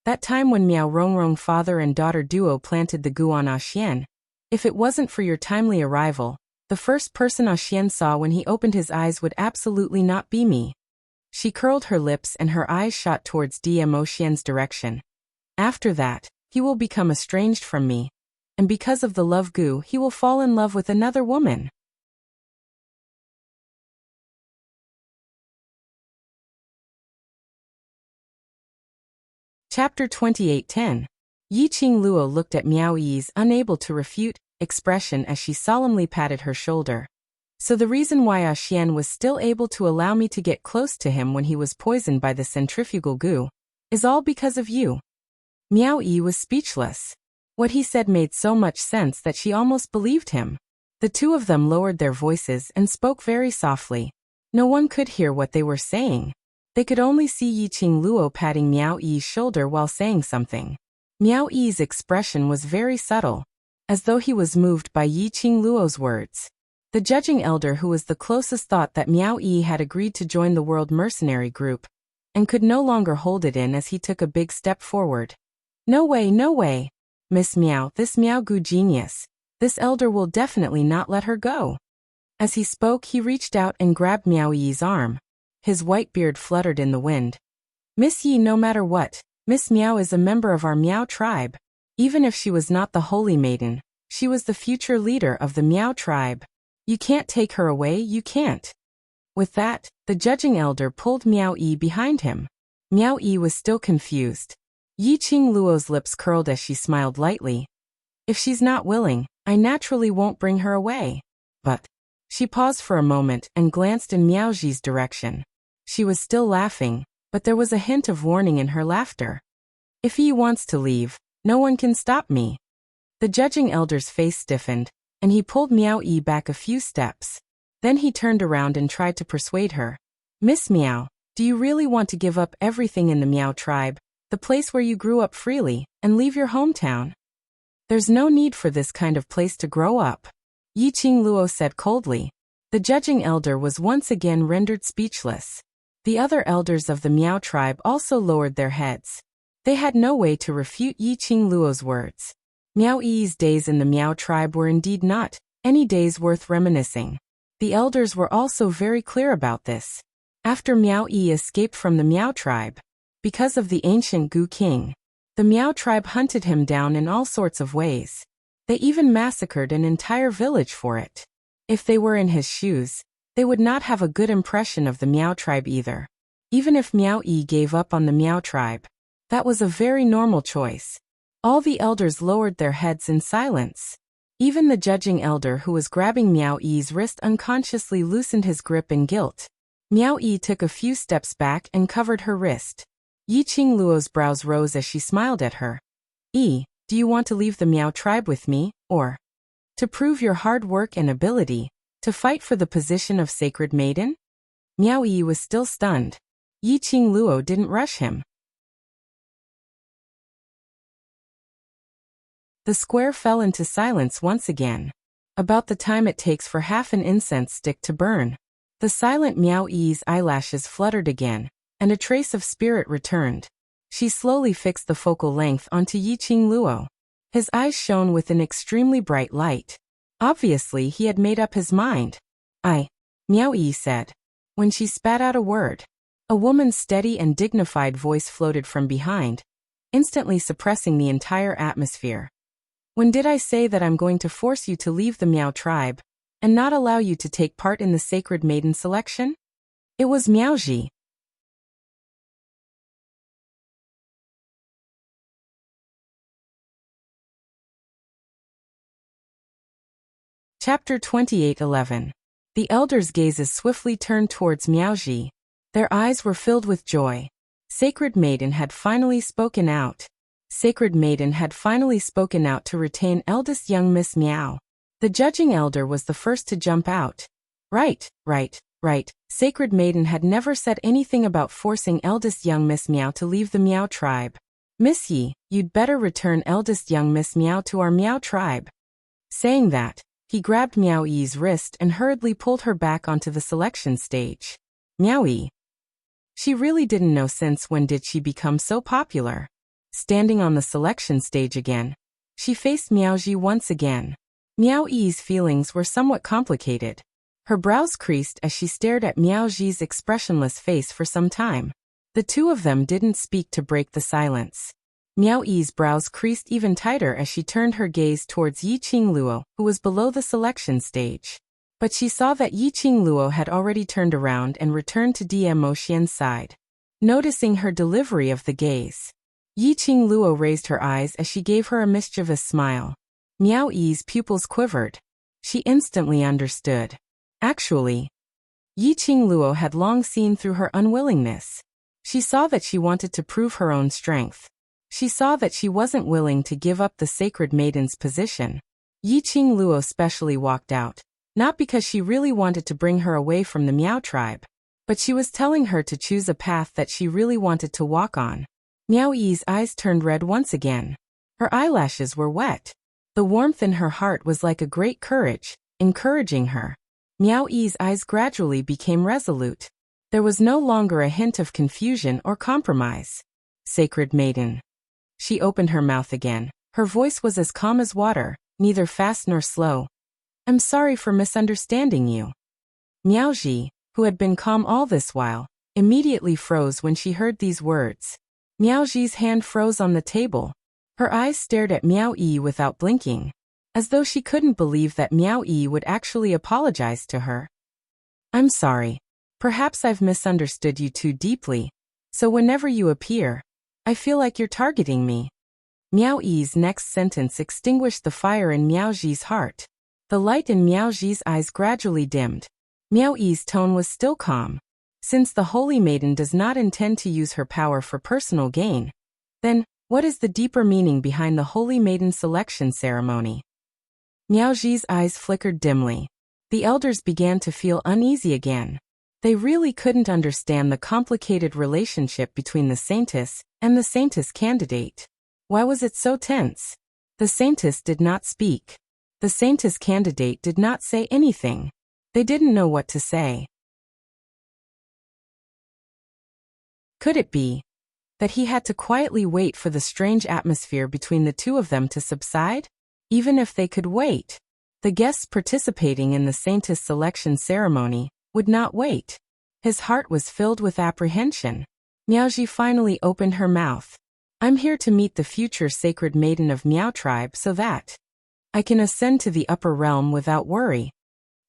That time when Miao Rongrong father and daughter duo planted the gu on Xian. If it wasn't for your timely arrival, the first person Xian saw when he opened his eyes would absolutely not be me. She curled her lips and her eyes shot towards Xian's direction. After that, he will become estranged from me. And because of the love goo, he will fall in love with another woman. Chapter 28:10. Yiqing Luo looked at Miao Yi's unable to refute expression as she solemnly patted her shoulder. So the reason why Xian was still able to allow me to get close to him when he was poisoned by the centrifugal goo is all because of you. Miao Yi was speechless. What he said made so much sense that she almost believed him. The two of them lowered their voices and spoke very softly. No one could hear what they were saying. They could only see Yiqing Luo patting Miao Yi's shoulder while saying something. Miao Yi's expression was very subtle, as though he was moved by Yiqing Luo's words. The judging elder who was the closest thought that Miao Yi had agreed to join the world mercenary group, and could no longer hold it in as he took a big step forward. No way, no way. Miss Miao, this Miao Gu genius. This elder will definitely not let her go. As he spoke, he reached out and grabbed Miao Yi's arm. His white beard fluttered in the wind. Miss Yi, no matter what, Miss Miao is a member of our Miao tribe. Even if she was not the holy maiden, she was the future leader of the Miao tribe. You can't take her away, you can't. With that, the judging elder pulled Miao Yi behind him. Miao Yi was still confused. Yiqing Luo's lips curled as she smiled lightly. If she's not willing, I naturally won't bring her away. But she paused for a moment and glanced in Miao Ji's direction. She was still laughing, but there was a hint of warning in her laughter. If he wants to leave, no one can stop me. The judging elder's face stiffened, and he pulled Miao Yi back a few steps. Then he turned around and tried to persuade her. Miss Miao, do you really want to give up everything in the Miao tribe, the place where you grew up freely, and leave your hometown? There's no need for this kind of place to grow up. Yiqing Luo said coldly. The judging elder was once again rendered speechless. The other elders of the Miao tribe also lowered their heads. They had no way to refute Yiqing Luo's words. Miao Yi's days in the Miao tribe were indeed not any days worth reminiscing. The elders were also very clear about this. After Miao Yi escaped from the Miao tribe, because of the ancient Gu King, the Miao tribe hunted him down in all sorts of ways. They even massacred an entire village for it. If they were in his shoes, they would not have a good impression of the Miao tribe either. Even if Miao Yi gave up on the Miao tribe, that was a very normal choice. All the elders lowered their heads in silence. Even the judging elder who was grabbing Miao Yi's wrist unconsciously loosened his grip in guilt. Miao Yi took a few steps back and covered her wrist. Yiqing Luo's brows rose as she smiled at her. Do you want to leave the Miao tribe with me, or to prove your hard work and ability, to fight for the position of sacred maiden? Miao Yi was still stunned. Yiqing Luo didn't rush him. The square fell into silence once again. About the time it takes for half an incense stick to burn. The silent Miao Yi's eyelashes fluttered again, and a trace of spirit returned. She slowly fixed the focal length onto Yiqing Luo. His eyes shone with an extremely bright light. Obviously, he had made up his mind. Miao Yi said. When she spat out a word, a woman's steady and dignified voice floated from behind, instantly suppressing the entire atmosphere. When did I say that I'm going to force you to leave the Miao tribe, and not allow you to take part in the sacred maiden selection? It was Miao Ji. Chapter 28:11. The elders' gazes swiftly turned towards Miao Ji. Their eyes were filled with joy. Sacred Maiden had finally spoken out. Sacred Maiden had finally spoken out to retain eldest young Miss Miao. The judging elder was the first to jump out. Right. Sacred Maiden had never said anything about forcing eldest young Miss Miao to leave the Miao tribe. Miss Yi, you'd better return eldest young Miss Miao to our Miao tribe. Saying that, he grabbed Miao Yi's wrist and hurriedly pulled her back onto the selection stage. Miao Yi. She really didn't know since when did she become so popular. Standing on the selection stage again, she faced Miao Ji once again. Miao Yi's feelings were somewhat complicated. Her brows creased as she stared at Miao Ji's expressionless face for some time. The two of them didn't speak to break the silence. Miao Yi's brows creased even tighter as she turned her gaze towards Yi Qingluo, who was below the selection stage. But she saw that Yi Qingluo had already turned around and returned to DM Moxian's side. Noticing her delivery of the gaze, Yi Qingluo raised her eyes as she gave her a mischievous smile. Miao Yi's pupils quivered. She instantly understood. Actually, Yi Qingluo had long seen through her unwillingness. She saw that she wanted to prove her own strength. She saw that she wasn't willing to give up the sacred maiden's position. Yi Qingluo specially walked out, not because she really wanted to bring her away from the Miao tribe, but she was telling her to choose a path that she really wanted to walk on. Miao Yi's eyes turned red once again. Her eyelashes were wet. The warmth in her heart was like a great courage, encouraging her. Miao Yi's eyes gradually became resolute. There was no longer a hint of confusion or compromise. Sacred maiden. She opened her mouth again. Her voice was as calm as water, neither fast nor slow. I'm sorry for misunderstanding you. Miao Ji, who had been calm all this while, immediately froze when she heard these words. Miao Ji's hand froze on the table. Her eyes stared at Miao Yi without blinking, as though she couldn't believe that Miao Yi would actually apologize to her. I'm sorry. Perhaps I've misunderstood you too deeply, so whenever you appear, I feel like you're targeting me. Miao Yi's next sentence extinguished the fire in Miao Ji's heart. The light in Miao Ji's eyes gradually dimmed. Miao Yi's tone was still calm. Since the Holy Maiden does not intend to use her power for personal gain, then, what is the deeper meaning behind the Holy Maiden selection ceremony? Miao Ji's eyes flickered dimly. The elders began to feel uneasy again. They really couldn't understand the complicated relationship between the Saintess and the Saintess candidate. Why was it so tense? The Saintess did not speak. The Saintess candidate did not say anything. They didn't know what to say. Could it be that he had to quietly wait for the strange atmosphere between the two of them to subside? Even if they could wait, the guests participating in the Saintess selection ceremony would not wait. His heart was filled with apprehension. Miao Ji finally opened her mouth. I'm here to meet the future sacred maiden of Miao tribe so that I can ascend to the upper realm without worry.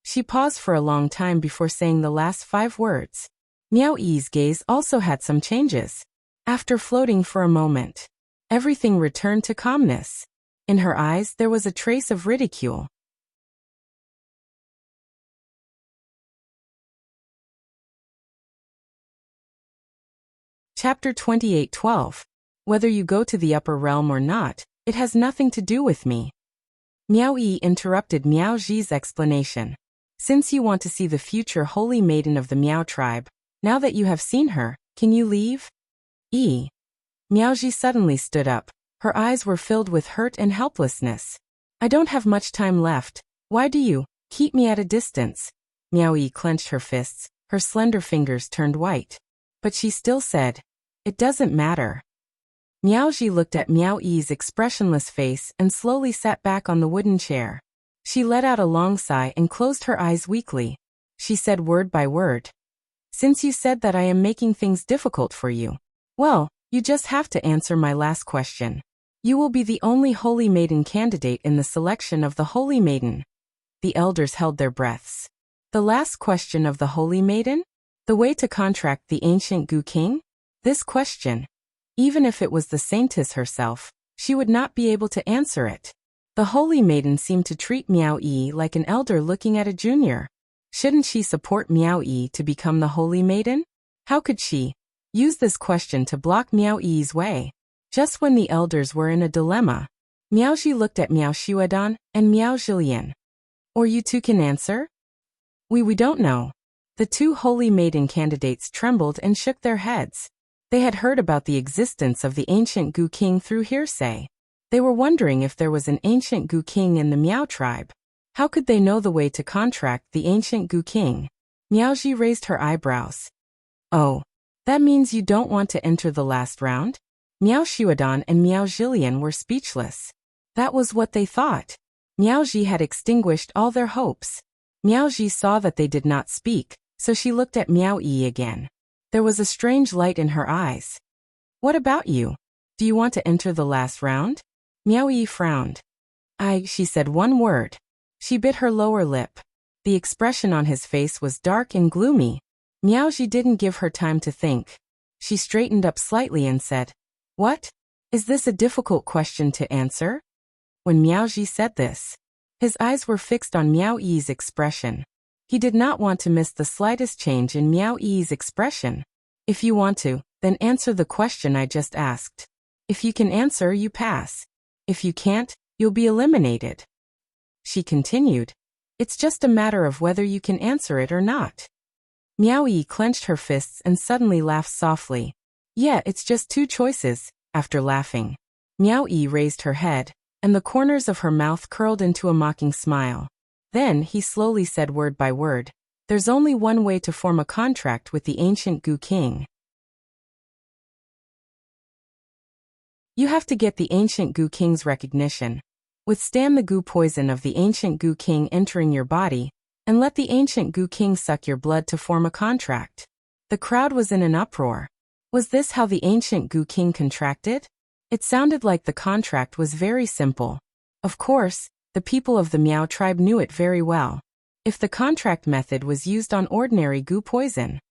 She paused for a long time before saying the last 5 words. Miao Yi's gaze also had some changes. After floating for a moment, everything returned to calmness. In her eyes there was a trace of ridicule. Chapter 28:12. Whether you go to the upper realm or not, it has nothing to do with me. Miao Yi interrupted Miao Ji's explanation. Since you want to see the future holy maiden of the Miao tribe, now that you have seen her, can you leave? Miao Ji suddenly stood up. Her eyes were filled with hurt and helplessness. I don't have much time left. Why do you keep me at a distance? Miao Yi clenched her fists. Her slender fingers turned white. But she still said, it doesn't matter. Miao Ji looked at Miao Yi's expressionless face and slowly sat back on the wooden chair. She let out a long sigh and closed her eyes weakly. She said word by word. Since you said that I am making things difficult for you, well, you just have to answer my last question. You will be the only Holy Maiden candidate in the selection of the Holy Maiden. The elders held their breaths. The last question of the Holy Maiden? The way to contract the ancient Gu King? This question, even if it was the Saintess herself, she would not be able to answer it. The Holy Maiden seemed to treat Miao Yi like an elder looking at a junior. Shouldn't she support Miao Yi to become the Holy Maiden? How could she use this question to block Miao Yi's way? Just when the elders were in a dilemma, Miao Ji looked at Miao Xuedan and Miao Zhilian. Or you two can answer? We don't know. The 2 Holy Maiden candidates trembled and shook their heads. They had heard about the existence of the ancient Gu King through hearsay. They were wondering if there was an ancient Gu King in the Miao tribe. How could they know the way to contract the ancient Gu King? Miao Ji raised her eyebrows. Oh, that means you don't want to enter the last round? Miao Xuedan and Miao Zhilian were speechless. That was what they thought. Miao Ji had extinguished all their hopes. Miao Ji saw that they did not speak, so she looked at Miao Yi again. There was a strange light in her eyes. What about you? Do you want to enter the last round? Miao Yi frowned. She said one word. She bit her lower lip. The expression on his face was dark and gloomy. Miao Ji didn't give her time to think. She straightened up slightly and said, "What? Is this a difficult question to answer?" When Miao Ji said this, his eyes were fixed on Miao Yi's expression. He did not want to miss the slightest change in Miao Yi's expression. "If you want to, then answer the question I just asked. If you can answer, you pass. If you can't, you'll be eliminated." She continued, "It's just a matter of whether you can answer it or not." Miao Yi clenched her fists and suddenly laughed softly. "Yeah, it's just two choices." After laughing, Miao Yi raised her head, and the corners of her mouth curled into a mocking smile. Then he slowly said word by word, "There's only one way to form a contract with the ancient Gu King. You have to get the ancient Gu King's recognition, withstand the Gu poison of the ancient Gu King entering your body, and let the ancient Gu King suck your blood to form a contract." The crowd was in an uproar. Was this how the ancient Gu King contracted? It sounded like the contract was very simple. Of course, the people of the Miao tribe knew it very well. If the contract method was used on ordinary Gu poison.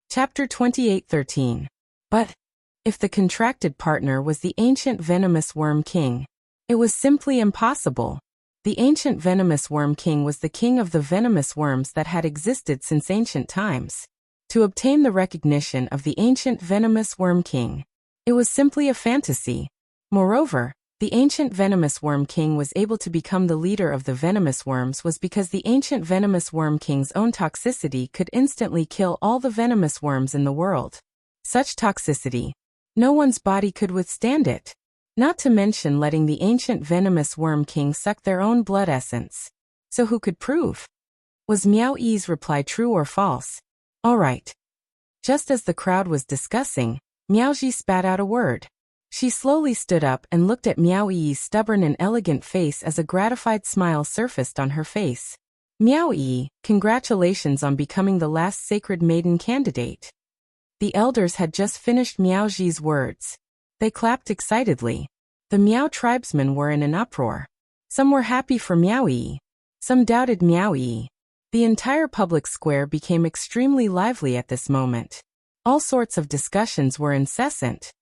Chapter 28:13. But if the contracted partner was the ancient venomous worm king, it was simply impossible. The ancient venomous worm king was the king of the venomous worms that had existed since ancient times. To obtain the recognition of the ancient venomous worm king, it was simply a fantasy. Moreover, the ancient venomous worm king was able to become the leader of the venomous worms was because the ancient venomous worm king's own toxicity could instantly kill all the venomous worms in the world. Such toxicity, no one's body could withstand it. Not to mention letting the ancient venomous worm king suck their own blood essence. So who could prove? Was Miao Yi's reply true or false? All right. Just as the crowd was discussing, Miao Ji spat out a word. She slowly stood up and looked at Miao Yi's stubborn and elegant face as a gratified smile surfaced on her face. "Miao Yi, congratulations on becoming the last sacred maiden candidate." The elders had just finished Miao Ji's words. They clapped excitedly. The Miao tribesmen were in an uproar. Some were happy for Miao Yi. Some doubted Miao Yi. The entire public square became extremely lively at this moment. All sorts of discussions were incessant.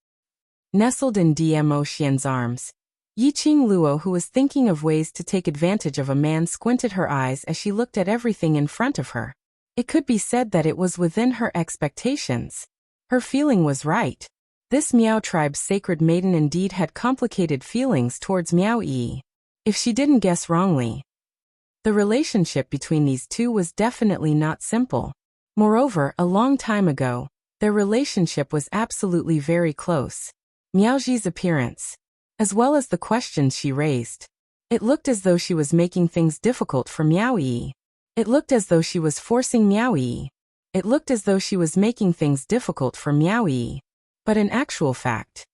Nestled in Dmo Xian's arms, Yiqing Luo, who was thinking of ways to take advantage of a man, squinted her eyes as she looked at everything in front of her. It could be said that it was within her expectations. Her feeling was right. This Miao tribe's sacred maiden indeed had complicated feelings towards Miao Yi. If she didn't guess wrongly, the relationship between these two was definitely not simple. Moreover, a long time ago, their relationship was absolutely very close. Miao Ji's appearance, as well as the questions she raised. It looked as though she was making things difficult for Miao Yi. It looked as though she was forcing Miao Yi. It looked as though she was making things difficult for Miao Yi. But in actual fact,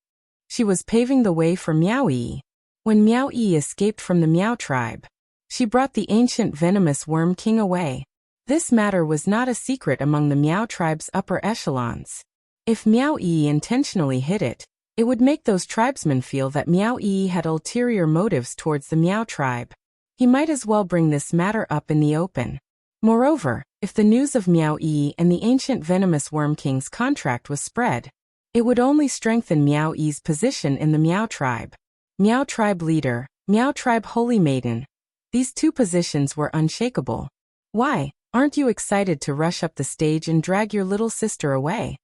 she was paving the way for Miao Yi. When Miao Yi escaped from the Miao tribe, she brought the ancient venomous worm king away. This matter was not a secret among the Miao tribe's upper echelons. If Miao Yi intentionally hid it, it would make those tribesmen feel that Miao Yi had ulterior motives towards the Miao tribe. He might as well bring this matter up in the open. Moreover, if the news of Miao Yi and the ancient venomous worm king's contract was spread, it would only strengthen Miao Yi's position in the Miao tribe. Miao tribe leader, Miao tribe holy maiden. These two positions were unshakable. Why, aren't you excited to rush up the stage and drag your little sister away?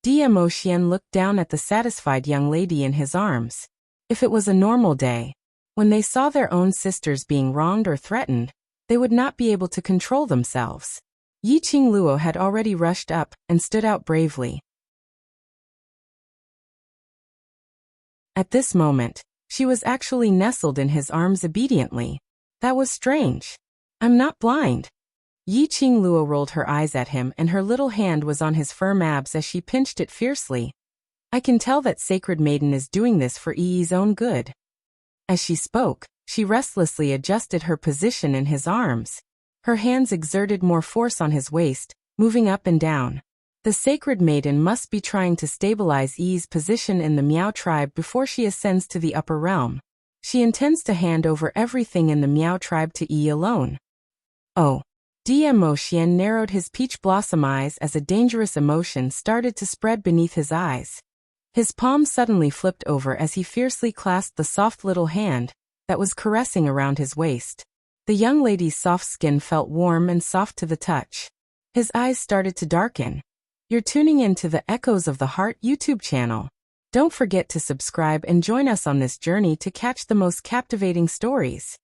Dmo Xian looked down at the satisfied young lady in his arms. If it was a normal day, when they saw their own sisters being wronged or threatened, they would not be able to control themselves. Yiqing Luo had already rushed up and stood out bravely. At this moment, she was actually nestled in his arms obediently. That was strange. I'm not blind. Yiqing Luo rolled her eyes at him and her little hand was on his firm abs as she pinched it fiercely. I can tell that sacred maiden is doing this for Yi's own good. As she spoke, she restlessly adjusted her position in his arms. Her hands exerted more force on his waist, moving up and down. The sacred maiden must be trying to stabilize Yi's position in the Miao tribe before she ascends to the upper realm. She intends to hand over everything in the Miao tribe to Yi alone. Oh. Mo Xian narrowed his peach blossom eyes as a dangerous emotion started to spread beneath his eyes. His palm suddenly flipped over as he fiercely clasped the soft little hand that was caressing around his waist. The young lady's soft skin felt warm and soft to the touch. His eyes started to darken. You're tuning into the Echoes of the Heart YouTube channel. Don't forget to subscribe and join us on this journey to catch the most captivating stories.